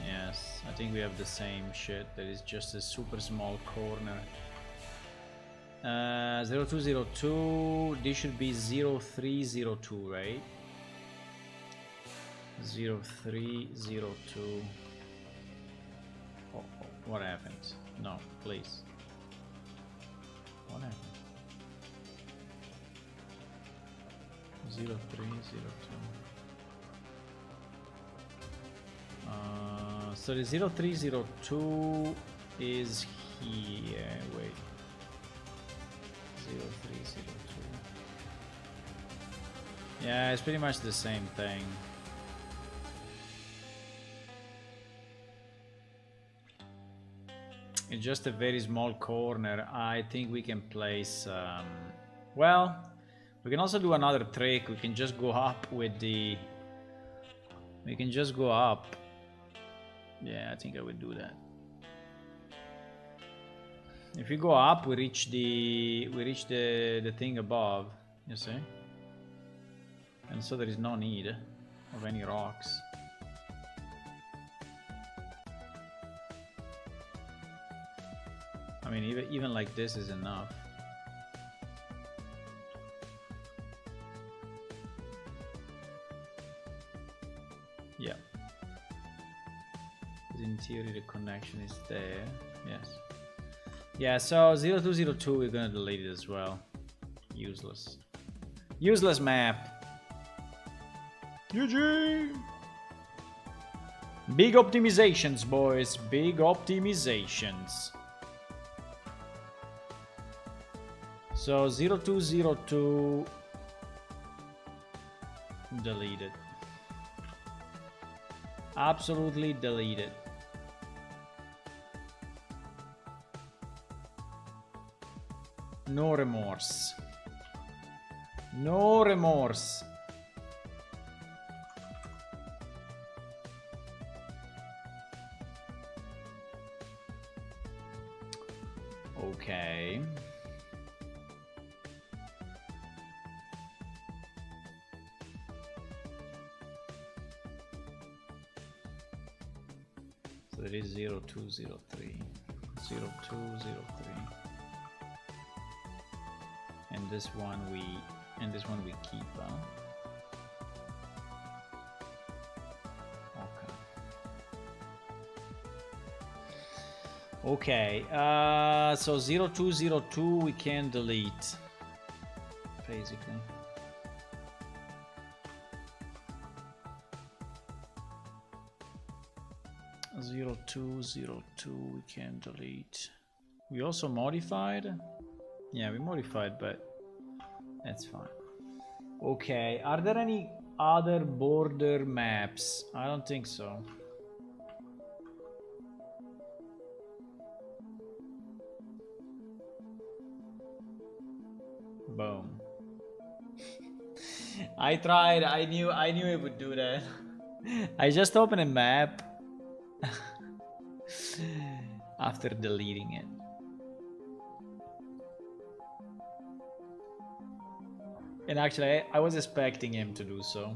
Yes, I think we have the same shit. There is just a super small corner. 0202, this should be 0302, right? 0302. Oh, what happened? No, please. What happened? 0302. So the 0302 is here. Wait. 0302. Yeah, it's pretty much the same thing. It's just a very small corner. I think we can place... well, we can also do another trick. We can just go up with the... We can just go up. Yeah, I think I would do that. If we go up, we reach the thing above, you see? And so there is no need of any rocks. I mean, even like this is enough. Yeah. In theory, the connection is there. Yes. Yeah, so 0202, we're gonna delete it as well. Useless. Useless map. GG! Big optimizations, boys. Big optimizations. So 0202 deleted. Absolutely deleted. No remorse. No remorse. Okay. So it is 0203. 0203. And this one we keep, huh? Okay. Okay, so 0202 we can delete, basically. Zero two we can delete. We also modified. Yeah, we modified, but that's fine. Okay, are there any other border maps? I don't think so. Boom. I tried. I knew it would do that. I just opened a map after deleting it. And actually, I was expecting him to do so.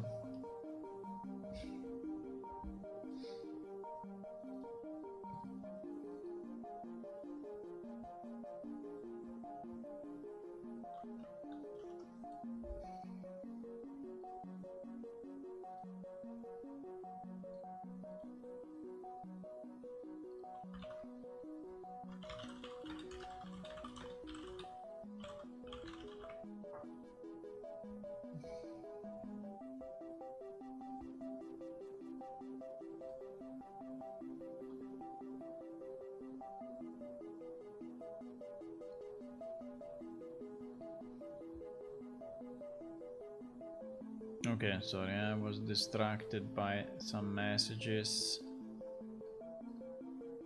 Okay, sorry, I was distracted by some messages.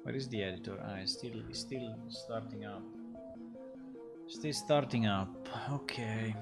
Where is the editor? Ah, it's still starting up. Still starting up. Okay.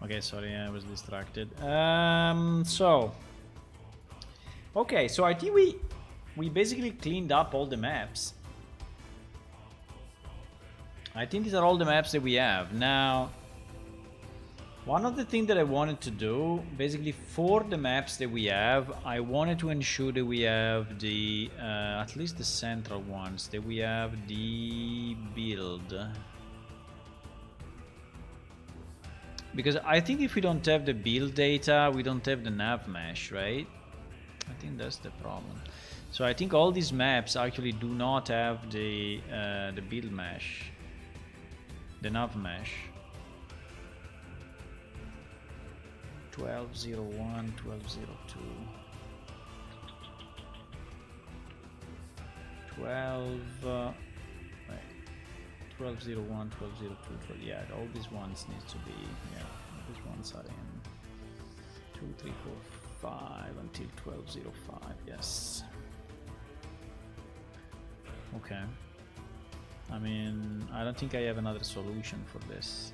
Okay, sorry, I was distracted. So okay, so I think we basically cleaned up all the maps. I think these are all the maps that we have now. One of the things that I wanted to do, basically for the maps that we have, I wanted to ensure that we have the, at least the central ones, that we have the build. Because I think if we don't have the build data, we don't have the nav mesh, right? I think that's the problem. So I think all these maps actually do not have the build mesh, the nav mesh. 1201, 1202, 1201, 1202, yeah, all these ones need to be, yeah, these ones are in 2, 3, 4, 5 until 1205, yes. Okay. I mean, I don't think I have another solution for this.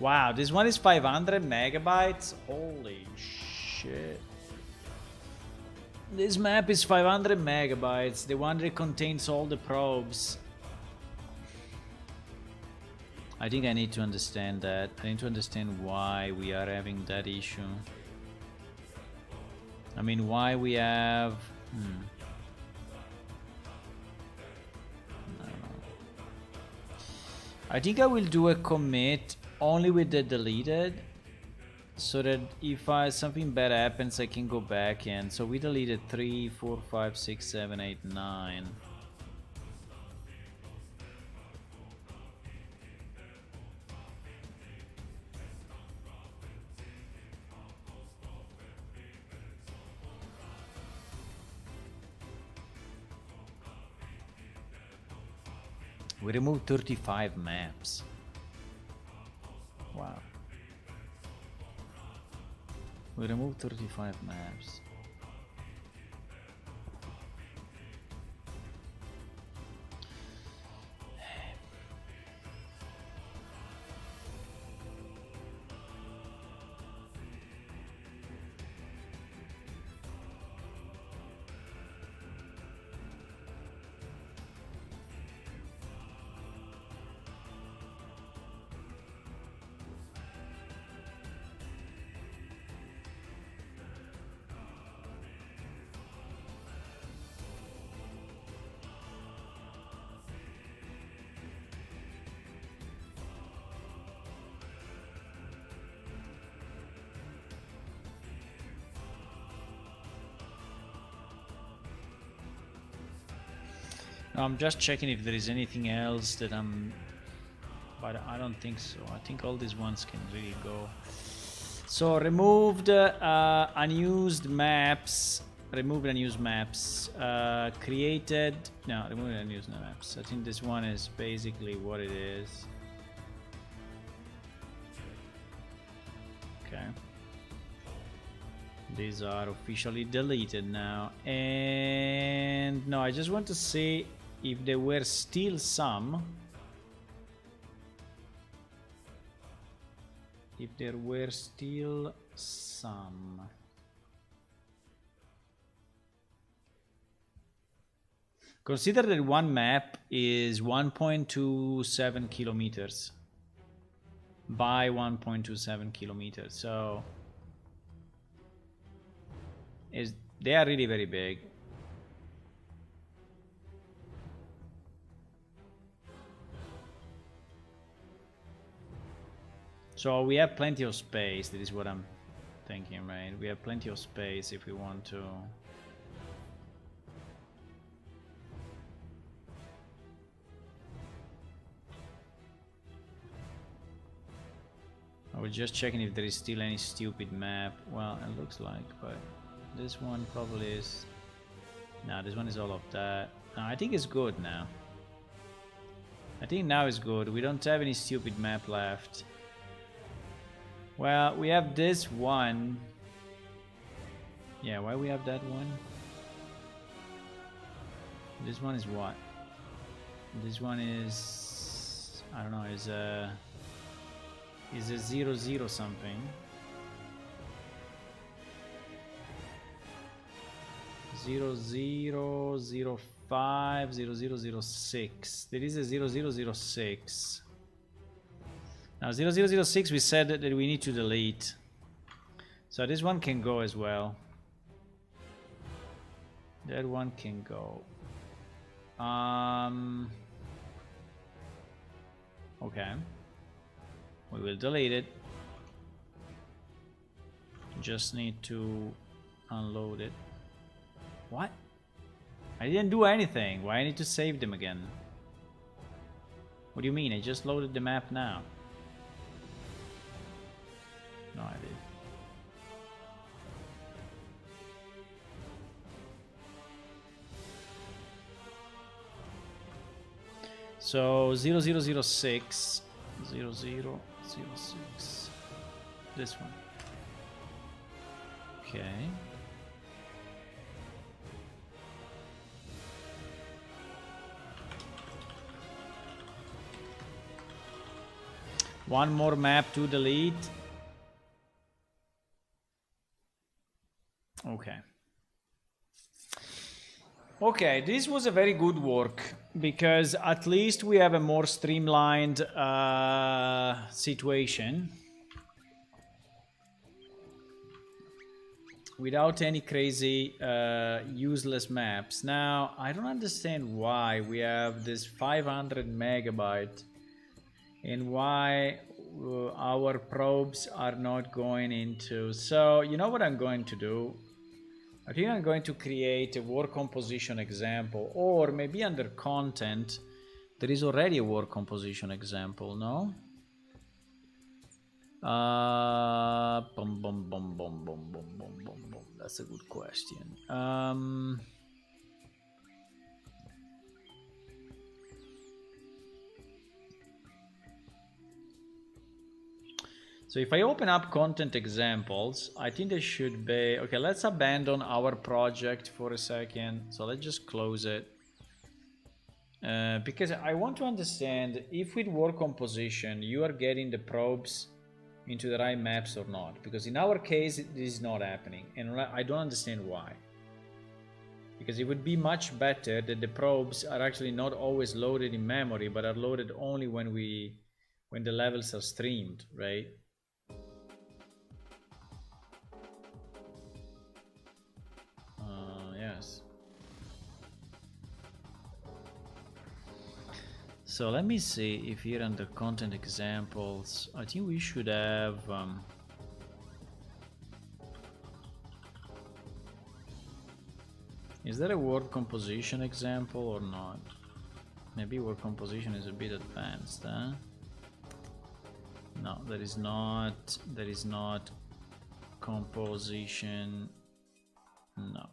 Wow, this one is 500 megabytes. Holy shit. This map is 500 megabytes. The one that contains all the probes. I think I need to understand that. I need to understand why we are having that issue. I mean, why we have... I don't know. I think I will do a commit only with the deleted, so that if something bad happens, I can go back and so we deleted 3, 4, 5, 6, 7, 8, 9. We removed 35 maps. Wow. We removed 35 maps. I'm just checking if there is anything else that but I don't think so. I think all these ones can really go. So removed unused maps. Removed unused maps. Created. No, removed unused maps. I think this one is basically what it is. Okay. These are officially deleted now. And no, I just want to see if there were still some. If there were still some. Consider that one map is 1.27 kilometers by 1.27 kilometers. So they are really very big. So we have plenty of space. That is what I'm thinking, right? We have plenty of space if we want to. I was just checking if there is still any stupid map. Well, it looks like, but this one probably is. No, this one is all of that. No, I think it's good now. I think now it's good. We don't have any stupid map left. Well, we have this one. Yeah, why we have that one? This one is what? This one is, I don't know, is a 00 something. 0005 0006. There is a 0006. Now 0006 we said that we need to delete. So this one can go as well. That one can go. Okay. We will delete it. Just need to unload it. What? I didn't do anything. Why I need to save them again? What do you mean? I just loaded the map now. No, I did. So 0006. 0006. This one. Okay. One more map to delete. Okay. Okay, this was a very good work because at least we have a more streamlined situation without any crazy useless maps. Now, I don't understand why we have this 500 megabyte and why our probes are not going into. So you know what I'm going to do? I think I'm going to create a work composition example, or maybe under content there is already a work composition example, no? Bum, bum, bum, bum, bum, bum, bum, bum, bum. That's a good question. So if I open up content examples, I think there should be, okay, let's abandon our project for a second. So let's just close it. Because I want to understand if with work composition, you are getting the probes into the right maps or not. Because in our case, this is not happening. And I don't understand why. Because it would be much better that the probes are actually not always loaded in memory, but are loaded only when the levels are streamed, right? Yes. So let me see if here under content examples, I think we should have is there a word composition example or not? Maybe word composition is a bit advanced, huh? No, there is not. There is not composition. No.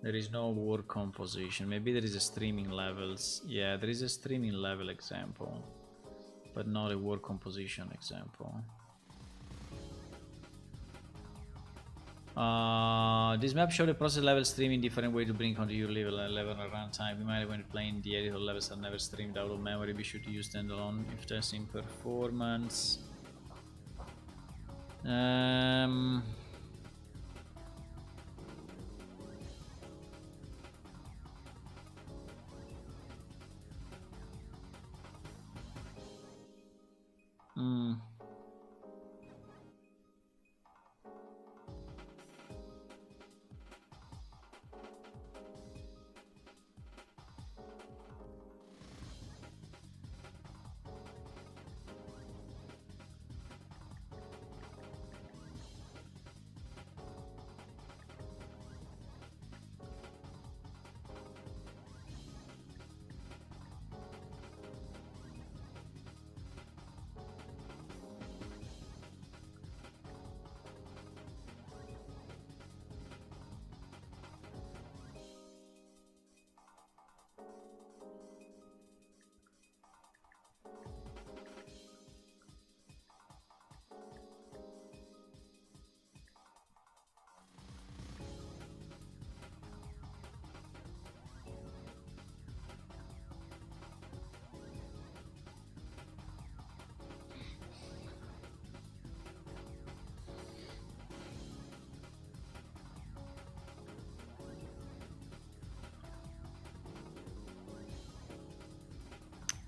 There is no word composition. Maybe there is a streaming levels. Yeah, there is a streaming level example, but not a word composition example. This map shows the process level streaming different way to bring onto your level at runtime. You might when playing the editor levels are never streamed out of memory. Be sure to use standalone if testing performance.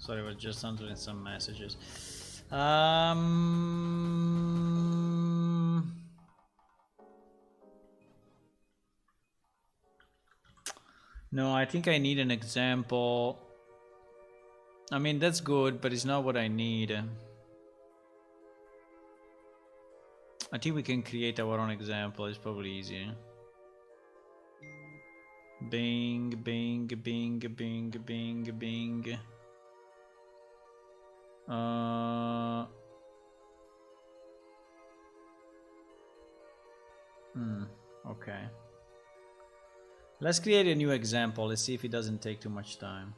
Sorry, I was just answering some messages. No, I think I need an example. I mean, that's good, but it's not what I need. I think we can create our own example. It's probably easier. Bing, bing, bing, bing, bing, bing. Okay. Let's create a new example. Let's see if it doesn't take too much time.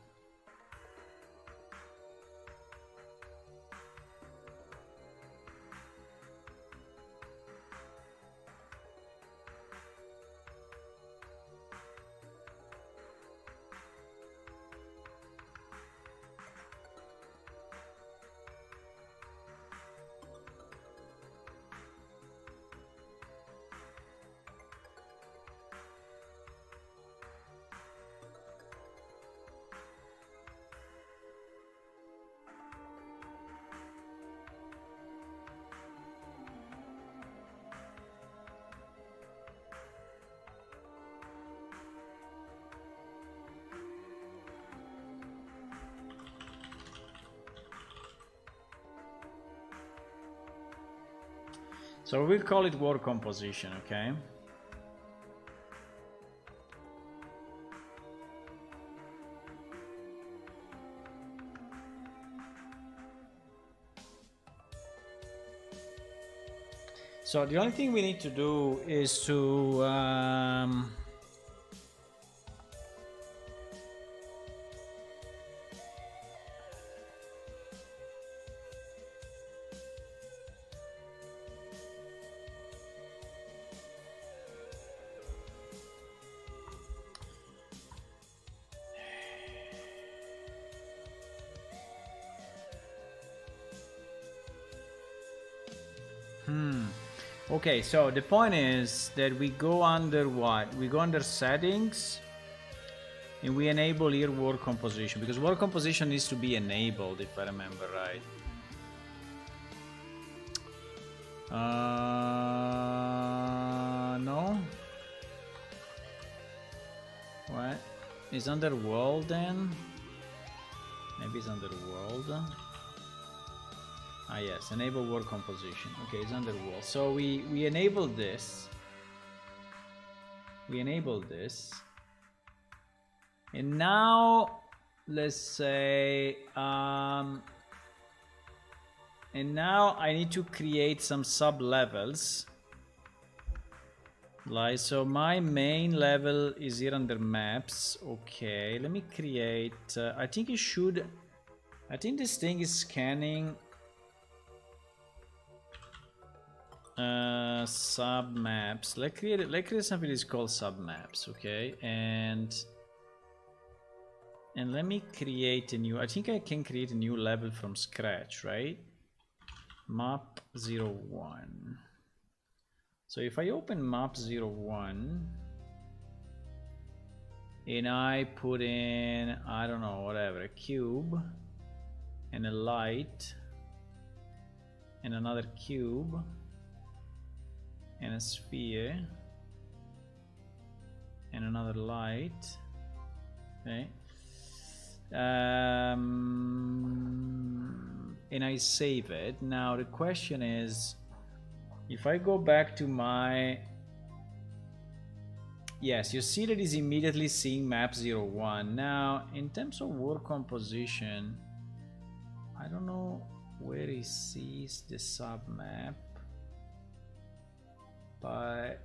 So we'll call it word composition, okay? So the only thing we need to do is to okay, so the point is that we go under what? We go under settings and we enable here word composition, because word composition needs to be enabled if I remember right. No? What? It's under world then? Maybe it's under world. Ah yes, enable word composition. Okay, it's under wall. So we enable this. We enable this. And now let's say and now I need to create some sub levels. Like, so my main level is here under maps. Okay, let me create I think it should, I think this thing is scanning sub maps. Let's create something that's called sub maps. Okay, and let me create a new, I think I can create a new level from scratch, right? Map 01. So if I open map 01 and I put in, I don't know, whatever, a cube and a light and another cube and a sphere and another light, okay, and I save it. Now the question is, if I go back to my, yes, you see that it's immediately seeing map 01. Now in terms of word composition, I don't know where it sees the sub map, but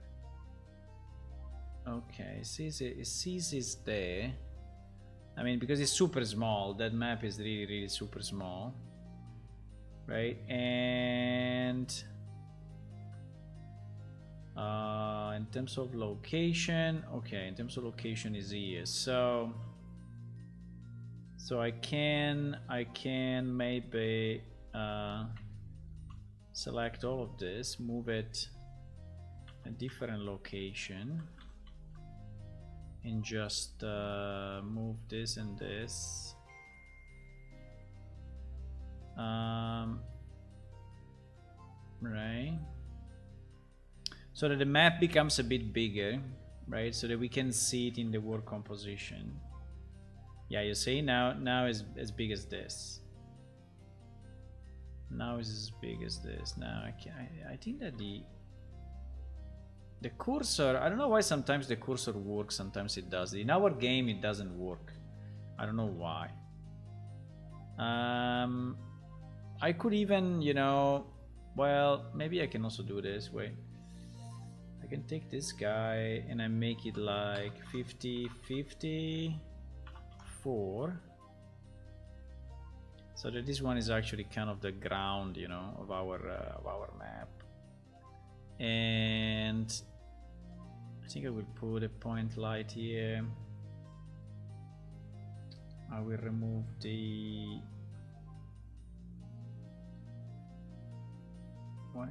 okay, it sees it's there. I mean, because it's super small, that map is really super small, right? And in terms of location, okay, in terms of location is here. So I can maybe select all of this, move it a different location, and just move this and this Right, so that the map becomes a bit bigger, right, so that we can see it in the world composition. Yeah, you see, now is as big as this. Now is as big as this. Now I think that the cursor, I don't know why sometimes the cursor works, sometimes it does. In our game it doesn't work. I don't know why. I could even, you know, well, maybe I can also do this. Wait, I can take this guy and I make it like 50, 54. So that this one is actually kind of the ground, you know, of our map. And I think I will put a point light here. I will remove the what?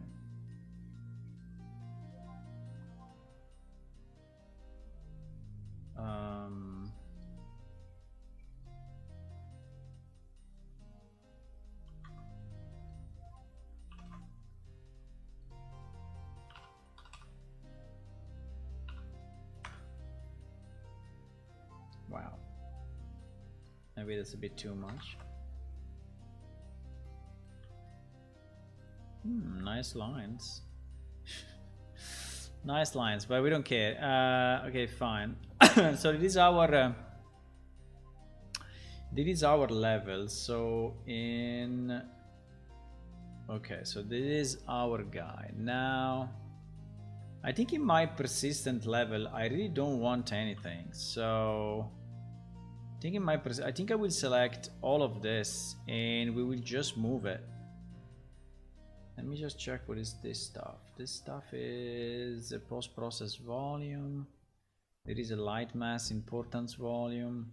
Wow. Maybe that's a bit too much. Nice lines. Nice lines, but we don't care. Okay, fine. So this is our level. So in okay, so this is our guy. Now I think in my persistent level I really don't want anything. So I think I will select all of this and we will just move it. Let me just check what is this stuff. This stuff is a post-process volume. There is a light mass importance volume.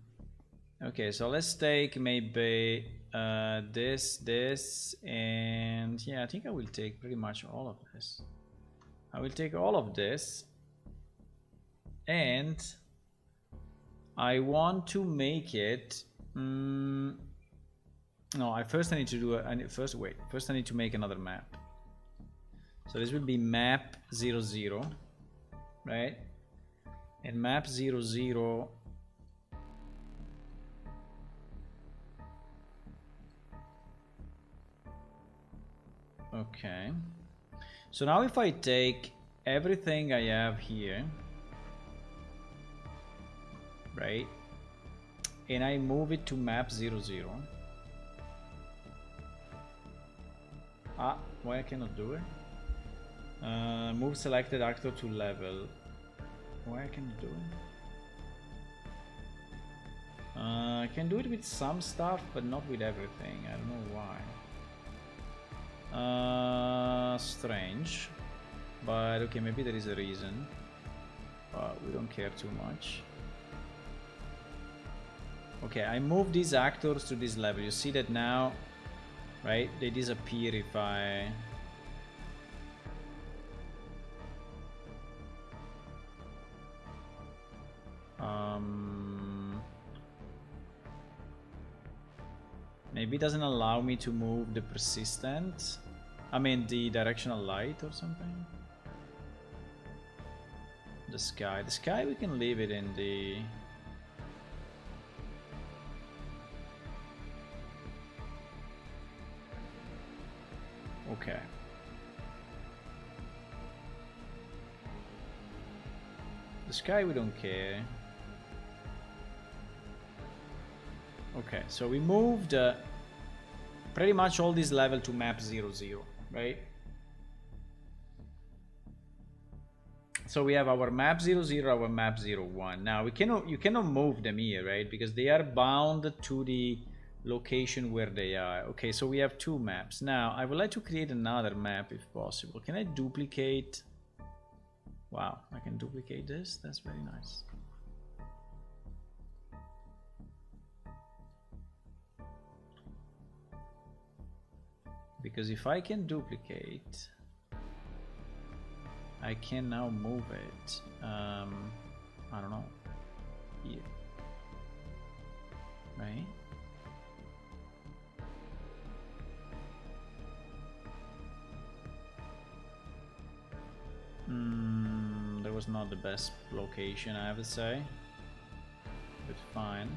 Okay, so let's take maybe this, and yeah, I think I will take pretty much all of this. I will take all of this, and I want to make it. No, first I need to do first I need to make another map. So this will be map 00, right? And map 00 okay. So now if I take everything I have here, right? And I move it to map 00. Why I cannot do it? Move selected actor to level. Why I cannot do it? I can do it with some stuff, but not with everything. I don't know why. Strange. But okay, maybe there is a reason. We don't care too much. Okay, I move these actors to this level. You see that now, right? They disappear if I... maybe it doesn't allow me to move the persistent. I mean the directional light or something. The sky. The sky we can leave it in the... Okay. The sky we don't care. Okay, so we moved pretty much all this level to map 00, right? So we have our map 00, our map 01. Now you cannot move them here, right? Because they are bound to the location where they are. Okay, so we have two maps. Now I would like to create another map if possible. Can I duplicate? Wow, I can duplicate this. That's very nice. Because if I can duplicate, I can now move it. I don't know, here, right? That was not the best location, I have to say, but fine.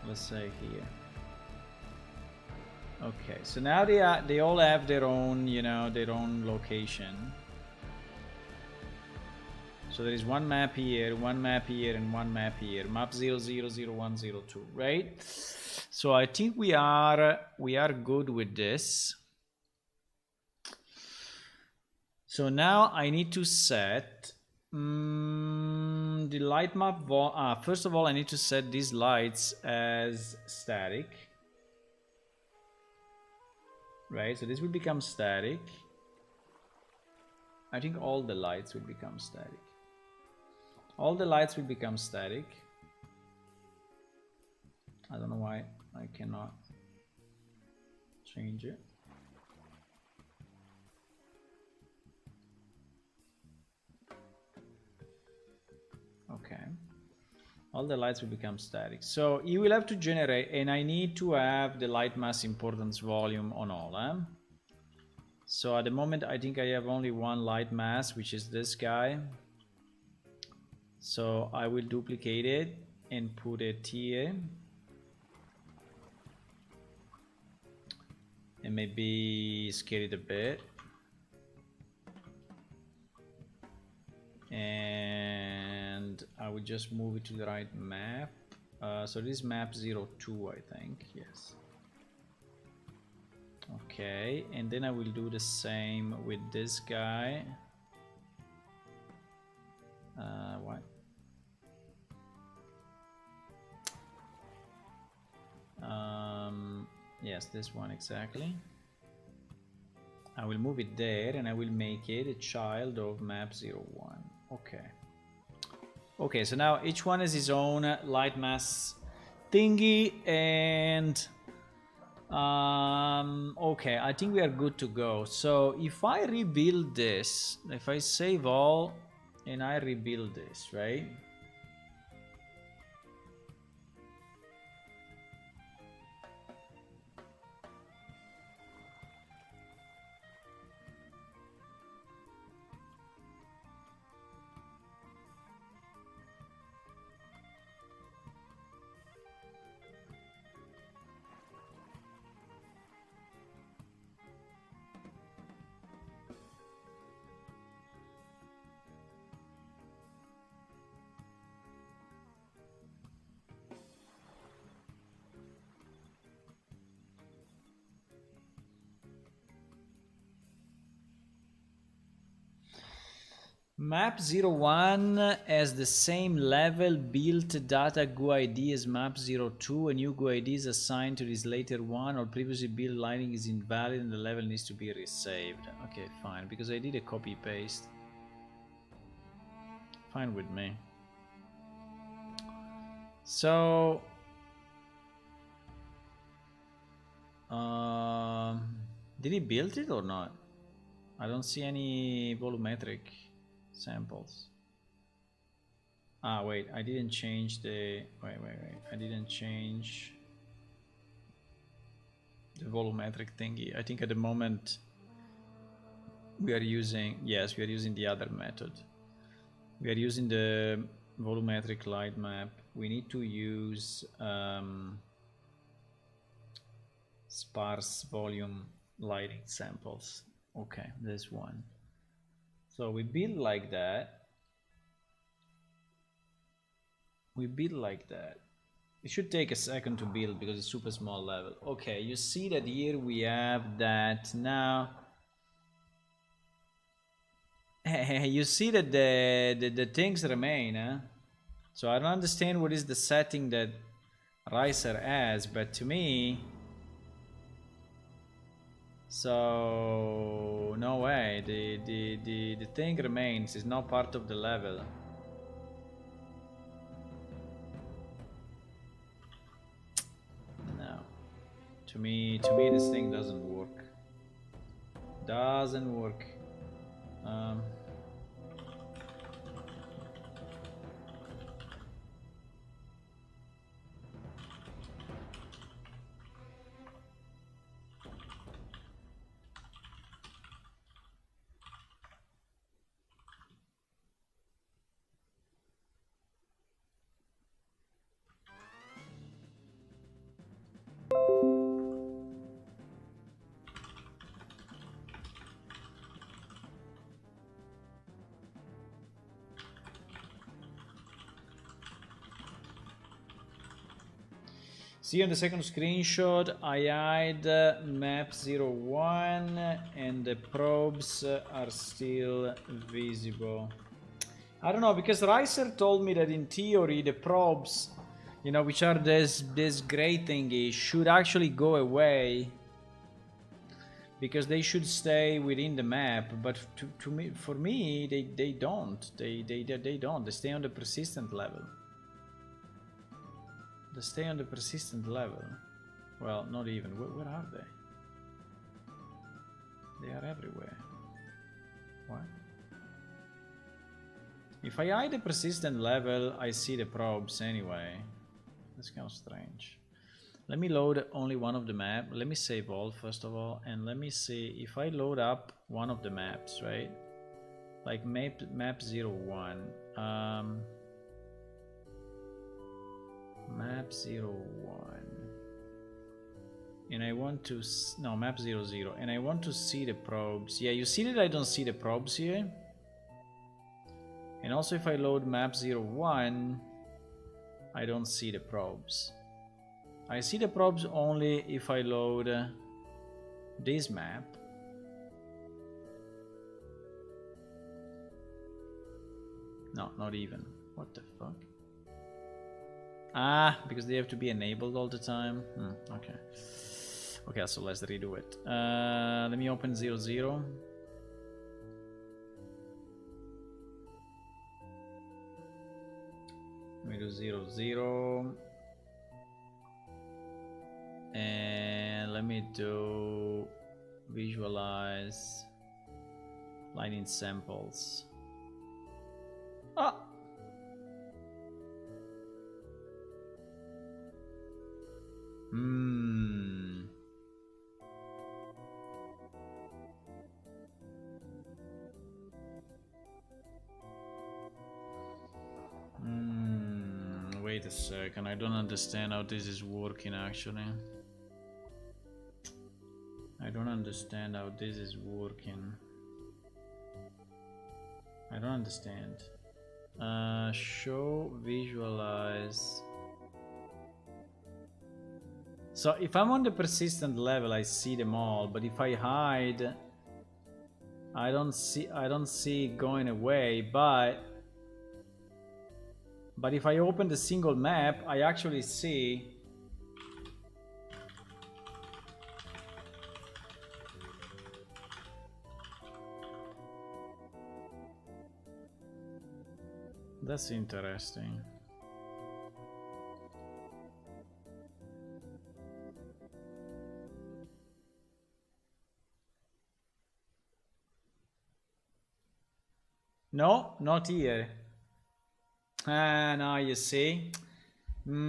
Let's say here. Okay, so now they all have their own, you know, their own location. So there is one map here, one map here, and one map here. Map 000102, right? So I think we are good with this. So now I need to set the light map. First of all, I need to set these lights as static. Right, so this will become static. I think all the lights will become static. All the lights will become static. I don't know why I cannot change it. Okay. All the lights will become static. So you will have to generate, and I need to have the light mass importance volume on all. So at the moment, I think I have only one light mass, which is this guy. So I will duplicate it and put it here. And maybe scale it a bit. And I will just move it to the right map. So this is map 02, I think. Yes. Okay, and then I will do the same with this guy. What? Yes, this one exactly. I will move it there and I will make it a child of map 01. Okay. Okay, so now each one has his own light mass thingy, and okay, I think we are good to go. So if I rebuild this, if I save all and I rebuild this, right? Map 01 has the same level built data GUID as map 02. A new GUID is assigned to this later one, or previously built lighting is invalid and the level needs to be resaved. Okay, fine, because I did a copy paste. Fine with me. So did he build it or not? I don't see any volumetric samples. Ah, wait, I didn't change the... Wait. I didn't change the volumetric thingy. I think at the moment we are using... Yes, we are using the other method. We are using the volumetric light map. We need to use sparse volume lighting samples. Okay, this one. So we build like that. We build like that. It should take a second to build because it's super small level. Okay, you see that here we have that now. You see that the things remain, huh? So I don't understand what is the setting that Riser has, but to me... So no way, the thing remains, is not part of the level. No. To me this thing doesn't work. Doesn't work. See on the second screenshot, I hide map 01 and the probes are still visible. I don't know, because Ricer told me that in theory the probes, you know, which are this gray thingy, should actually go away. Because they should stay within the map, but to me, for me, they don't. They don't. They stay on the persistent level. They stay on the persistent level. Well, not even. Where are they? They are everywhere. What? If I hide the persistent level, I see the probes anyway. That's kind of strange. Let me load only one of the map. Let me save all first of all, and let me see if I load up one of the maps, right? Like map 01. Map 01. And I want to no map 00, and I want to see the probes. Yeah, you see that I don't see the probes here. And also if I load map 01, I don't see the probes. I see the probes only if I load this map. No, not even. What the fuck? Ah, because they have to be enabled all the time. Okay. Okay, so let's redo it. Let me open 00. Let me do 00. And let me do visualize lightning samples. Ah! Wait a second, I don't understand how this is working actually. I don't understand how this is working. I don't understand. Show visualize. So if I'm on the persistent level, I see them all, but if I hide, I don't see it going away, but if I open the single map, I actually see. That's interesting. No, not here. Now you see. No,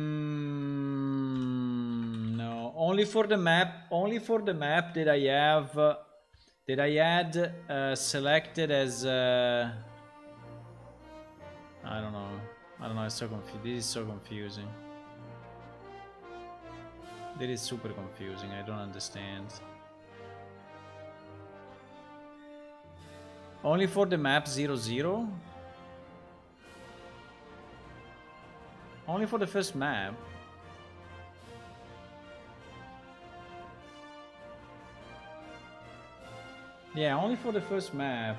only for the map. Only for the map that I have. That I had selected as. I don't know. It's so confusing. This is so confusing. This is super confusing. I don't understand. Only for the map 00? Only for the first map? Yeah, only for the first map.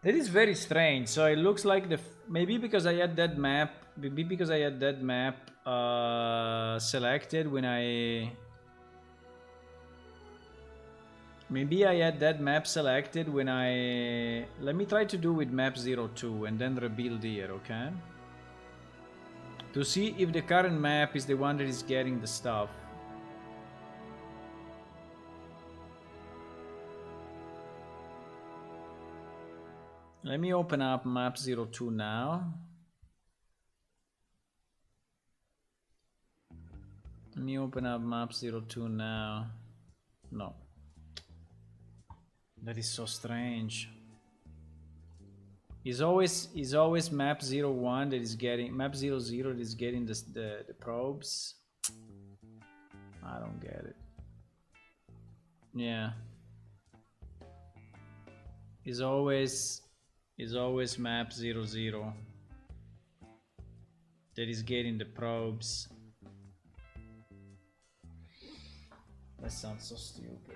That is very strange. So it looks like maybe because I had that map. Maybe because I had that map selected when I. Maybe I had that map selected when I. Let me try to do with map 02 and then rebuild here, okay? To see if the current map is the one that is getting the stuff. Let me open up map 02 now. Let me open up map 02 now. No. That is so strange. Is always map 01 that is getting map 00 that is getting the probes. I don't get it. Yeah. Is always map 00 that is getting the probes. That sounds so stupid.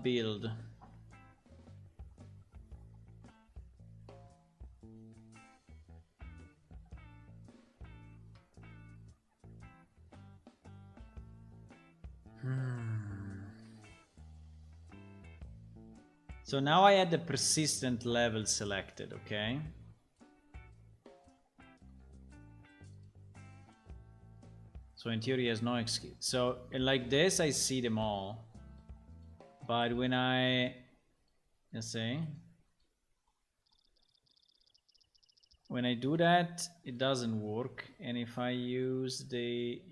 Build. So now I had the persistent level selected, okay? So in theory, has no excuse. So like this, I see them all. But when let's see, when I do that, it doesn't work. And if I use this,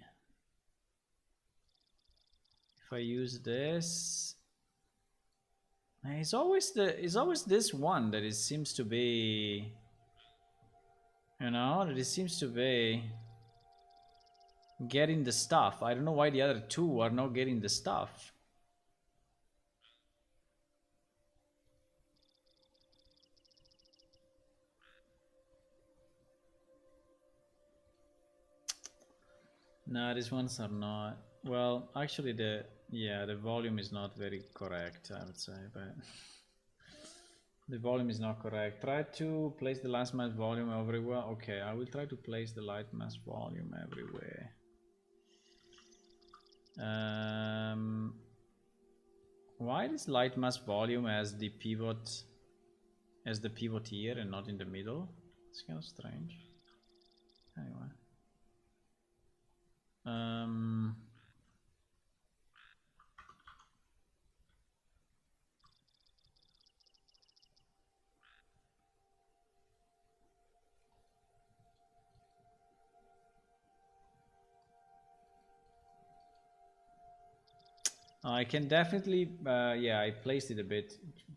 it's always this one that it seems to be, you know, that it seems to be getting the stuff. I don't know why the other two are not getting the stuff. No, these ones are not. Well, actually the volume is not very correct, I would say, but the volume is not correct. Try to place the last mass volume everywhere. Okay, I will try to place the light mass volume everywhere. Why is light mass volume as the pivot here and not in the middle? It's kind of strange. Anyway. I can definitely, yeah, I placed it a bit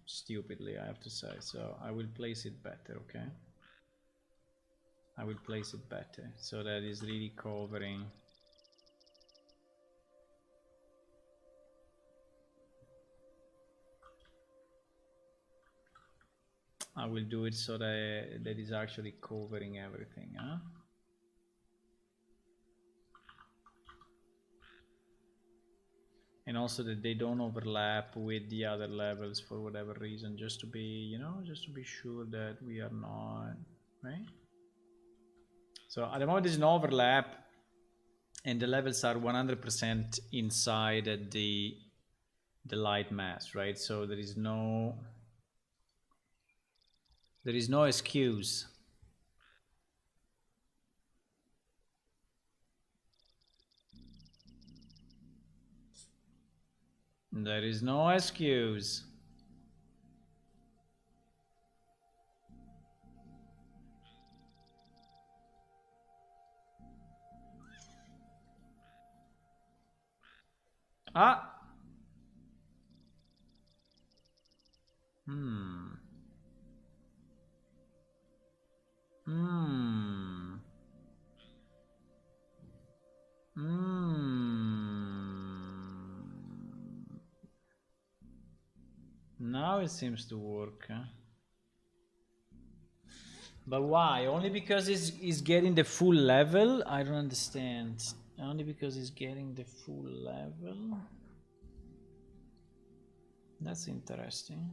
stupidly, I have to say. So I will place it better, okay? I will place it better so that is really covering. I will do it so that is actually covering everything, huh? And also that they don't overlap with the other levels for whatever reason, just to be, you know, just to be sure that we are not, right? So at the moment there's no overlap and the levels are 100% inside the light mass, right? So there is no excuse. There is no excuse. Ah. Now it seems to work, huh? But why? Only because he's getting the full level? I don't understand. Only because he's getting the full level? That's interesting.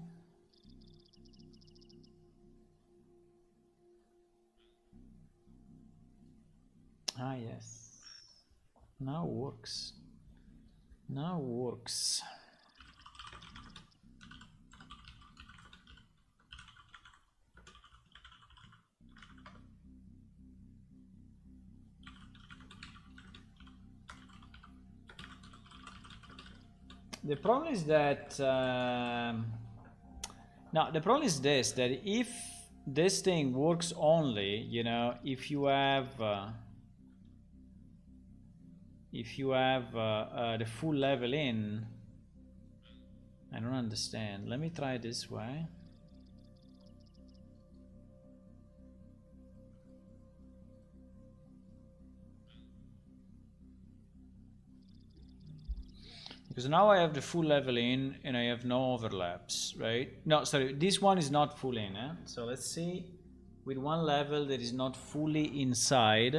Ah, yes. Now works. Now works. The problem is that now the problem is this, that if this thing works only, you know, if you have the full level in, I don't understand. Let me try this way. Because now I have the full level in and I have no overlaps, right? No, sorry, this one is not full in, eh? So let's see, with one level that is not fully inside,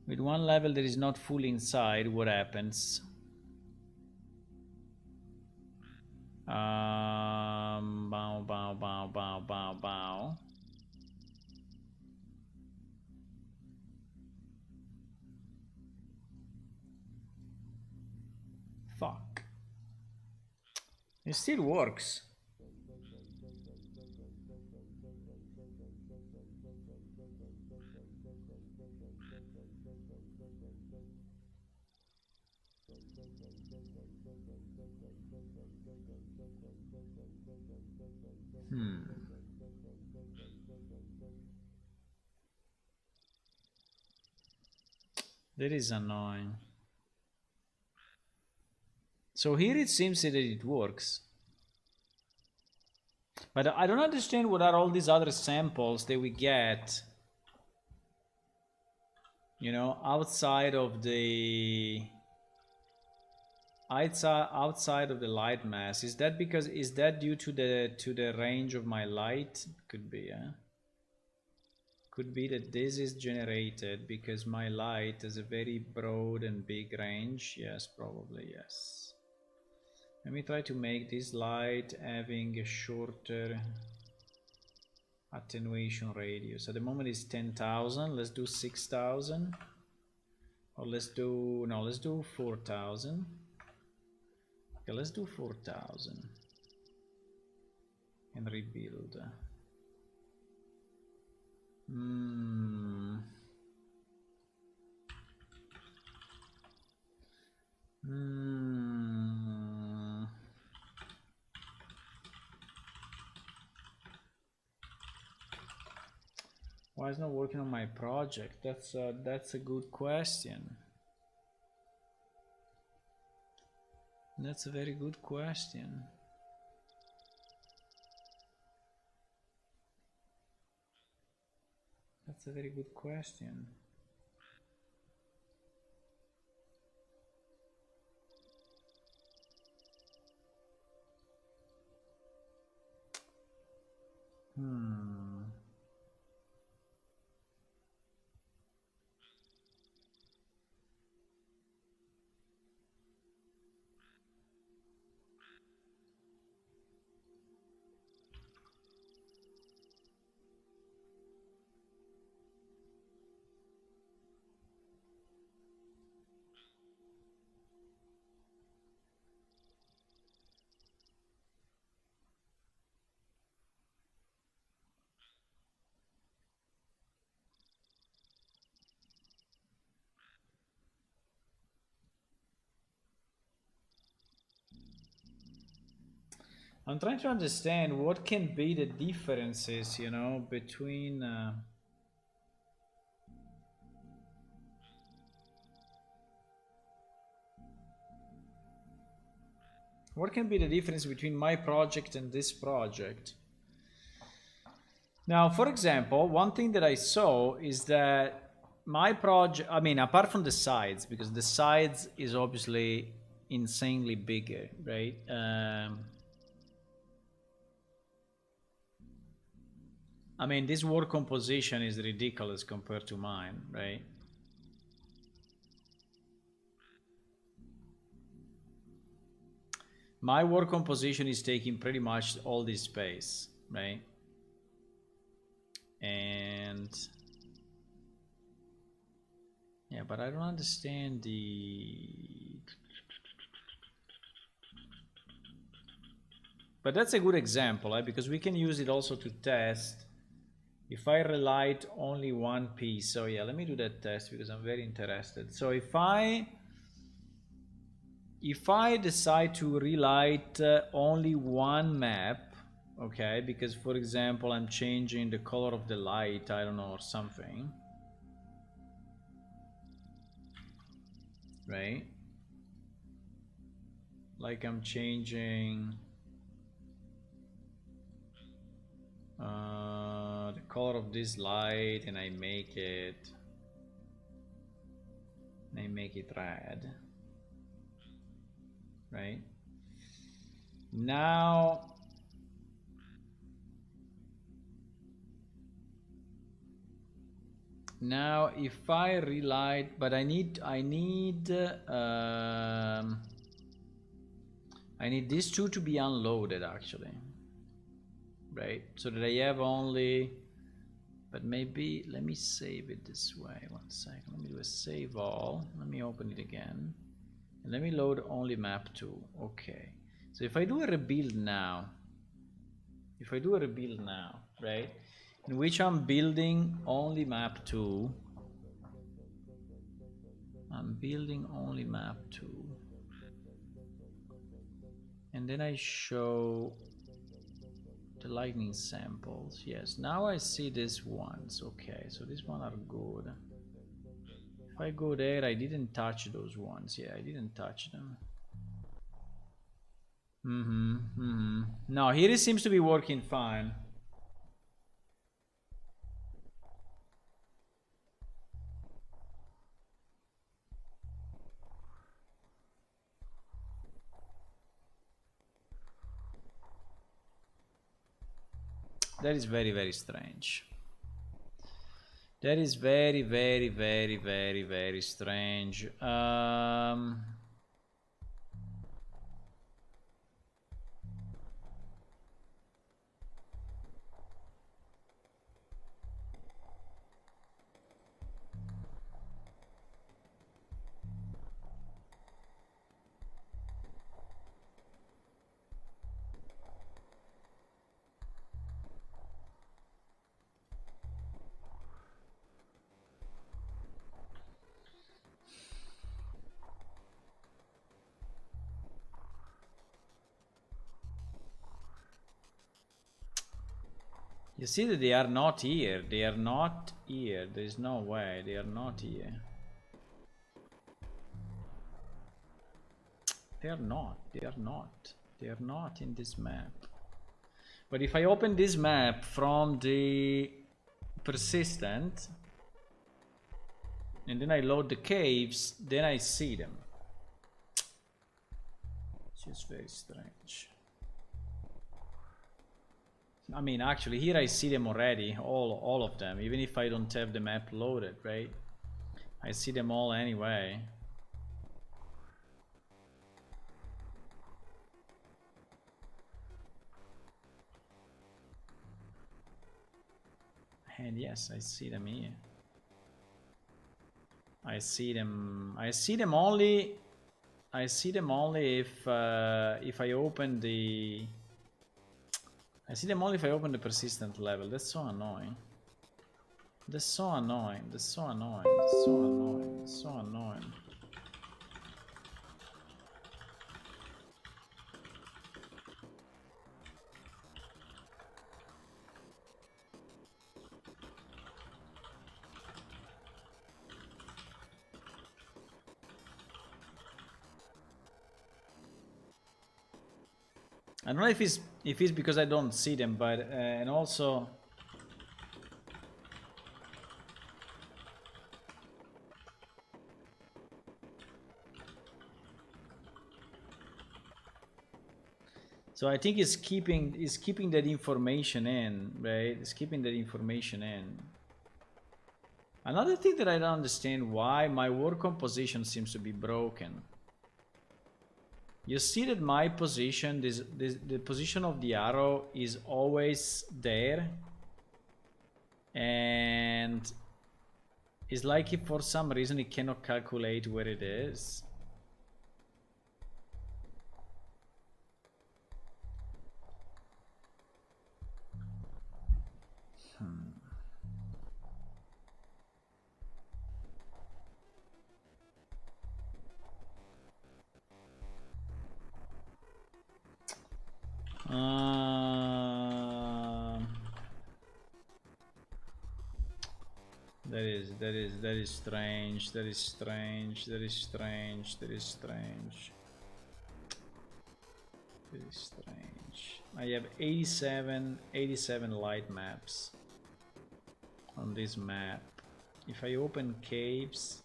with one level that is not fully inside, what happens? Bow, bow, bow, bow, bow, bow. Fuck. It still works. That is annoying. So here it seems that it works. But I don't understand what are all these other samples that we get, you know, outside of the light mass. Is that because, is that due to the range of my light? Could be, yeah. Could be that this is generated because my light has a very broad and big range. Yes, probably, yes. Let me try to make this light having a shorter attenuation radius. At the moment it's 10,000. Let's do 6,000. Or let's do, no, let's do 4,000. Okay, let's do 4,000. And rebuild. Why is not working on my project? That's a good question. That's a very good question. That's a very good question. I'm trying to understand what can be the differences, you know, between what can be the difference between my project and this project. Now, for example, one thing that I saw is that my project, I mean, apart from the sides, because the sides is obviously insanely bigger, right? I mean, this word composition is ridiculous compared to mine, right? My word composition is taking pretty much all this space, right? And yeah, but I don't understand but that's a good example, right? Because we can use it also to test if I relight only one piece. So yeah, let me do that test because I'm very interested. So if I if I decide to relight only one map, okay, because for example I'm changing the color of the light, I don't know, or something, right? Like I'm changing the color of this light and I make it red, right? Now if I relight, but I need these two to be unloaded actually, right? So that I have only, but maybe let me save it this way. 1 second, let me do a save all. Let me open it again. And let me load only map 2. Okay. So if I do a rebuild now, right? In which I'm building only map 2. I'm building only map 2. And then I show the lightning samples. Yes, now I see these ones. Okay, so these ones are good. If I go there, I didn't touch those ones. Yeah, I didn't touch them. No, here it seems to be working fine. That is very, very strange. That is very, very, very, very, very strange. You see that they are not here. They are not here. There is no way. They are not here. They are not. They are not. They are not in this map. But if I open this map from the persistent and then I load the caves, then I see them. It's just very strange. I mean, actually, here I see them already, all of them, even if I don't have the map loaded, right? I see them all anyway. And yes, I see them here. I see them only if I open the persistent level. That's so annoying. That's so annoying. That's so annoying. That's so annoying. That's so annoying. I don't know if it's because I don't see them, but and also so I think it's keeping that information in, right? It's keeping that information in. Another thing that I don't understand, why my work composition seems to be broken. You see that my position, the position of the arrow is always there, and it's like if for some reason it cannot calculate where it is. That is strange. That is strange. That is strange. That is strange. That is strange. I have 87 light maps on this map. If I open caves,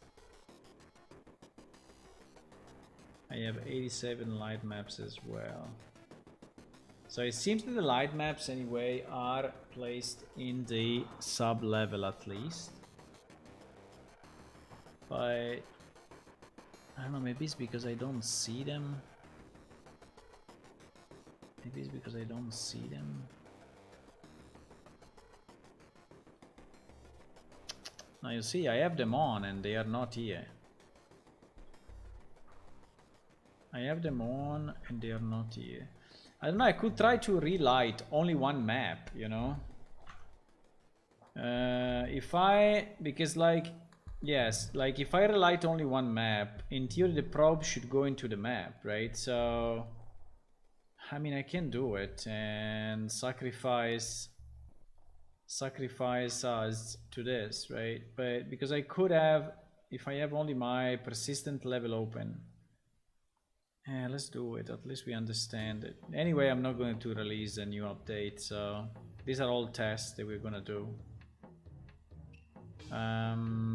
I have 87 light maps as well. So it seems that the light maps anyway are placed in the sub level at least. But I don't know, maybe it's because I don't see them. Maybe it's because I don't see them. Now you see, I have them on and they are not here. I have them on and they are not here. I don't know, I could try to relight only one map, you know? Because like, yes, like if I relight only one map, in theory the probe should go into the map, right? So, I mean, I can do it and sacrifice us to this, right? But because I could have, if I have only my persistent level open. Yeah, let's do it. At least we understand it. Anyway, I'm not going to release a new update, so these are all tests that we're gonna do.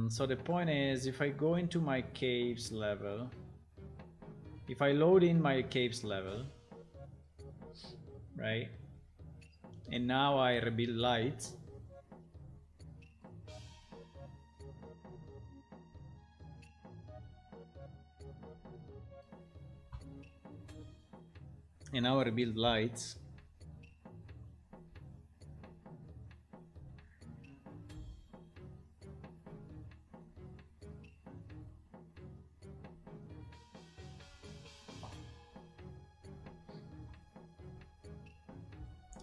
So the point is, if I go into my caves level, if I load in my caves level, right, and now I rebuild lights, and now I rebuild lights,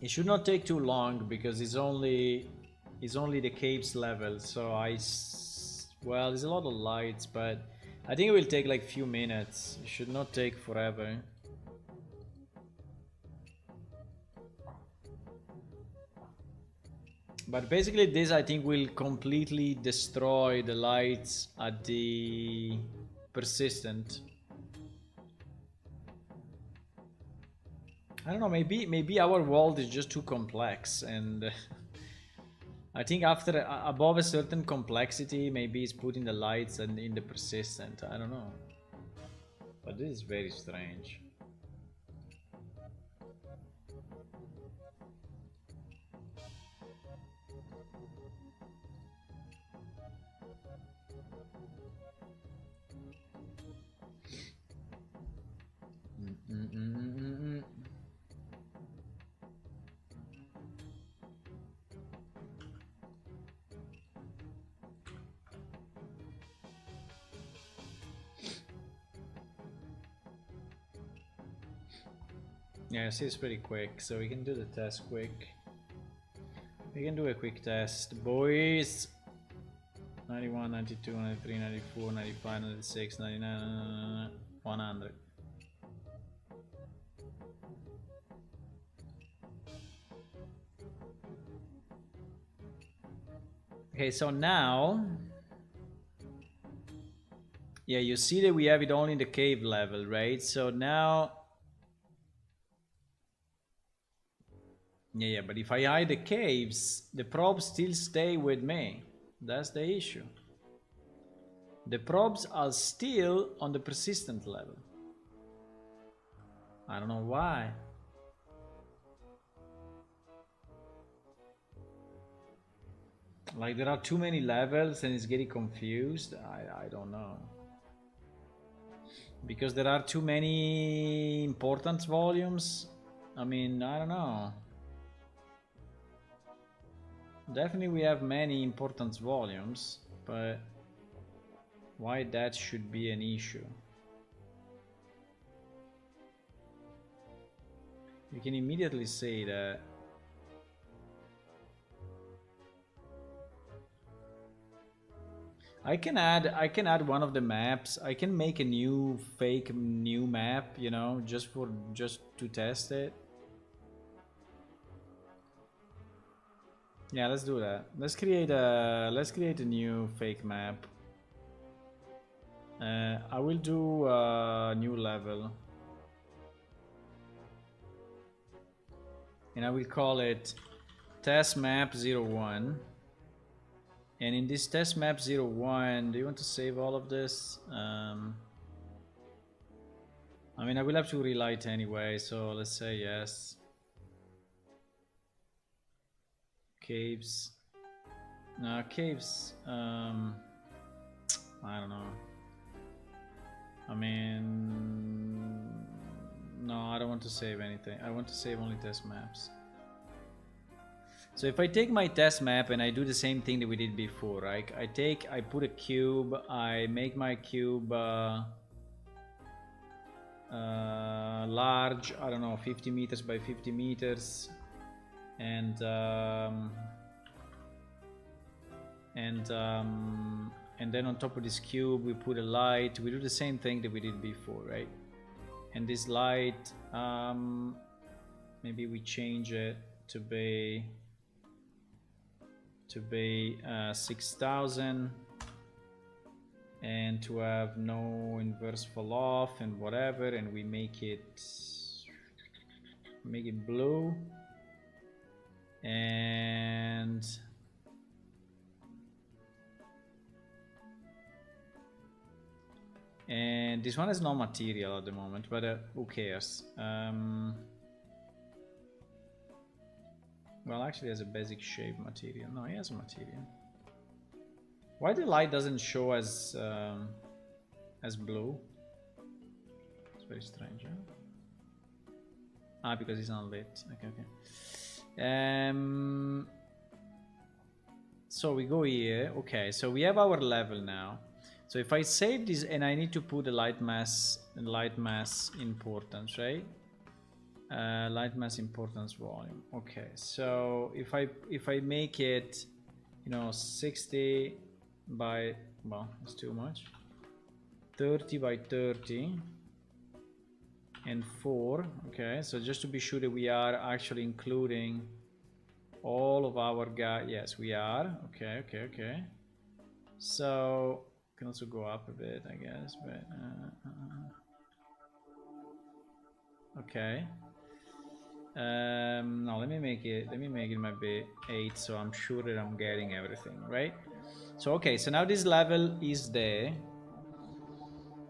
it should not take too long because it's only the caves level. So well, there's a lot of lights, but I think it will take like few minutes. It should not take forever. But basically this, I think, will completely destroy the lights at the persistent. I don't know, maybe our world is just too complex, and I think after above a certain complexity, maybe it's putting the lights and in the persistent. I don't know, but this is very strange. Yeah, see, it's pretty quick, so we can do the test quick. We can do a quick test, boys. 91, 92, 93, 94, 95, 96, 99, 100. Okay, so now, yeah, you see that we have it only in the cave level, right? So now, yeah, but if I hide the caves, the probes still stay with me. That's the issue. The probes are still on the persistent level. I don't know why. Like, there are too many levels and it's getting confused. I don't know. Because there are too many importance volumes. I mean, I don't know. Definitely we have many importance volumes, but why that should be an issue? You can immediately say that I can add one of the maps. I can make a new fake new map, you know, just to test it. Yeah, let's do that. Let's create a new fake map. I will do a new level, and I will call it test map 01. And in this test map 01, do you want to save all of this? I mean, I will have to relight anyway, so let's say yes. Caves. No, caves. I don't know. I mean, no, I don't want to save anything. I want to save only test maps. So if I take my test map and I do the same thing that we did before, right? I put a cube, I make my cube large, I don't know, 50 meters by 50 meters, and then on top of this cube we put a light. We do the same thing that we did before, right? And this light, maybe we change it to be 6000, and to have no inverse fall off and whatever, and we make it blue, and this one has no material at the moment, but who cares? Well, actually, it has a basic shape material. No, he has a material. Why the light doesn't show as blue? It's very strange, huh? Ah, because it's not lit. Okay, okay. So we go here. Okay, so we have our level now. So if I save this, and I need to put the light mass importance, right? Light mass importance volume. Okay, so if I make it, you know, 60 by, well, it's too much, 30 by 30 and 4. Okay, so just to be sure that we are actually including all of our guys. Yes, we are. Okay, okay, okay. So can also go up a bit, I guess, but okay. No, let me make it maybe 8, so I'm sure that I'm getting everything right. So okay, so now this level is there.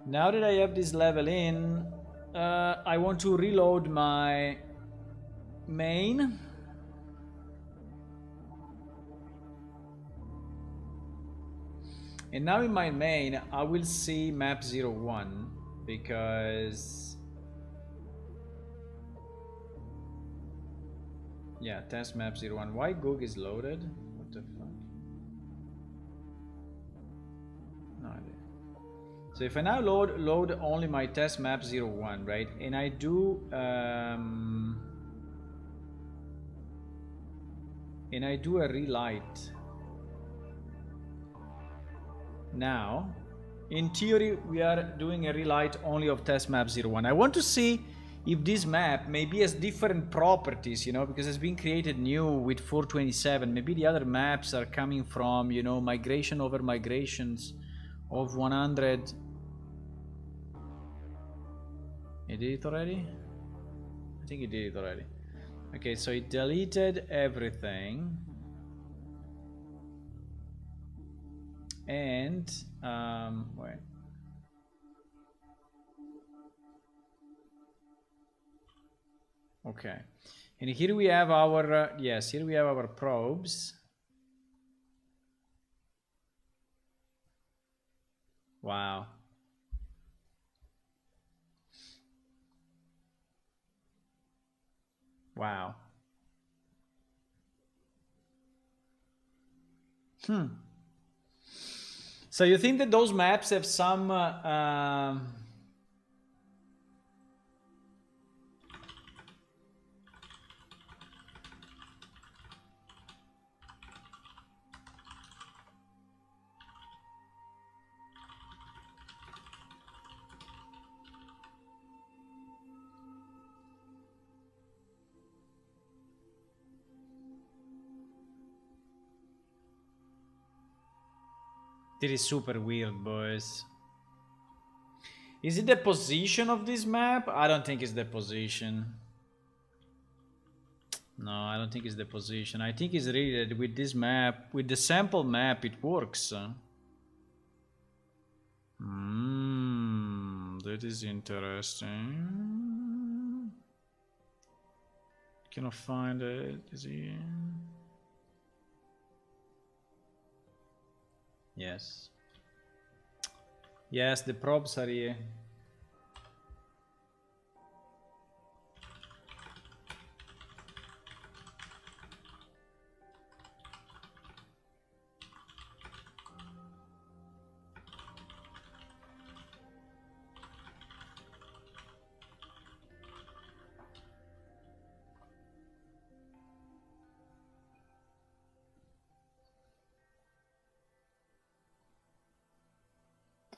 Now that I have this level in, I want to reload my main. And now in my main, I will see map 01, because yeah, test map 01. Why Goog is loaded? What the fuck? No idea. So if I now load only my test map 01, right? And I do a relight. Now, in theory, we are doing a relight only of test map 01. I want to see if this map maybe has different properties, you know, because it's been created new with 427. Maybe the other maps are coming from, you know, migration over migrations of 100. It did it already? I think it did it already. Okay, so it deleted everything. And, wait. Okay, and here we have our, yes, here we have our probes. Wow. Wow. So you think that those maps have some This is super weird, boys. Is it the position of this map? I don't think it's the position. No, I don't think it's the position. I think it's really that with this map, with the sample map, it works. That is interesting. Cannot find it. Is he? Yes. Yes, the props are here.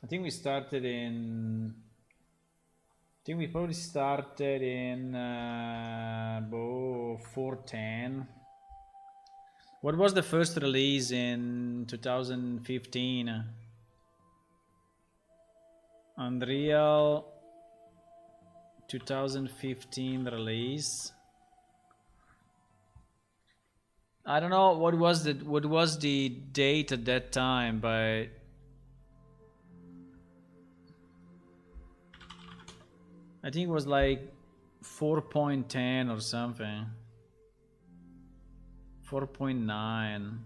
I think we started in. I think we probably started in 410. What was the first release in 2015? Unreal 2015 release. I don't know what was the date at that time, but I think it was like 4.10 or something. 4.9.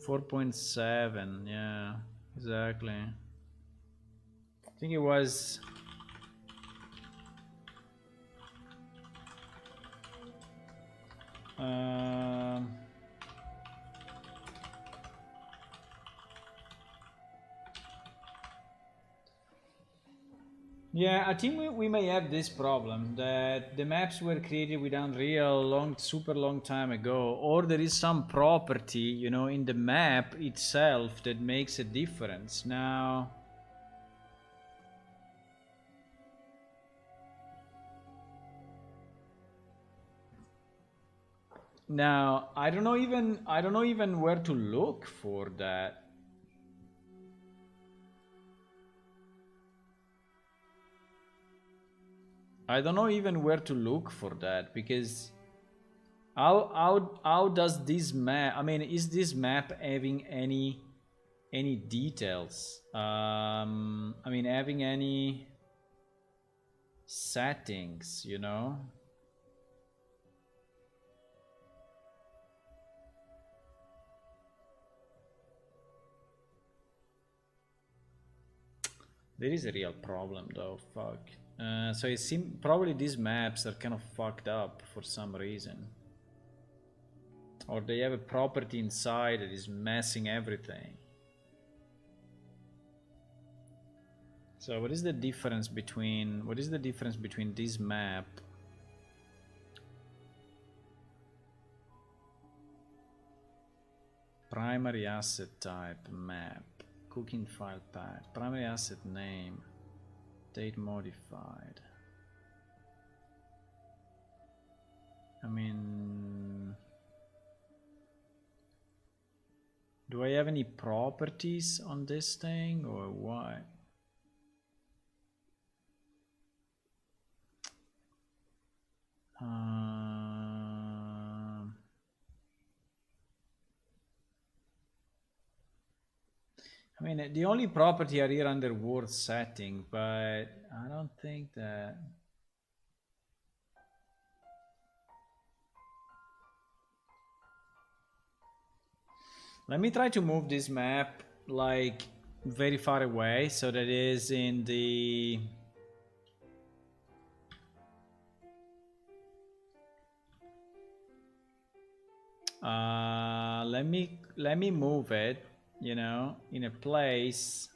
4.7, yeah, exactly. I think it was. Yeah, I think we may have this problem that the maps were created with Unreal super long time ago, or there is some property, you know, in the map itself that makes a difference. Now, I don't know even where to look for that. I don't know even where to look for that, because how does this map, I mean, is this map having any details? I mean, having any settings, you know? There is a real problem though, fuck. So it seems probably these maps are kind of fucked up for some reason. Or they have a property inside that is messing everything. So what is the difference between this map? Primary asset type map. Cooking file path. Primary asset name. Date modified. I mean, do I have any properties on this thing or what? I mean, the only property are here under word setting, but I don't think that. Let me try to move this map like very far away so that it is in the. Let me move it, you know, in a place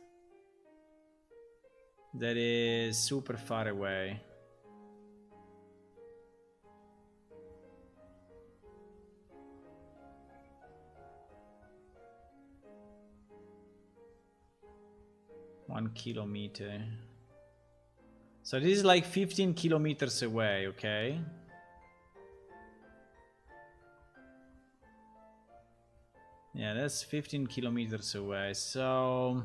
that is super far away. One kilometer. So this is like 15 kilometers away, okay? Yeah, that's 15 kilometers away. So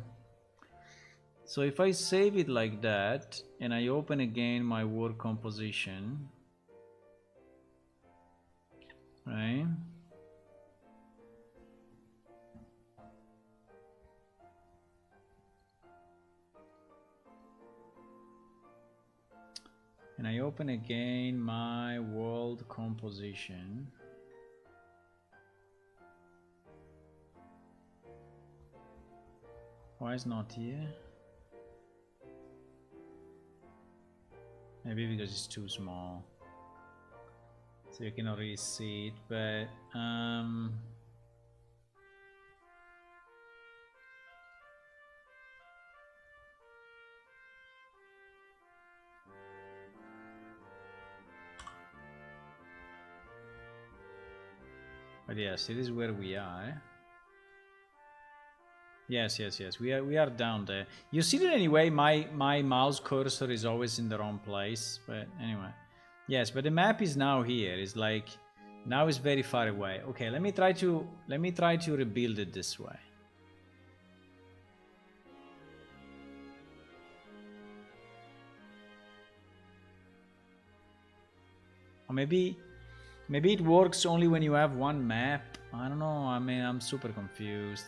if I save it like that and I open again my work composition, right? And I open again my world composition. Why is not here? Maybe because it's too small, so you cannot really see it. But yes, it is where we are. Yes, we are down there. You see that anyway, my mouse cursor is always in the wrong place, but anyway. Yes, but the map is now here. It's like now it's very far away. Okay, let me try to rebuild it this way. Or maybe it works only when you have one map. I don't know. I mean, I'm super confused.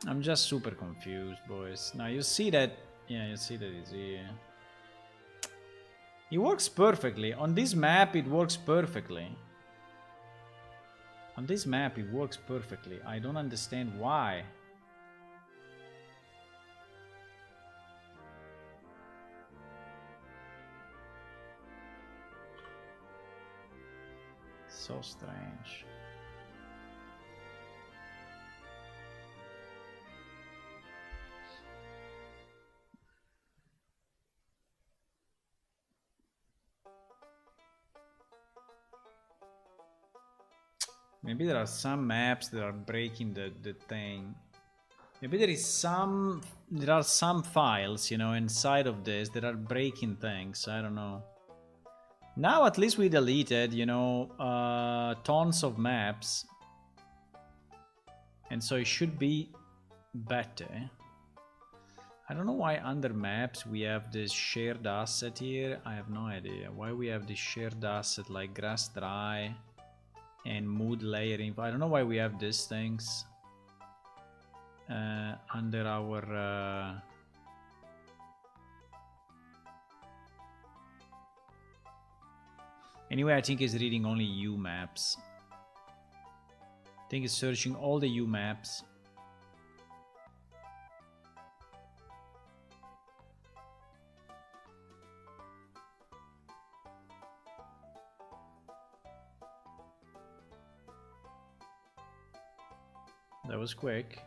I'm just super confused, boys. Now you see that, yeah, you see that it's here. It works perfectly. On this map, it works perfectly. On this map, it works perfectly. I don't understand why. So strange. Maybe there are some maps that are breaking the thing. Maybe there are some files, you know, inside of this that are breaking things. I don't know. Now at least we deleted, you know, tons of maps. And so it should be better. I don't know why under maps we have this shared asset here. I have no idea why we have this shared asset like grass dry and mood layering. I don't know why we have these things under our anyway, I think it's reading only U maps. I think it's searching all the U maps. That was quick.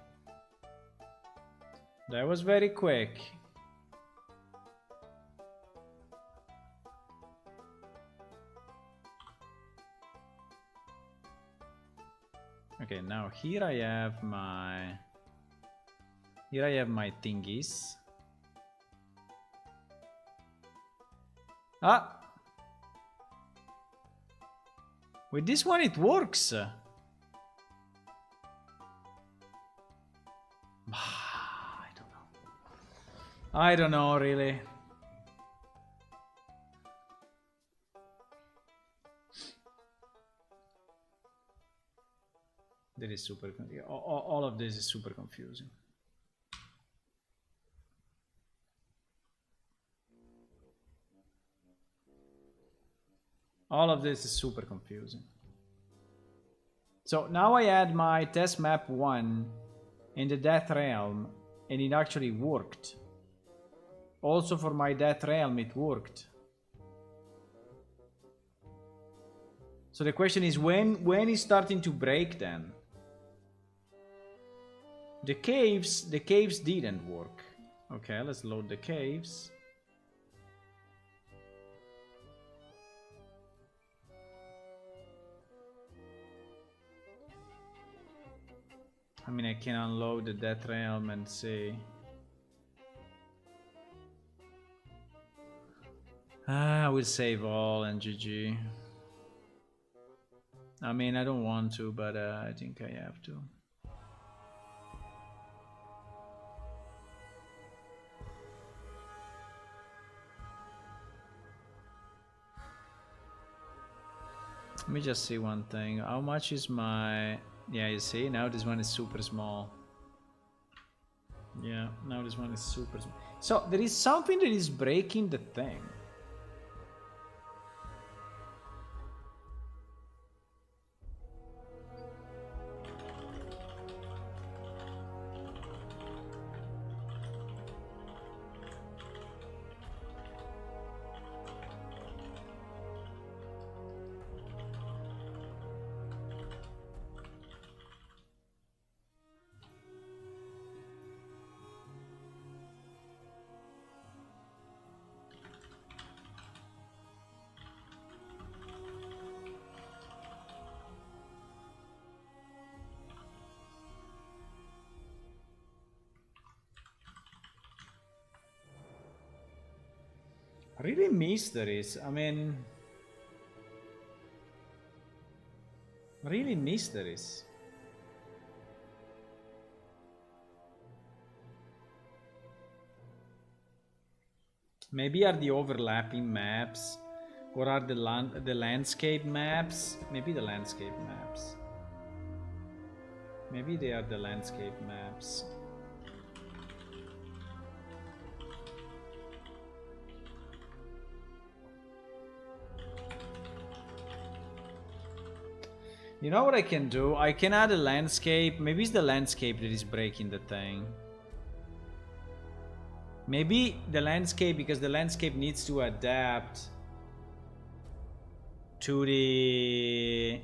That was very quick. Okay, now here I have my thingies. Ah! With this one it works. I don't know, really. That is super. All of this is super confusing. All of this is super confusing. So now I add my test map 1 in the Death Realm, and it actually worked. Also for my Death Realm, it worked. So the question is, when is starting to break then? The caves didn't work. Okay, let's load the caves. I mean, I can unload the Death Realm and see. I will save all and GG. I mean, I don't want to, but I think I have to. Let me just see one thing. How much is my... Yeah, you see, now this one is super small. Yeah, now this one is super small. So, there is something that is breaking the thing. Really mysteries. I mean, really mysteries. Maybe are the overlapping maps, or are the landscape maps? Maybe the landscape maps. Maybe they are the landscape maps. You know what I can do? I can add a landscape. Maybe it's the landscape that is breaking the thing. Maybe the landscape, because the landscape needs to adapt to the...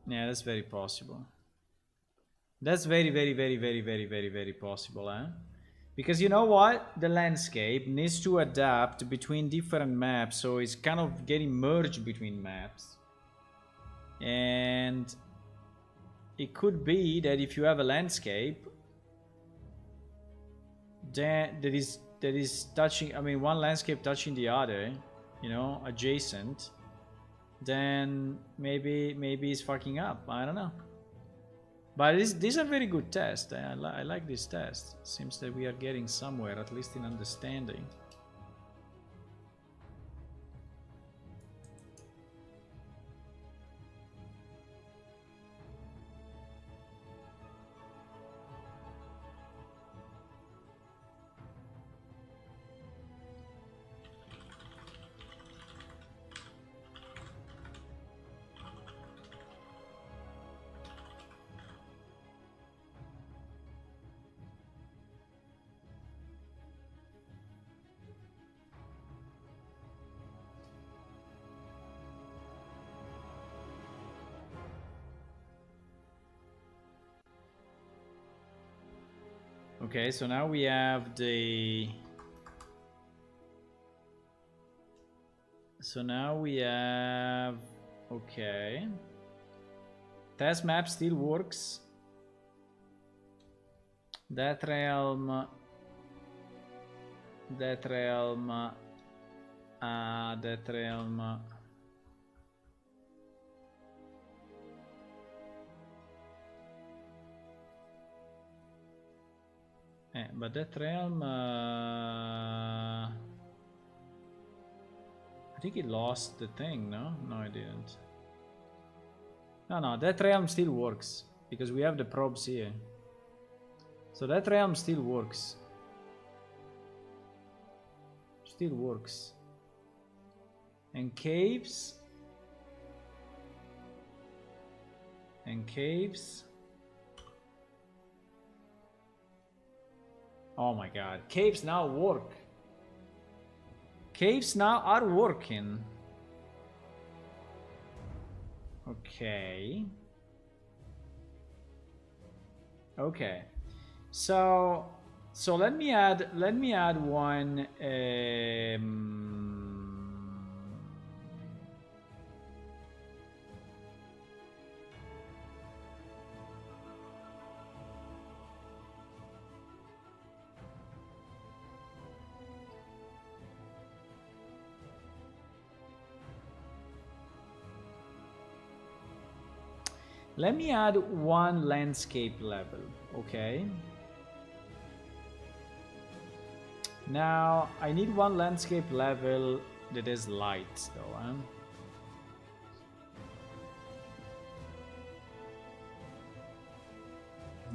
Yeah, that's very possible. That's very possible, eh? Because you know what? The landscape needs to adapt between different maps, so it's kind of getting merged between maps. And it could be that if you have a landscape that is touching, I mean, one landscape touching the other, you know, adjacent, then maybe it's fucking up. I don't know. But these are very good tests. I like this test. Seems that we are getting somewhere, at least in understanding. Okay, so now we have the... So now we have... Okay. Test map still works. That realm... That realm... that realm... But that realm... I think it lost the thing, no? No, it didn't. No, that realm still works. Because we have the probes here. So that realm still works. Still works. And caves... And caves... Oh my god. Caves now work. Caves now are working. Okay. Okay. So let me add one Let me add one landscape level, okay? Now, I need one landscape level that is light, though, huh?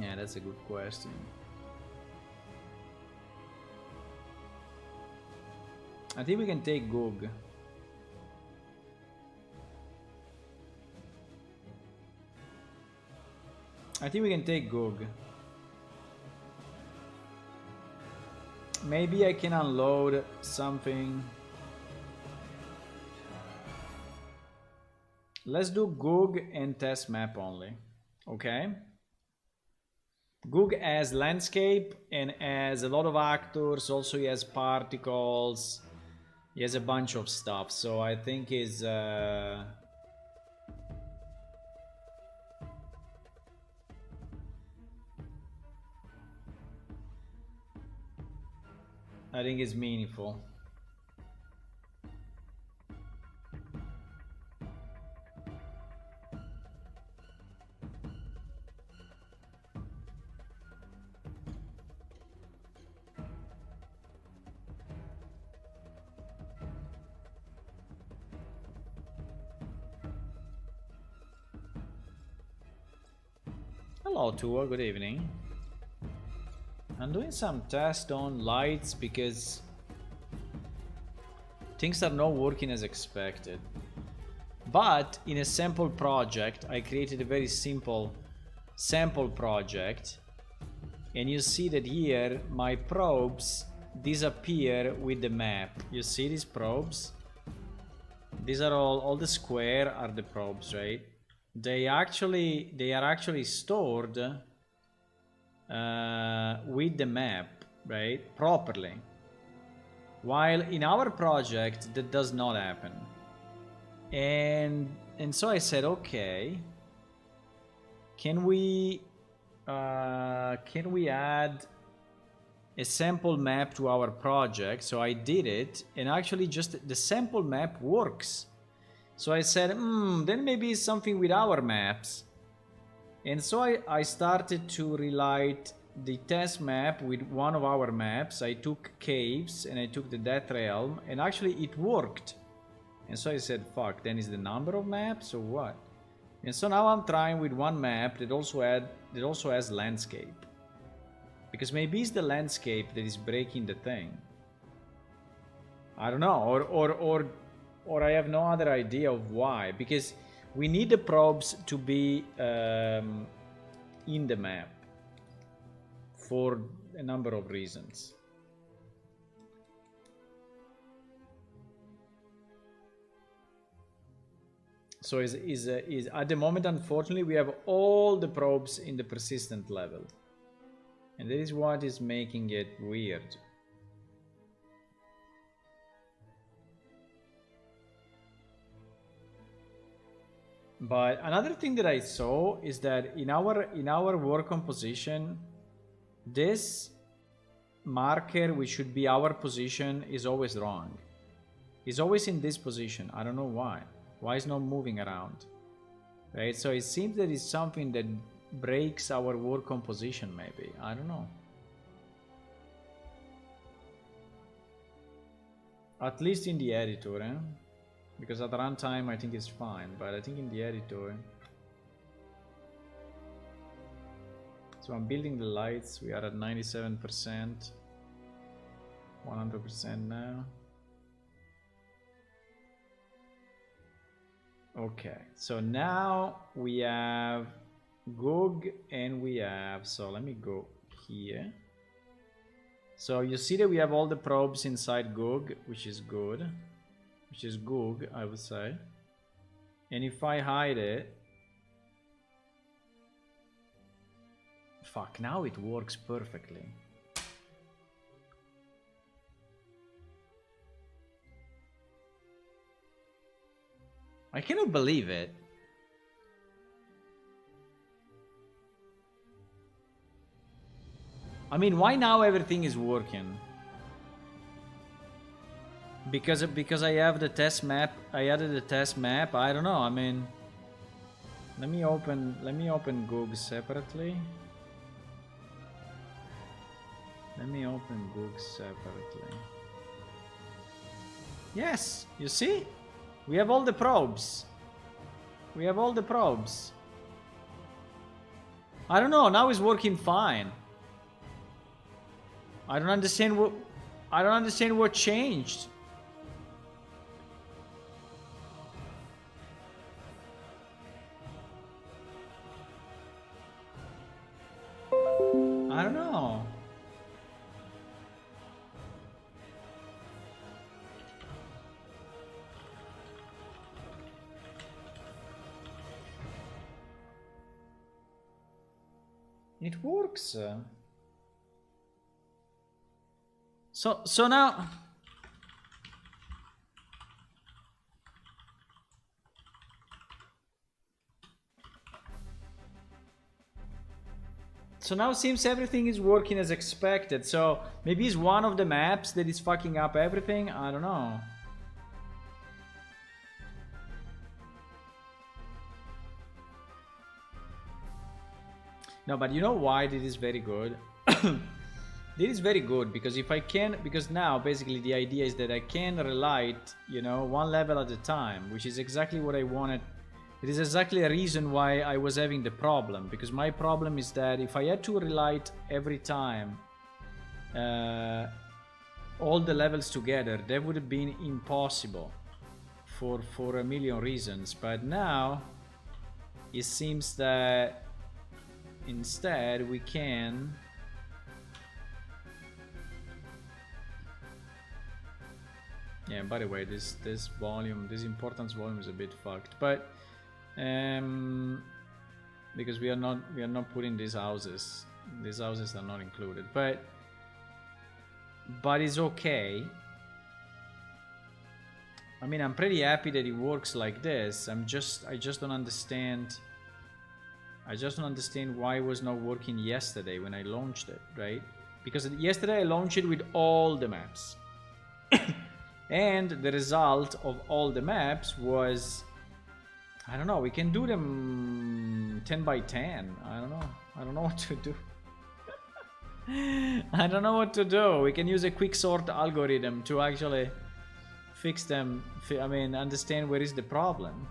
Yeah, that's a good question. I think we can take Goog. I think we can take Goog. Maybe I can unload something. Let's do Goog and test map only. Okay? Goog has landscape and has a lot of actors. Also, he has particles. He has a bunch of stuff. So I think is I think it's meaningful. Hello, Tua. Good evening. I'm doing some tests on lights because things are not working as expected. But in a sample project, I created a very simple sample project. And you see that here, my probes disappear with the map. You see these probes? These are all the square are the probes, right? They are actually stored with the map, right, properly, while in our project that does not happen. And so I said, okay, can we add a sample map to our project? So I did it, and actually just the sample map works. So I said, then maybe it's something with our maps. And so I started to relight the test map with one of our maps. I took caves and I took the Death Realm, and actually it worked. And so I said, fuck, then is the number of maps or what? And so now I'm trying with one map that also has landscape. Because maybe it's the landscape that is breaking the thing. I don't know, or I have no other idea of why. Because we need the probes to be in the map for a number of reasons. So is at the moment, unfortunately, we have all the probes in the persistent level. And that is what is making it weird. But another thing that I saw is that in our work composition, this marker, which should be our position, is always wrong. It's always in this position. I don't know why. Why is not moving around? Right? So it seems that it's something that breaks our work composition, maybe. I don't know. At least in the editor, eh? Because at runtime I think it's fine, but I think in the editor. So I'm building the lights. We are at 97%, 100% now. Okay, so now we have Goog and we have, so let me go here. So you see that we have all the probes inside Goog, which is good. Which is Goog, I would say. And if I hide it... Fuck, now it works perfectly. I cannot believe it. I mean, why now everything is working? Because I have the test map. I added the test map. I don't know. I mean, Let me open Goog separately. Let me open Goog separately. Yes, you see? We have all the probes. We have all the probes. I don't know, now it's working fine. I don't understand what changed. I don't know. It works. So now. So now it seems everything is working as expected. So maybe it's one of the maps that is fucking up everything. I don't know. No, but you know why this is very good? This is very good because if I can, because now basically the idea is that I can relight, you know, one level at a time, which is exactly what I wanted. It is exactly a reason why I was having the problem, because my problem is that if I had to relight every time all the levels together, that would have been impossible for a million reasons. But now it seems that instead we can yeah, by the way, this volume, this importance volume is a bit fucked, but because we are not putting these houses are not included, but it's okay. I mean, I'm pretty happy that it works like this. I just don't understand why it was not working yesterday when I launched it, right? Because yesterday I launched it with all the maps. And the result of all the maps was, I don't know, we can do them 10 by 10. I don't know what to do. I don't know what to do. We can use a quick sort algorithm to actually fix them. I mean, understand where is the problem.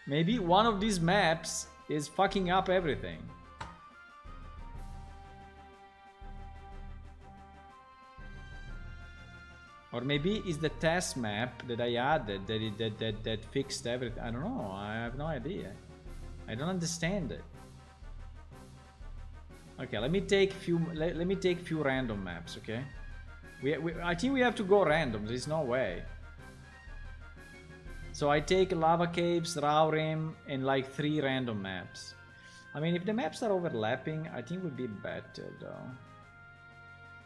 Maybe one of these maps is fucking up everything. Or maybe it's the test map that I added that fixed everything. I don't know. I have no idea. I don't understand it. Okay, let me take few random maps. Okay, I think we have to go random. There's no way. So I take lava caves, raw rim, and like 3 random maps. I mean, if the maps are overlapping, I think it would be better though.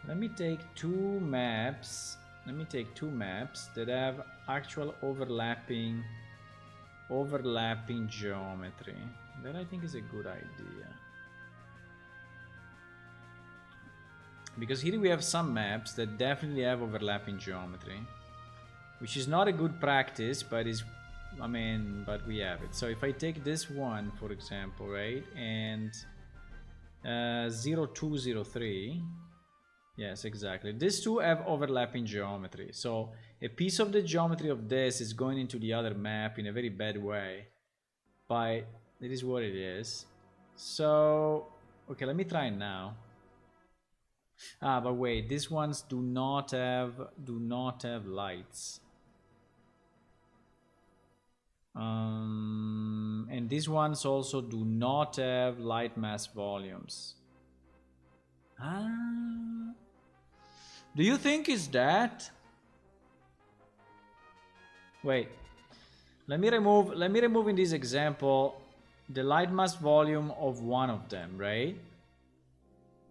Let me take 2 maps. Let me take 2 maps that have actual overlapping geometry. That I think is a good idea. Because here we have some maps that definitely have overlapping geometry, which is not a good practice, but is, I mean, but we have it. So if I take this one, for example, right, and 0203. Yes, exactly. These two have overlapping geometry. So a piece of the geometry of this is going into the other map in a very bad way. But it is what it is. So, okay, let me try it now. Ah, but wait, these ones do not have lights. And these ones also do not have light mass volumes. Ah. Do you think it's that? Wait. Let me remove in this example the light mass volume of one of them, right?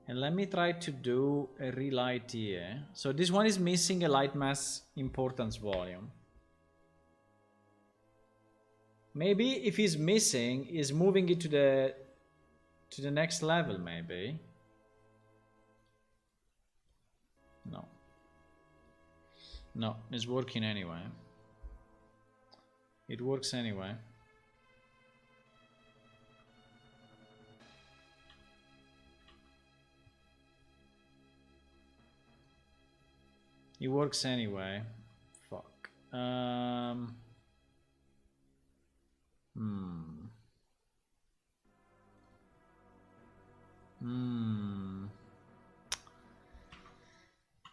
And let me try to do a relight here. So this one is missing a light mass importance volume. Maybe if he's missing, he's moving it to the next level, maybe. No, it's working anyway. It works anyway. It works anyway. Fuck.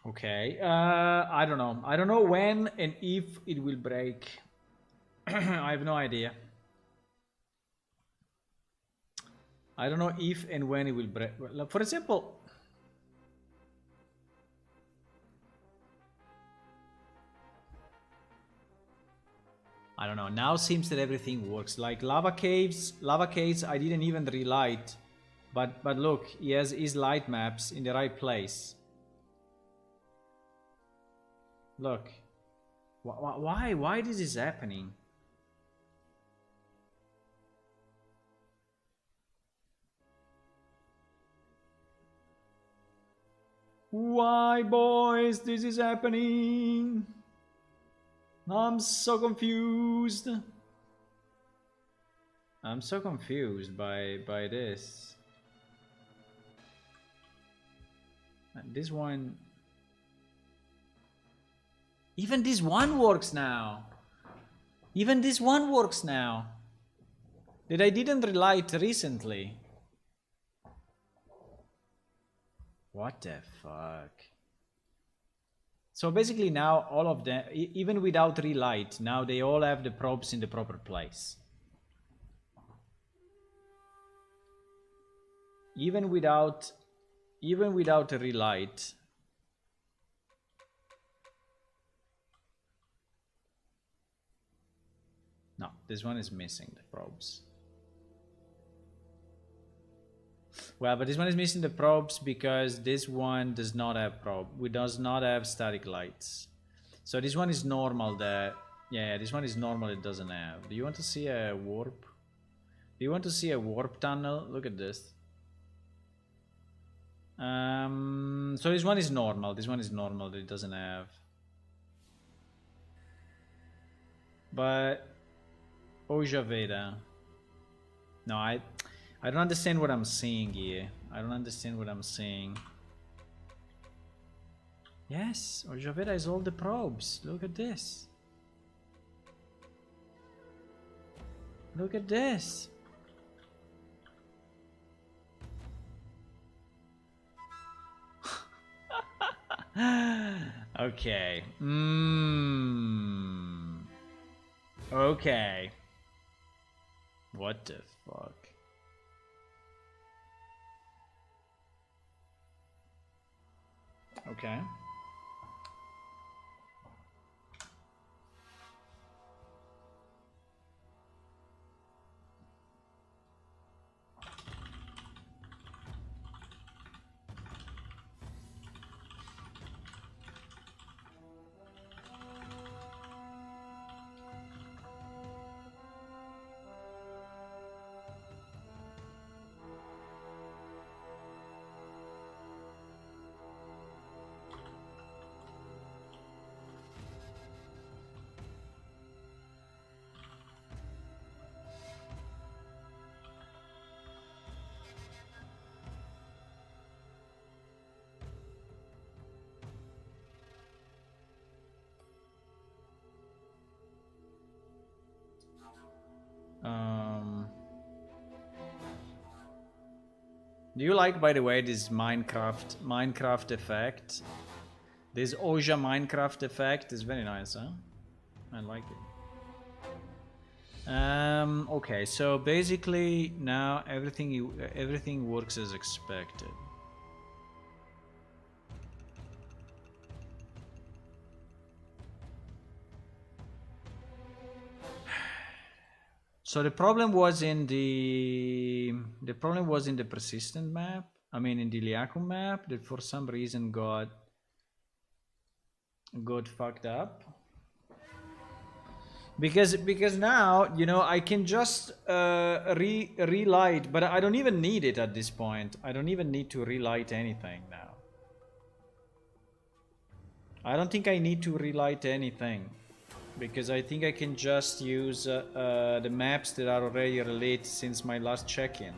Okay. I don't know. I don't know when and if it will break. I have no idea. I don't know if and when it will break. For example, I don't know. Now seems that everything works. Like lava caves, I didn't even relight. But look, he has his light maps in the right place. Look. Why this is happening? Why, boys, this is happening? I'm so confused. I'm so confused by this. And this one... Even this one works now. Even this one works now. That I didn't relight recently. What the fuck? So basically now all of them, even without relight, now they all have the probes in the proper place. Even without a relight. No, this one is missing the probes. Well, but this one is missing the probes because this one does not have probe. It does not have static lights. So this one is normal that... Yeah, this one is normal it doesn't have. Do you want to see a warp? Do you want to see a warp tunnel? Look at this. So this one is normal. This one is normal that it doesn't have. But... Ojaveda. No, I don't understand what I'm seeing here. I don't understand what I'm seeing. Yes, Ojaveda has all the probes. Look at this. Look at this. Okay. Okay. What the fuck? Okay. Do you like, by the way, this Minecraft effect? This Oja Minecraft effect is very nice, huh? I like it. Okay, so basically now everything works as expected. So the problem was in the persistent map. I mean in the Liakum map that for some reason got fucked up. Because now, you know, I can just relight, but I don't even need it at this point. I don't even need to relight anything now. I don't think I need to relight anything. because I think I can just use the maps that are already related since my last check-in,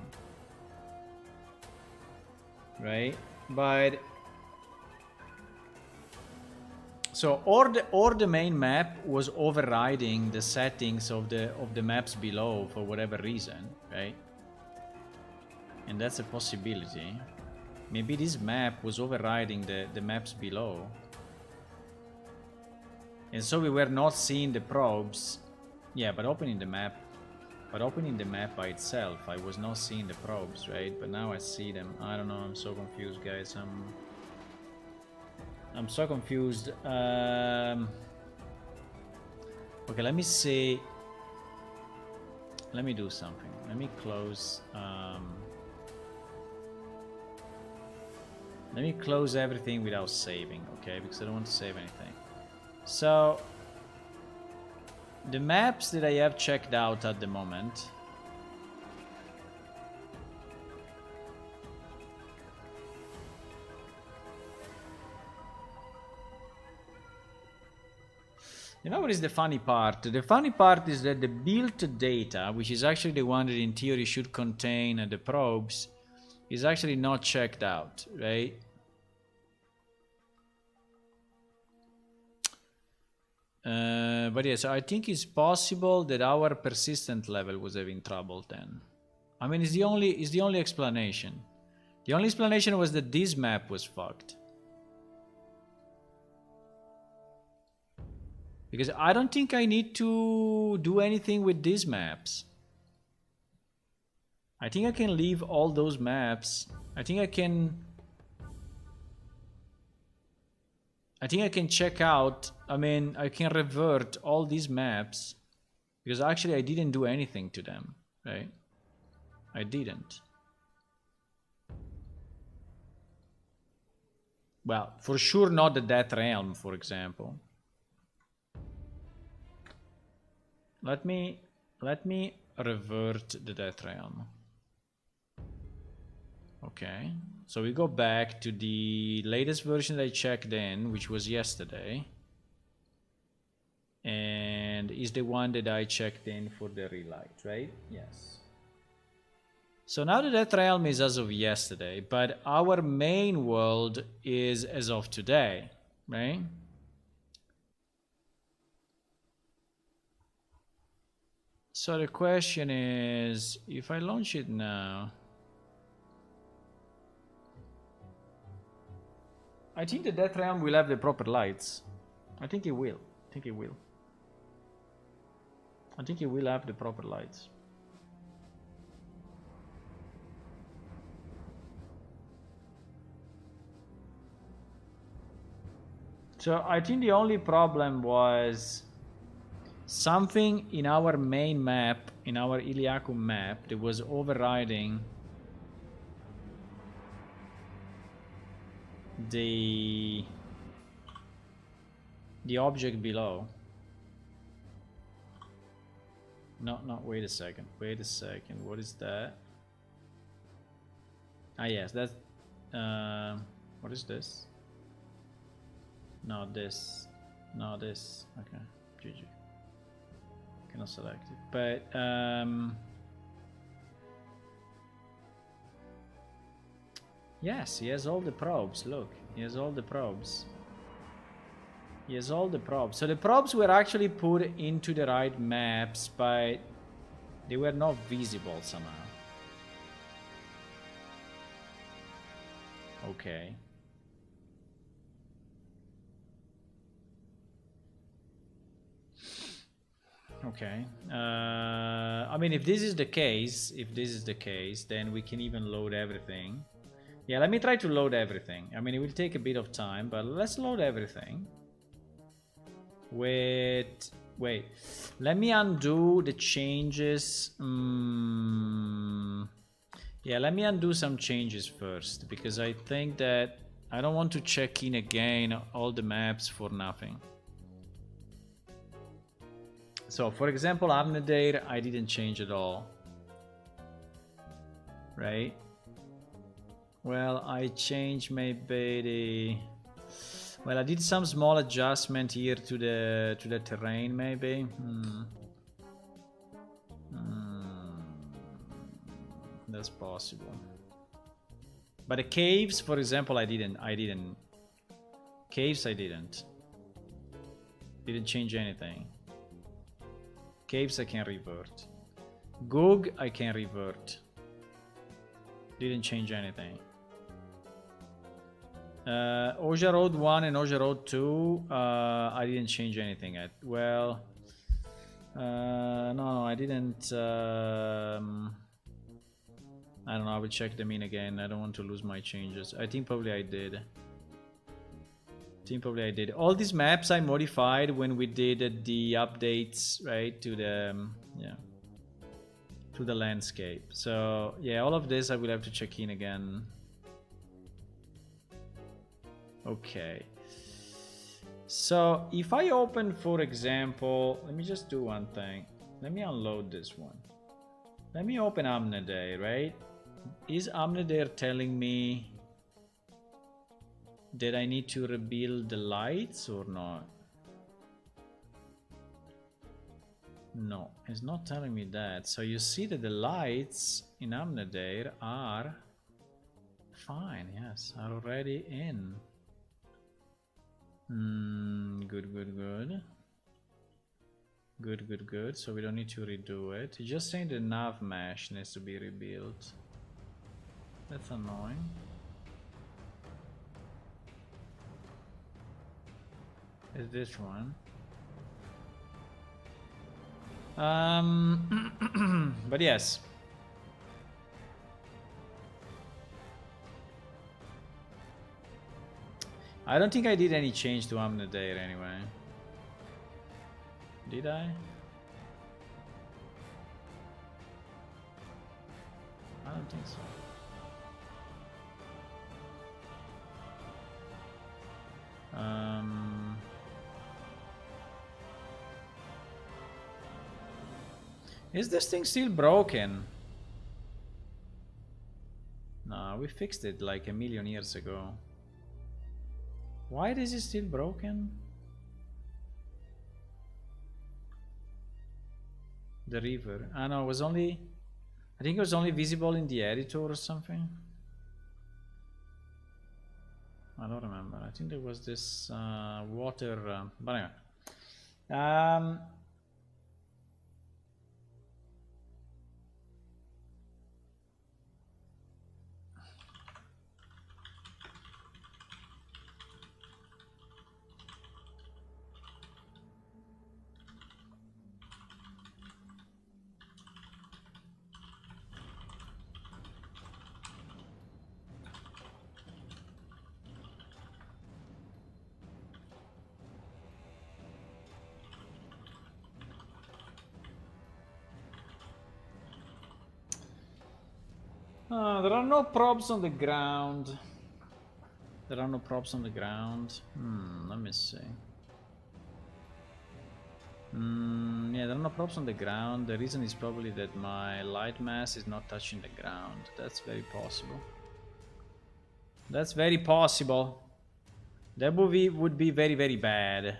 right? But so or the main map was overriding the settings of the maps below for whatever reason, right? And that's a possibility. Maybe this map was overriding the maps below. And so we were not seeing the probes. Yeah, but opening the map by itself, I was not seeing the probes, right? But now I see them. I don't know, I'm so confused, guys. I'm so confused. Okay, let me see. Let me do something. Let me close. Let me close everything without saving, okay? Because I don't want to save anything. So, the maps that I have checked out at the moment. You know what is the funny part? The funny part is that the built data, which is actually the one that in theory should contain the probes, is actually not checked out, right? But yeah, so I think it's possible that our persistent level was having trouble then. I mean, it's the only explanation. The only explanation was that this map was fucked. Because I don't think I need to do anything with these maps. I think I can leave all those maps. I think I can check out, I mean, I can revert all these maps. Because actually I didn't do anything to them, right? I didn't. Well, for sure not the Death Realm, for example. Let me revert the Death Realm. Okay, so we go back to the latest version that I checked in, which was yesterday. And is the one that I checked in for the relight, right? Yes. So now the Death Realm is as of yesterday, but our main world is as of today, right? So the question is, if I launch it now, I think the Death Realm will have the proper lights. I think it will. I think it will. I think it will have the proper lights. So I think the only problem was something in our main map, in our Iliacum map, that was overriding the object below. No, wait a second. Wait a second. What is that? Ah, yes, that's what is this? No, this. No, this. Okay, GG. Cannot select it. But yes, he has all the probes. Look, he has all the probes. He has all the probes. So the probes were actually put into the right maps, but they were not visible somehow. Okay. Okay. I mean, if this is the case, then we can even load everything. Yeah, let me try to load everything. I mean, it will take a bit of time, but let's load everything. Wait, let me undo the changes. Yeah, let me undo some changes first, because I think that I don't want to check in again all the maps for nothing. So, for example, Abnedare, I didn't change at all. Right? Well, I changed maybe the... Well, I did some small adjustment here to the terrain, maybe. That's possible. But the caves, for example, I didn't. Caves, I didn't. Didn't change anything. Caves, I can revert. Goog, I can revert. Didn't change anything. Oja Road 1 and Oja Road 2, I didn't change anything yet. Well, no, I didn't. I don't know, I will check them in again. I don't want to lose my changes. I think probably I did. All these maps I modified when we did the updates, right, to the, to the landscape. So, yeah, all of this I will have to check in again. Okay. So, if I open, for example, let me just do one thing. Let me unload this one. Let me open Amnedare, right? Is Amnedare telling me that I need to rebuild the lights or not? No, it's not telling me that. So you see that the lights in Amnedare are fine, yes, are already in. Good. So we don't need to redo it. It's just saying the nav mesh needs to be rebuilt. That's annoying. Is this one? But yes. I don't think I did any change to Amnedare anyway. Did I? I don't think so. Is this thing still broken? No, we fixed it like a million years ago. Why is it still broken? The river. Ah no, it was only... I think it was only visible in the editor or something. I don't remember. I think there was this water... but anyway. There are no props on the ground. Let me see. Yeah, there are no props on the ground. The reason is probably that my light mass is not touching the ground. That's very possible. That movie would be very, very bad.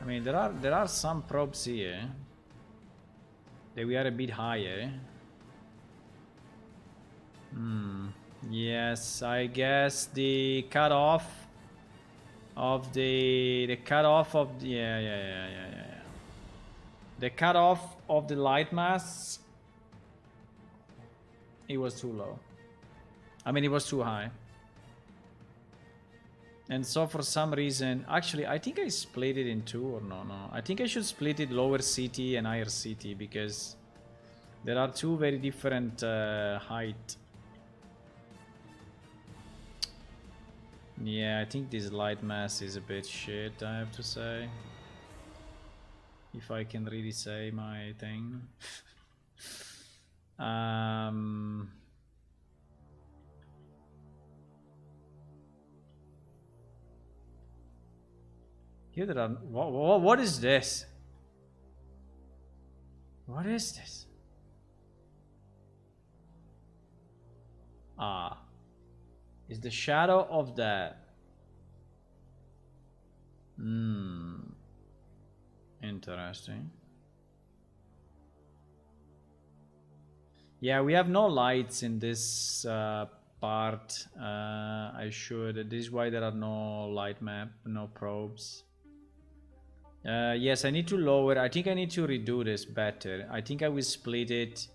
I mean, there are some props here that we are a bit higher. Yes, I guess the cutoff of the The cutoff of the light mass, it was too low. I mean, it was too high. And so for some reason, actually, I think I split it in two or no. I think I should split it lower city and higher city because there are two very different height. Yeah, I think this light mass is a bit shit, I have to say. If I can really say my thing. Here there are... What is this? What is this? Ah, is the shadow of that. Interesting. Yeah, we have no lights in this part. I should. This is why there are no light map, no probes. Yes, I need to lower. I think I need to redo this better. I think I will split it.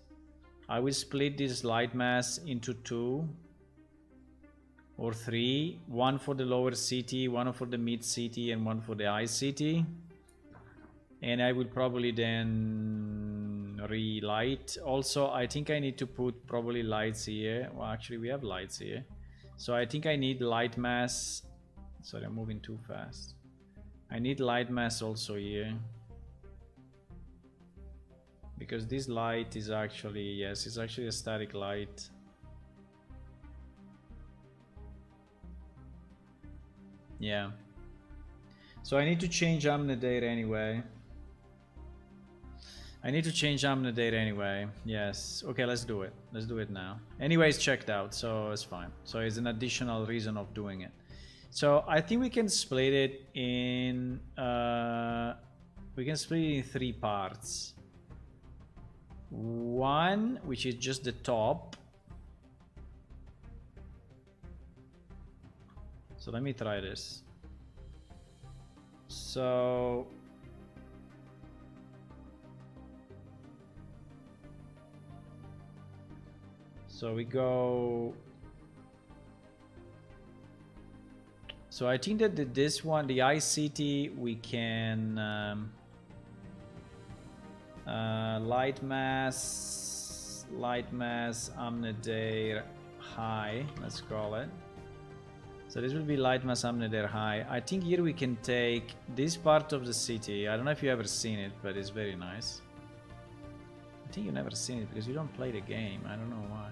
I will split this light mass into 2 or 3. One for the lower city, one for the mid city, and one for the high city. And I will probably then relight. Also, I think I need to put probably lights here. Well, actually, we have lights here. So I think I need light mass. Sorry, I'm moving too fast. I need light mass also here. Because this light is actually, yes, it's actually a static light. Yeah. So I need to change Amnedare anyway. I need to change Amnedare anyway. Yes. Okay, let's do it. Let's do it now. Anyway, it's checked out, so it's fine. So it's an additional reason of doing it. So I think we can split it in... we can split it in 3 parts. One, which is just the top. So let me try this. So we go. So I think that this one, the ICT, we can light mass, Amnedare high, let's call it. So this will be light mass Amnedare high. I think here we can take this part of the city. I don't know if you ever seen it, but it's very nice. I think you've never seen it because you don't play the game. I don't know why.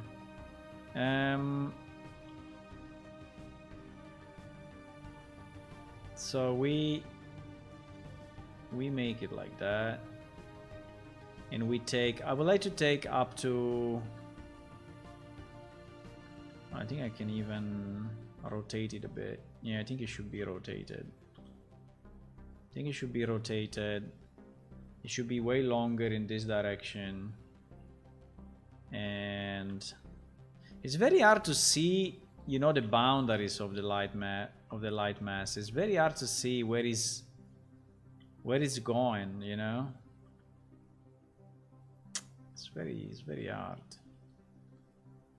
So we make it like that, and we take. I would like to take up to. I think I can even rotate it a bit. Yeah, I think it should be rotated. I think it should be rotated. It should be way longer in this direction. And it's very hard to see, you know, the boundaries of the light mass. It's very hard to see where it's going, you know. It's very hard.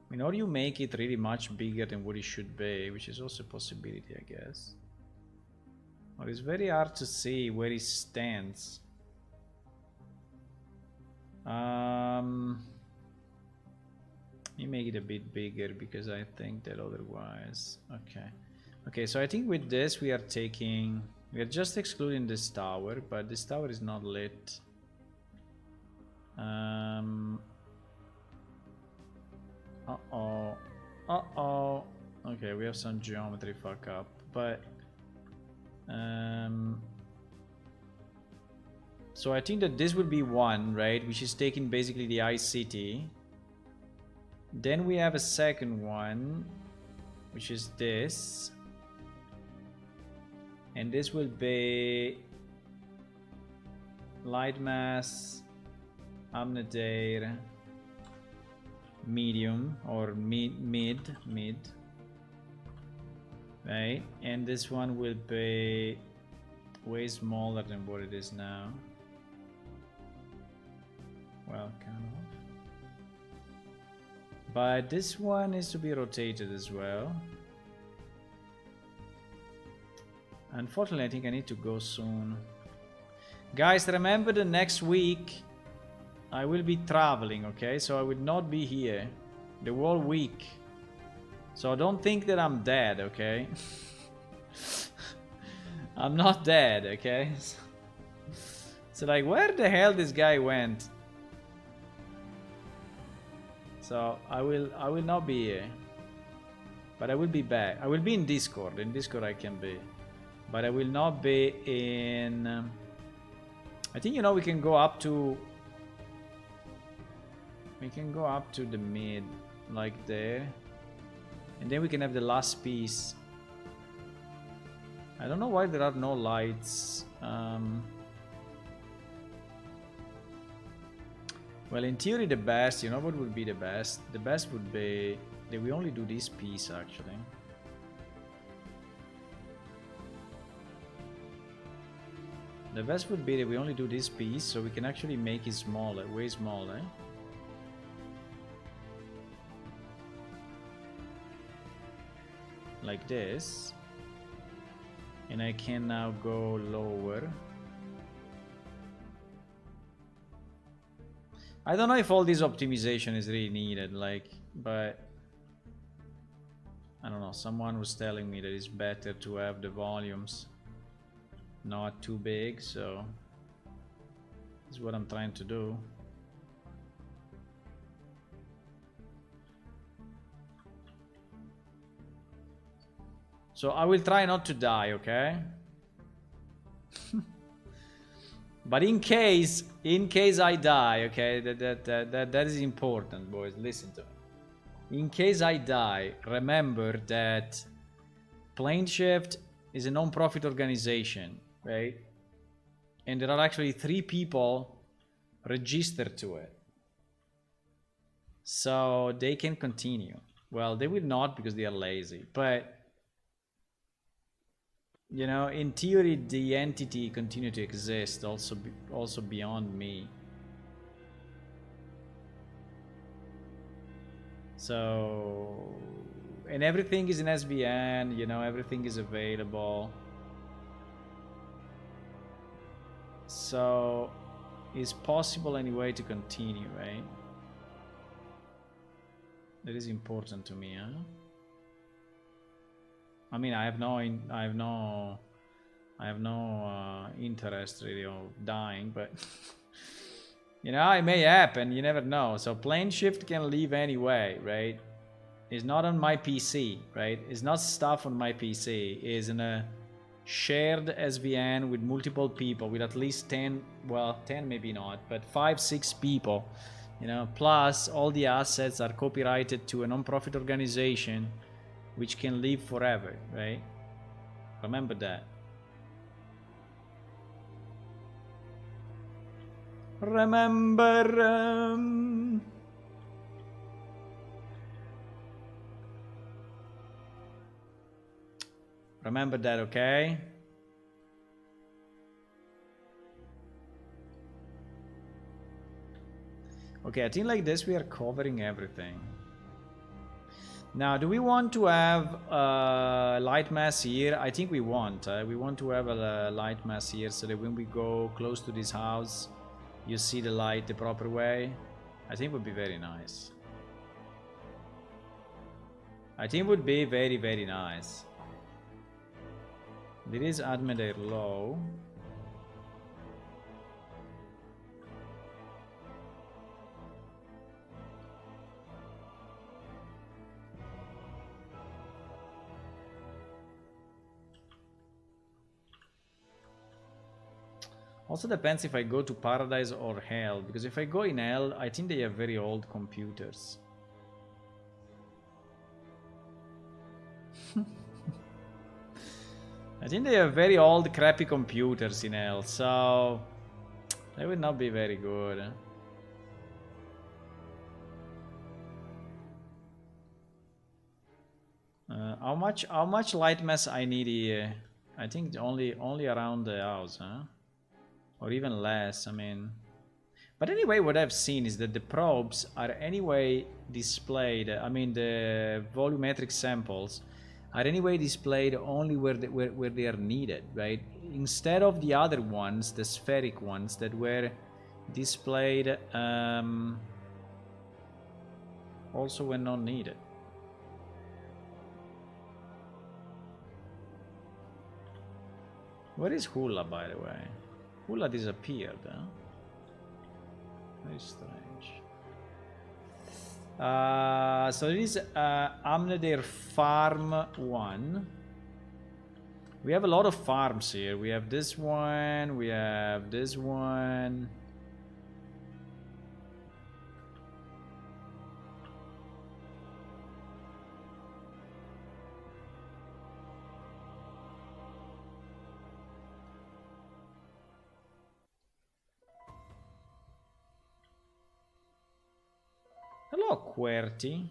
I mean, or you make it really much bigger than what it should be, which is also a possibility, I guess. But it's very hard to see where it stands. Let me make it a bit bigger because I think that otherwise... Okay, so I think with this we are just excluding this tower, but this tower is not lit. Okay, we have some geometry fuck up, but so I think that this would be one, right, which is taking basically the ICT. Then we have a second one, which is this, and this will be light mass Amnedare medium or mid, right? And this one will be way smaller than what it is now. Well, kind of. But this one needs to be rotated as well. Unfortunately, I think I need to go soon. Guys, remember the next week I will be traveling, okay? So I will not be here the whole week. So don't think that I'm dead, okay? I'm not dead, okay? So like, where the hell this guy went? So I will not be here. But I will be back. I will be in Discord. In Discord I can be. But I will not be in... I think, you know, we can go up to... We can go up to the mid, like there. And then we can have the last piece. I don't know why there are no lights. Well, in theory, the best, you know what would be the best? The best would be that we only do this piece, actually. The best would be that we only do this piece, so we can actually make it smaller, way smaller. Like this. And I can now go lower. I don't know if all this optimization is really needed, like, but I don't know, someone was telling me that it's better to have the volumes not too big, so this is what I'm trying to do. So I will try not to die, okay? But in case I die, okay, that is important, boys. Listen to me. In case I die, remember that PlaneShift is a non-profit organization, right? And there are actually 3 people registered to it, so they can continue. Well, they will not because they are lazy, but you know, in theory, the entity continue to exist also beyond me. So, and everything is in SVN, you know, everything is available. So, it's possible anyway to continue, right? That is important to me, huh? I mean, I have no interest really of dying, but you know, it may happen. You never know. So PlaneShift can leave anyway, right? It's not on my PC, right? It's not stuff on my PC. It's in a shared SVN with multiple people, with at least 10. Well, 10 maybe not, but 5-6 people. You know, plus all the assets are copyrighted to a non-profit organization, which can live forever, right? Remember that. Remember. Remember that, okay? Okay, I think like this we are covering everything. Now, do we want to have a light mass here? I think we want. We want to have a light mass here so that when we go close to this house, you see the light the proper way. I think it would be very nice. I think it would be very, very nice. There is Admeder low. Also depends if I go to Paradise or Hell, because if I go in Hell, I think they have very old computers. I think they have very old, crappy computers in Hell, so that would not be very good. How much light mass I need here? I think only around the house, huh? Or even less, I mean. But anyway, what I've seen is that the probes are anyway displayed, I mean the volumetric samples are anyway displayed only where they are needed, right? Instead of the other ones, the spheric ones that were displayed also when not needed. Where is Hula, by the way? Hula disappeared, huh? Very strange. So it is Amneder Farm 1. We have a lot of farms here. We have this one, we have this one. Hello, QWERTY.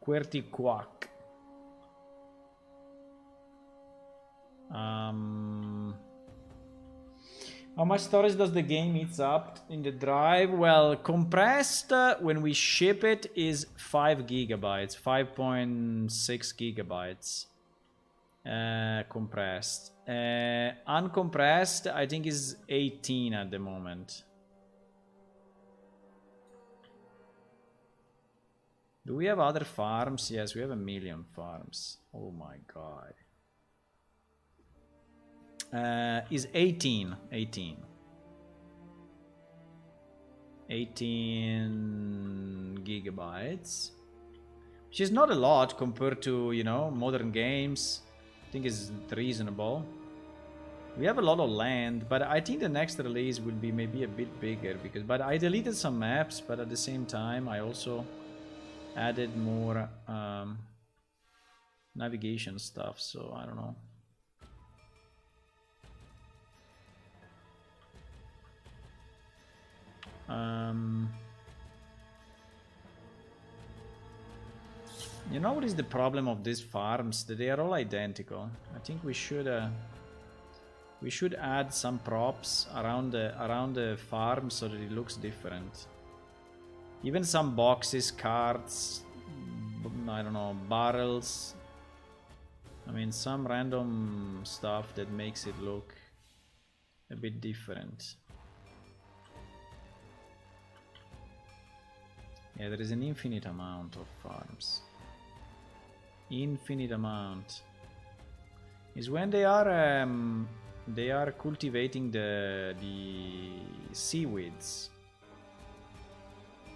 QWERTY Quack. How much storage does the game eat up in the drive? Well, compressed when we ship it is 5 gigabytes, 5.6 gigabytes. Compressed. Uncompressed, I think is 18 at the moment. Do we have other farms? Yes, we have 1 million farms. Oh my god. Is 18 gigabytes, which is not a lot compared to, you know, modern games. I think it's reasonable. We have a lot of land, but I think the next release will be maybe a bit bigger because, but I deleted some maps, but at the same time I also added more navigation stuff, so I don't know. You know what is the problem of these farms? That they are all identical. I think we should add some props around the farm so that it looks different. Even some boxes, carts, I don't know, barrels. I mean, some random stuff that makes it look a bit different. Yeah, there is an infinite amount of farms. Infinite amount. Is when they are cultivating the seaweeds,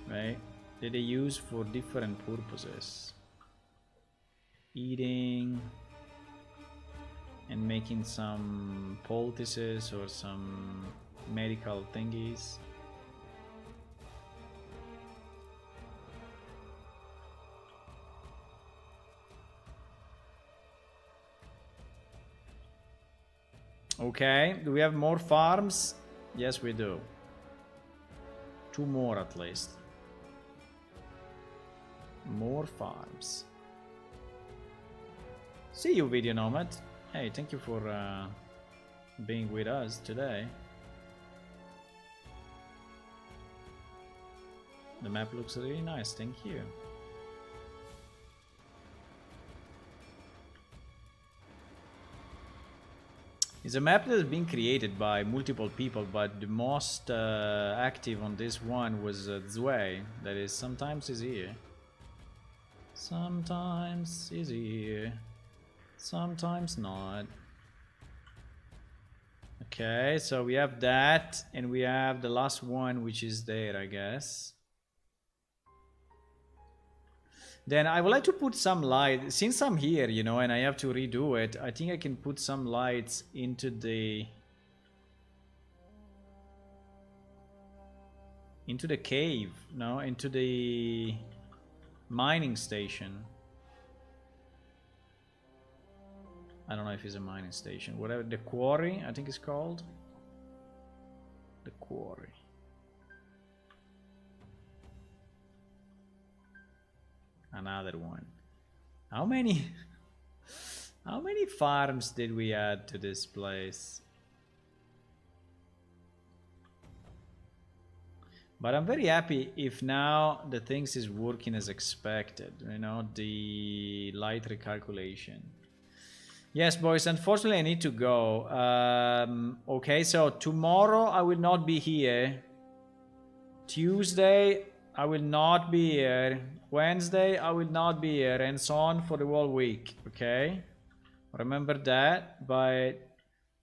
right? That they use for different purposes. Eating and making some poultices or some medical thingies. Okay, do we have more farms? Yes, we do. 2 more at least. More farms. See you, Video Nomad. Hey, thank you for being with us today. The map looks really nice, thank you. It's a map that has been created by multiple people, but the most active on this one was Zwei. That is, sometimes he's here. Sometimes he's here. Sometimes not. Okay, so we have that, and we have the last one, which is there, I guess. Then I would like to put some light, since I'm here, you know, and I have to redo it, I think I can put some lights into the cave, no, into the mining station. I don't know if it's a mining station, whatever, the quarry, I think it's called. The quarry. Another one. How many farms did we add to this place? But I'm very happy if now the things is working as expected, you know, the light recalculation. Yes, boys, unfortunately I need to go. Okay, so tomorrow I will not be here. Tuesday I will not be here. Wednesday I will not be here, and so on for the whole week, okay? Remember that, but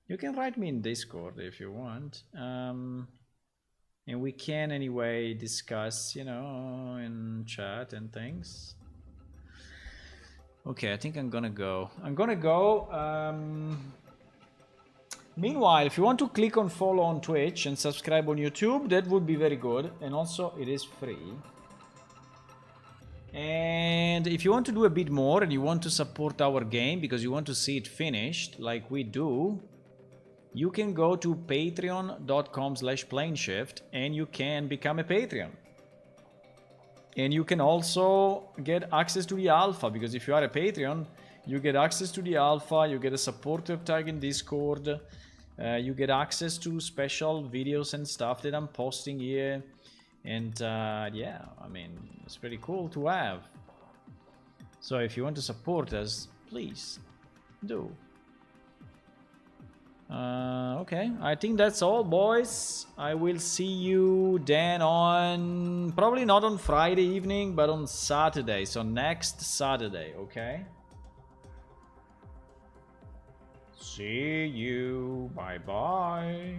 you can write me in Discord if you want. And we can anyway discuss, you know, in chat and things. Okay, I think I'm gonna go. Meanwhile, if you want to click on follow on Twitch and subscribe on YouTube, that would be very good. And also, it is free. And if you want to do a bit more and you want to support our game because you want to see it finished, like we do, you can go to patreon.com/planeshift and you can become a Patreon. And you can also get access to the alpha, because if you are a Patreon, you get access to the alpha, you get a supporter tag in Discord, you get access to special videos and stuff that I'm posting here. And yeah, I mean, it's pretty cool to have. So if you want to support us, please do. Okay, I think that's all, boys. I will see you then on, probably not on Friday evening, but on Saturday. So next Saturday, okay? See you. Bye-bye.